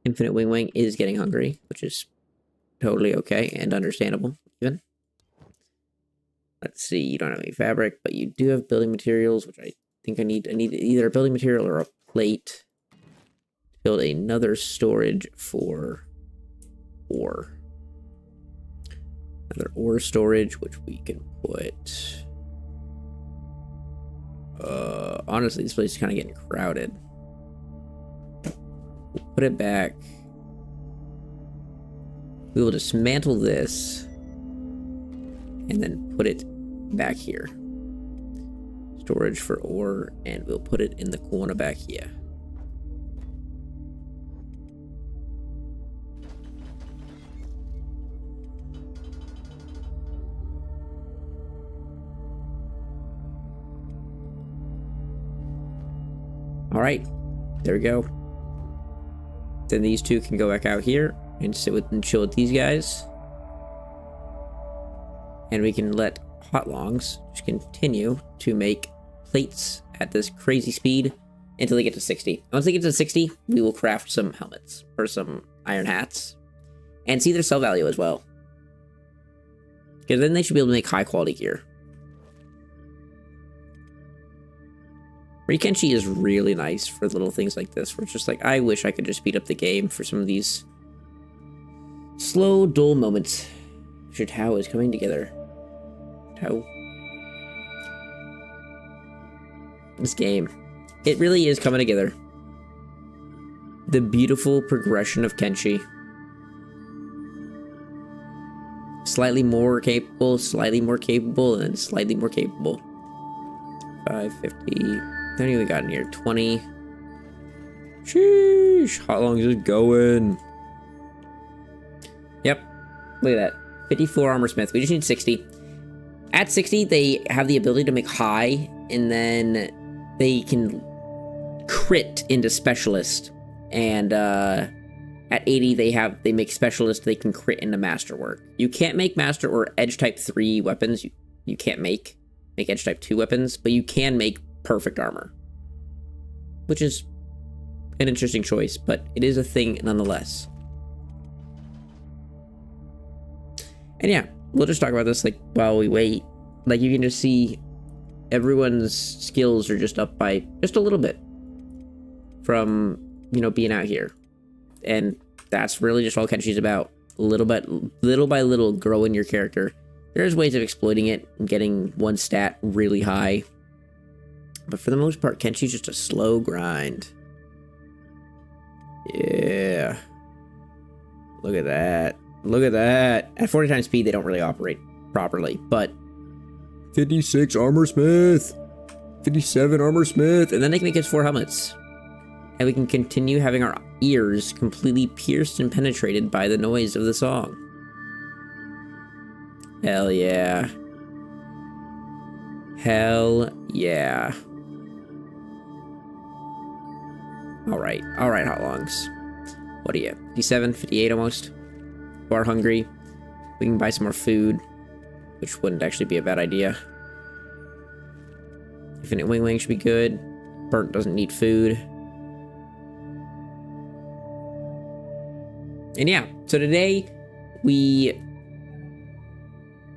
Infinite Wing Wing is getting hungry, which is totally okay and understandable, even. Let's see, you don't have any fabric, but you do have building materials, which I think I need either a building material or a plate to build another storage for ore. Another ore storage, which we can put... honestly, this place is kind of getting crowded. We'll put it back. We will dismantle this and then put it back here. Storage for ore, and we'll put it in the corner back here. All right, there we go. Then these two can go back out here and sit with and chill with these guys. And we can let hot longs just continue to make plates at this crazy speed until they get to 60. Once they get to 60, we will craft some helmets or some iron hats and see their sell value as well. Because then they should be able to make high quality gear. Kenshi is really nice for little things like this, where it's just like, I wish I could just speed up the game for some of these slow, dull moments. Tao is coming together. Tao. This game, it really is coming together. The beautiful progression of Kenshi. Slightly more capable, and then slightly more capable. 550... How many we got in here? 20. Sheesh. How long is it going? Yep. Look at that. 54 armor smith. We just need 60. At 60, they have the ability to make high, and then they can crit into specialist. And at 80, they make specialist. They can crit into masterwork. You can't make master or edge type 3 weapons. You can't make edge type 2 weapons, but you can make perfect armor, which is an interesting choice, but it is a thing nonetheless. And yeah, we'll just talk about this like while we wait. Like you can just see everyone's skills are just up by just a little bit from, you know, being out here. And that's really just all Kenshi's about. Little by little growing your character. There's ways of exploiting it and getting one stat really high. But for the most part, Kenshi's just a slow grind. Yeah. Look at that. Look at that. At 40 times speed, they don't really operate properly, but 56 armor smith, 57 armor smith, and then they can make us 4 helmets. And we can continue having our ears completely pierced and penetrated by the noise of the song. Hell yeah. Hell yeah. Alright, hot longs. What are you? 57, 58 almost? Are hungry. We can buy some more food, which wouldn't actually be a bad idea. Infinite wing should be good. Burnt doesn't need food. And yeah, so today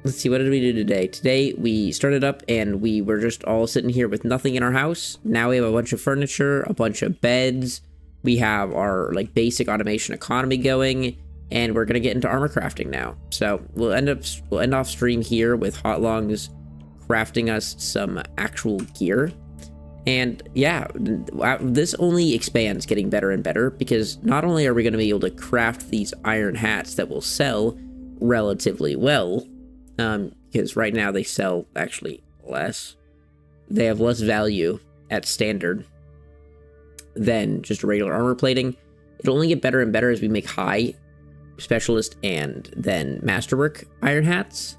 let's see, what did we do today? Today we started up and we were just all sitting here with nothing in our house. Now we have a bunch of furniture, a bunch of beds. We have our like basic automation economy going. And we're gonna get into armor crafting now. So we'll end off stream here with Hot Longs crafting us some actual gear. And yeah, this only expands, getting better and better, because not only are we gonna be able to craft these iron hats that will sell relatively well, because right now they sell actually less. They have less value at standard than just regular armor plating. It'll only get better and better as we make high specialist and then masterwork iron hats.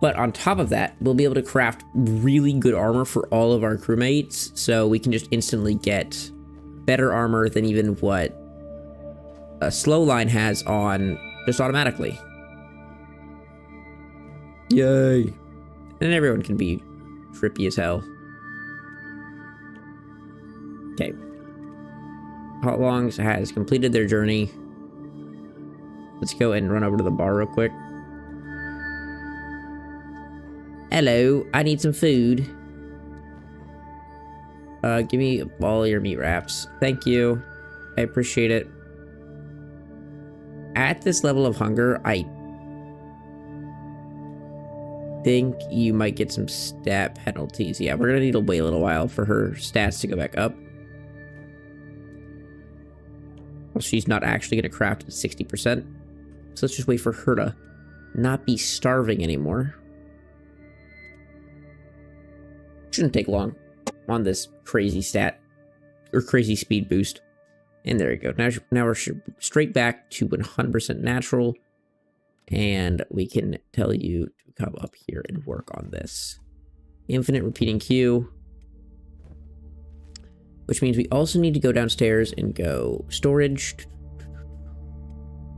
But on top of that, we'll be able to craft really good armor for all of our crewmates, so we can just instantly get better armor than even what a slow line has on just automatically. Yay. And everyone can be trippy as hell. Okay. Hot Longs has completed their journey. Let's go ahead and run over to the bar real quick. Hello, I need some food. Give me all your meat wraps. Thank you. I appreciate it. At this level of hunger, I think you might get some stat penalties. Yeah, we're gonna need to wait a little while for her stats to go back up. Well, she's not actually gonna craft at 60%. So let's just wait for her to not be starving anymore. Shouldn't take long on this crazy stat or crazy speed boost. And there you go. Now we're straight back to 100% natural. And we can tell you to come up here and work on this. Infinite repeating queue. Which means we also need to go downstairs and go storage.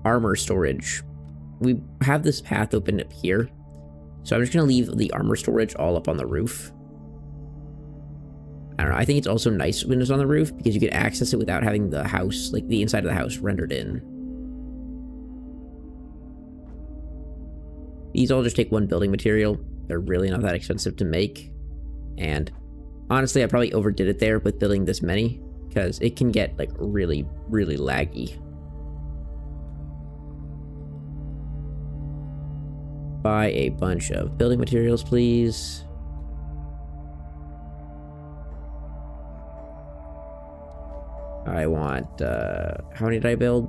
Armor storage. We have this path open up here. So I'm just going to leave the armor storage all up on the roof. I don't know. I think it's also nice when it's on the roof because you can access it without having the house, like the inside of the house, rendered in. These all just take one building material. They're really not that expensive to make. And honestly, I probably overdid it there with building this many because it can get like really, really laggy. Buy a bunch of building materials, please. I want, how many did I build?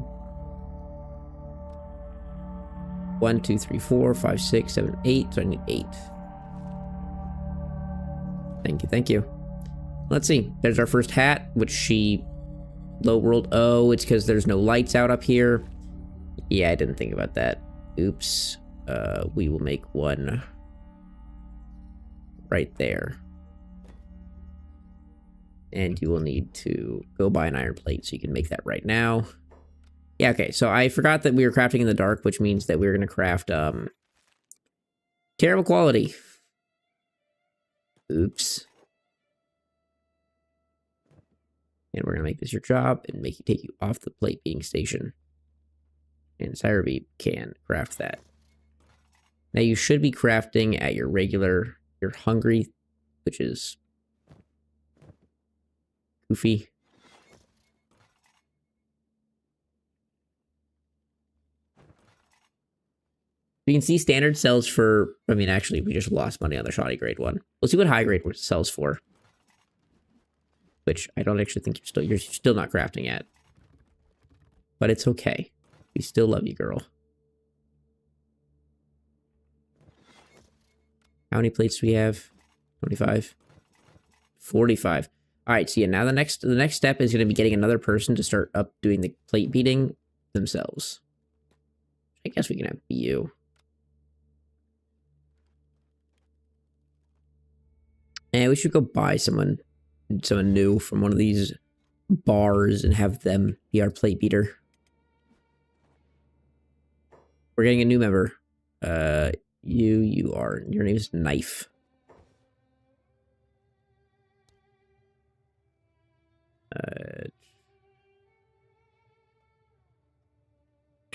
1, 2, 3, 4, 5, 6, 7, 8. So I need 8. Thank you, thank you. Let's see. There's our first hat, which she low rolled. Oh, it's because there's no lights out up here. Yeah, I didn't think about that. Oops. we will make one right there. And you will need to go buy an iron plate, so you can make that right now. Yeah, okay, so I forgot that we were crafting in the dark, which means that we're going to craft, terrible quality. Oops. And we're going to make this your job and take you off the plate beating station. And Cyberbeep can craft that. Now you should be crafting at your hungry, which is goofy. You can see standard sells for, I mean, actually, we just lost money on the shoddy grade one. We'll see what high grade sells for. Which I don't actually think you're still not crafting at. But it's okay. We still love you, girl. How many plates do we have? 25? 45. Alright, so yeah, now the next step is going to be getting another person to start up doing the plate beating themselves. I guess we can have you. And we should go buy someone new from one of these bars and have them be our plate beater. We're getting a new member. Your name is Knife.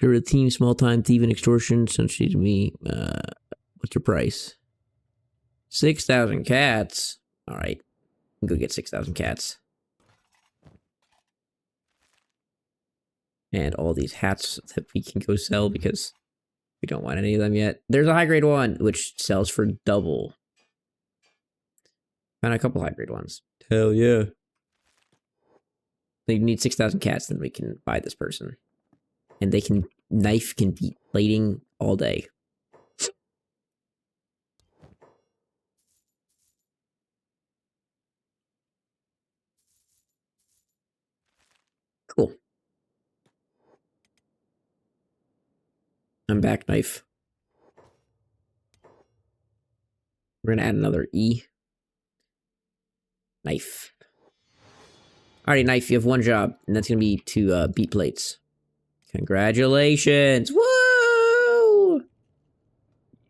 You're a team, small-time thief and extortion, essentially to me. What's your price? 6,000 cats. All right. Go get 6,000 cats. And all these hats that we can go sell because we don't want any of them yet. There's a high grade one, which sells for double. Found a couple high grade ones. Hell yeah. They need 6,000 cats, then we can buy this person. And Knife can beat plating all day. Cool. I'm back, Knife. We're gonna add another E. Knife. Alrighty, Knife, you have one job, and that's gonna be to beat plates. Congratulations! Woo!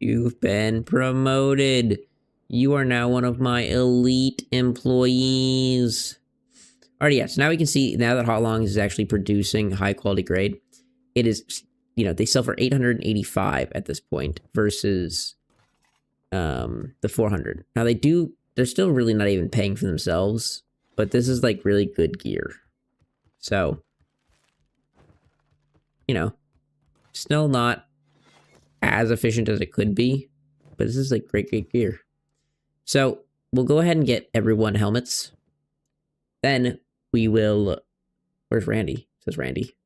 You've been promoted. You are now one of my elite employees. Alrighty, yeah, so now we can see, now that Hotlongs is actually producing high quality grade, it is, you know, they sell for 885 at this point versus the 400. Now they're still really not even paying for themselves, but this is like really good gear. So, you know, still not as efficient as it could be, but this is like great gear. So we'll go ahead and get everyone helmets. Then we will, where's Randy? It says Randy.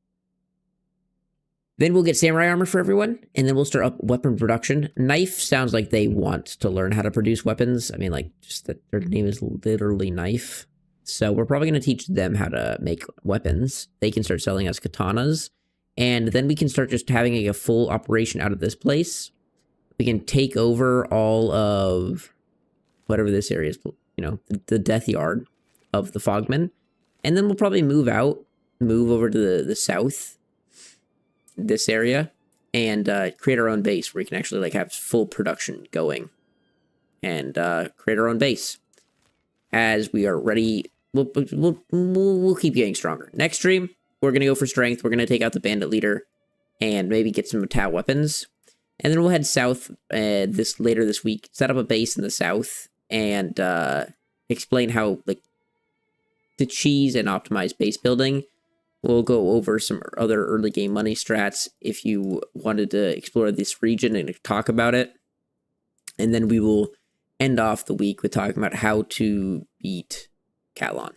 Then we'll get samurai armor for everyone, and then we'll start up weapon production. Knife sounds like they want to learn how to produce weapons. I mean, like, just that their name is literally Knife. So we're probably going to teach them how to make weapons. They can start selling us katanas, and then we can start just having a full operation out of this place. We can take over all of whatever this area is, you know, the death yard of the Fogmen. And then we'll probably move over to the south, this area, and create our own base where we can actually like have full production going and create our own base. As we are ready, we'll keep getting stronger. Next stream, we're going to go for strength. We're going to take out the bandit leader and maybe get some Tau weapons. And then we'll head south later this week, set up a base in the south, and explain how like to cheese and optimize base building. We'll go over some other early game money strats if you wanted to explore this region and talk about it. And then we will end off the week with talking about how to beat Calon.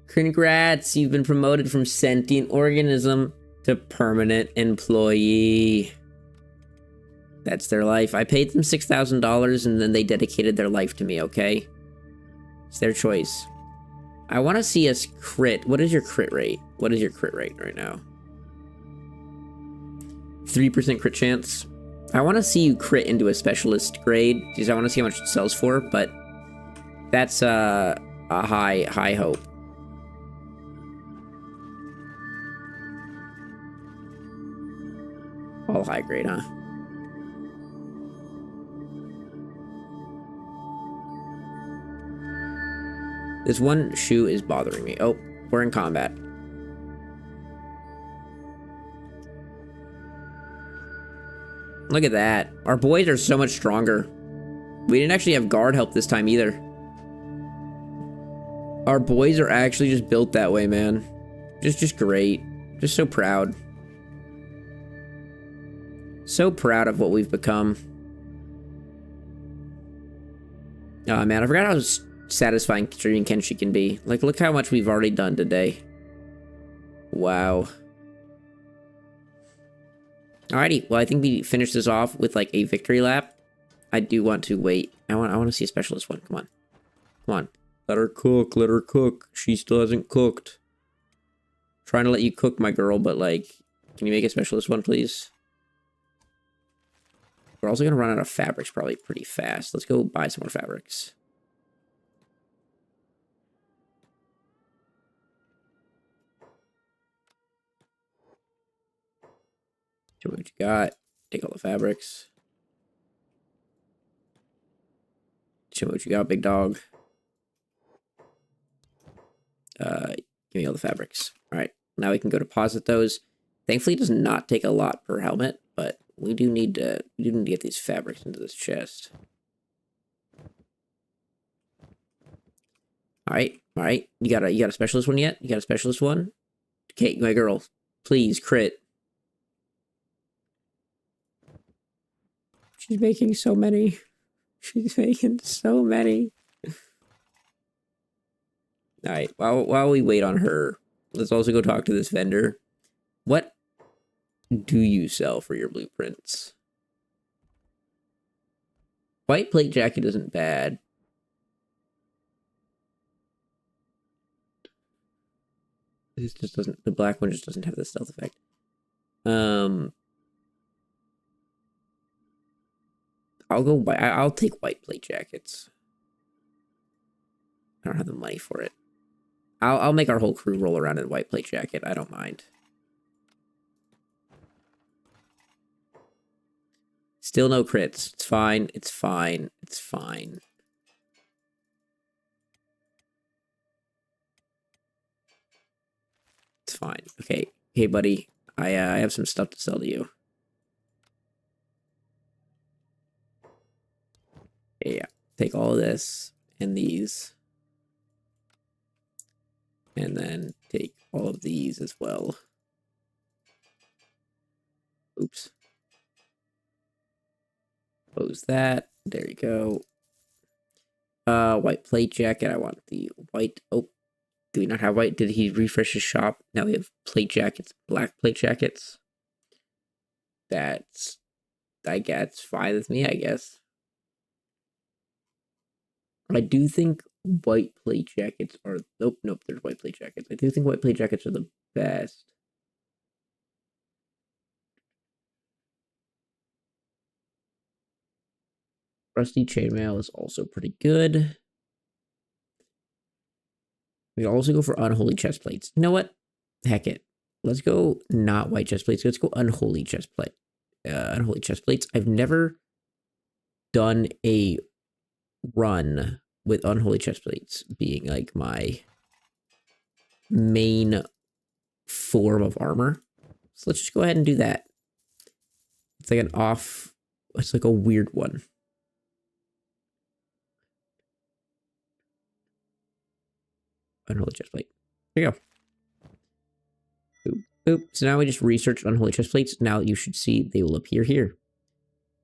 Congrats, you've been promoted from sentient organism to permanent employee. That's their life. I paid them $6,000 and then they dedicated their life to me, okay? It's their choice. I want to see us crit. What is your crit rate? What is your crit rate right now? 3% crit chance. I want to see you crit into a specialist grade, because I want to see how much it sells for, but that's a high hope. All high grade, huh? This one shoe is bothering me. Oh, we're in combat. Look at that. Our boys are so much stronger. We didn't actually have guard help this time either. Our boys are actually just built that way, man. Just great. Just so proud. So proud of what we've become. Oh man, I forgot how satisfying streaming Kenshi can be. Like, look how much we've already done today. Wow. Alrighty, well I think we finished this off with like a victory lap. I do want to wait. I want to see a specialist one. Come on. Come on. Let her cook, let her cook. She still hasn't cooked. Trying to let you cook, my girl, but like, can you make a specialist one, please? We're also gonna run out of fabrics probably pretty fast. Let's go buy some more fabrics. Show me what you got. Take all the fabrics. Show me what you got, big dog. Give me all the fabrics. All right, now we can go deposit those. Thankfully, it does not take a lot per helmet, but we do need to get these fabrics into this chest. All right. You got a specialist one yet? You got a specialist one? Okay, my girl, please crit. She's making so many. She's making so many. Alright, while we wait on her, let's also go talk to this vendor. What do you sell for your blueprints? White plate jacket isn't bad. This just doesn't, the black one just doesn't have the stealth effect. I'll take white plate jackets. I don't have the money for it. I'll make our whole crew roll around in a white plate jacket. I don't mind. Still no crits. It's fine. It's fine. It's fine. It's fine. Okay. Hey, buddy. I have some stuff to sell to you. Yeah. Take all of this and these. And then take all of these as well. Oops. Close that. There you go. White plate jacket. I want the white. Oh, do we not have white? Did he refresh his shop? Now we have plate jackets, black plate jackets. That's, I guess, fine with me, I guess. I do think white plate jackets are... Nope, there's white plate jackets. I do think white plate jackets are the best. Rusty chainmail is also pretty good. We can also go for unholy chest plates. You know what? Heck it. Let's go not white chest plates. Let's go unholy chest plate. Unholy chest plates. I've never done a run with unholy chest plates being like my main form of armor. So let's just go ahead and do that. It's like an off, it's like a weird one. Unholy chest plate. There you go. Boop, boop. So now we just research unholy chest plates. Now you should see they will appear here.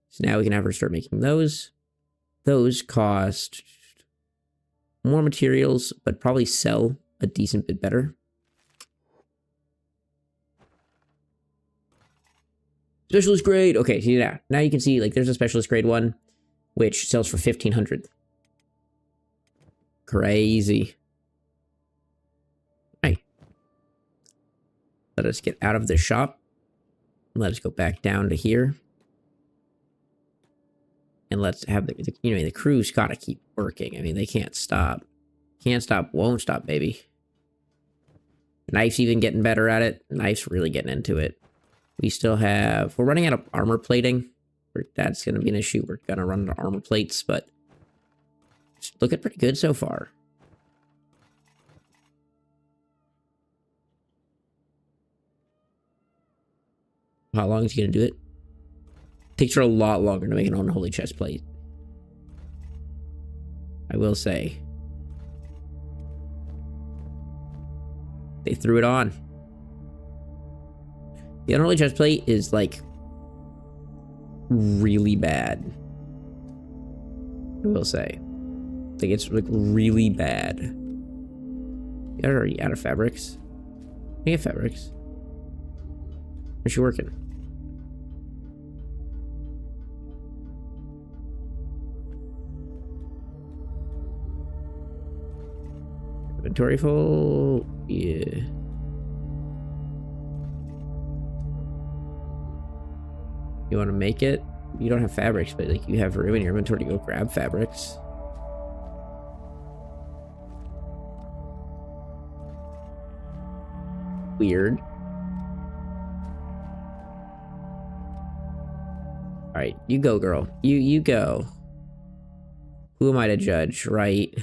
So now we can have her start making those. Those cost more materials, but probably sell a decent bit better. Specialist grade. Okay, so yeah. Now you can see, like, there's a specialist grade one, which sells for 1,500. Crazy. Hey. Let us get out of the shop. Let us go back down to here. And let's have the crew's gotta keep working. I mean, they can't stop. Can't stop, won't stop, baby. Knife's even getting better at it. Knife's really getting into it. We still have... We're running out of armor plating. That's going to be an issue. We're going to run out of armor plates, but... It's looking pretty good so far. How long is he going to do it? Takes her a lot longer to make an unholy chest plate. I will say. They threw it on. The unholy chest plate is like really bad. I will say. Like it's like really bad. You guys are already out of fabrics. I get fabrics. Where's she working? Inventory full. Yeah. You want to make it? You don't have fabrics, but like you have room in your inventory to go grab fabrics. Weird. All right, you go, girl. You go. Who am I to judge, right?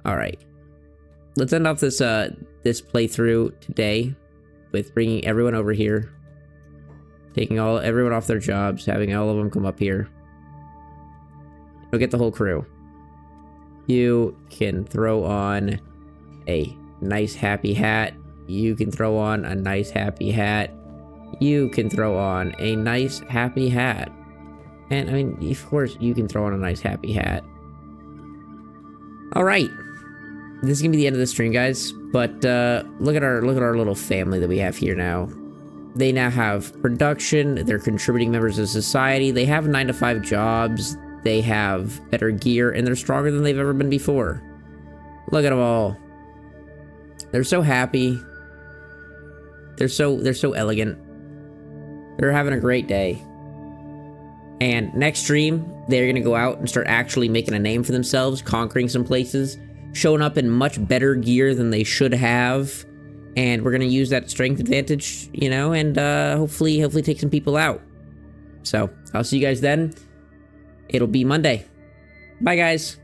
All right. Let's end off this this playthrough today with bringing everyone over here, taking everyone off their jobs, having all of them come up here. We'll get the whole crew. You can throw on a nice happy hat. You can throw on a nice happy hat. You can throw on a nice happy hat. And I mean, of course, you can throw on a nice happy hat. All right, this is gonna be the end of the stream, guys. But look at our little family that we have here now. They now have production. They're contributing members of society. They have 9-to-5 jobs. They have better gear, and they're stronger than they've ever been before. Look at them all. They're so happy. They're so elegant. They're having a great day. And next stream, they're going to go out and start actually making a name for themselves, conquering some places, showing up in much better gear than they should have. And we're going to use that strength advantage, you know, and hopefully take some people out. So, I'll see you guys then. It'll be Monday. Bye, guys.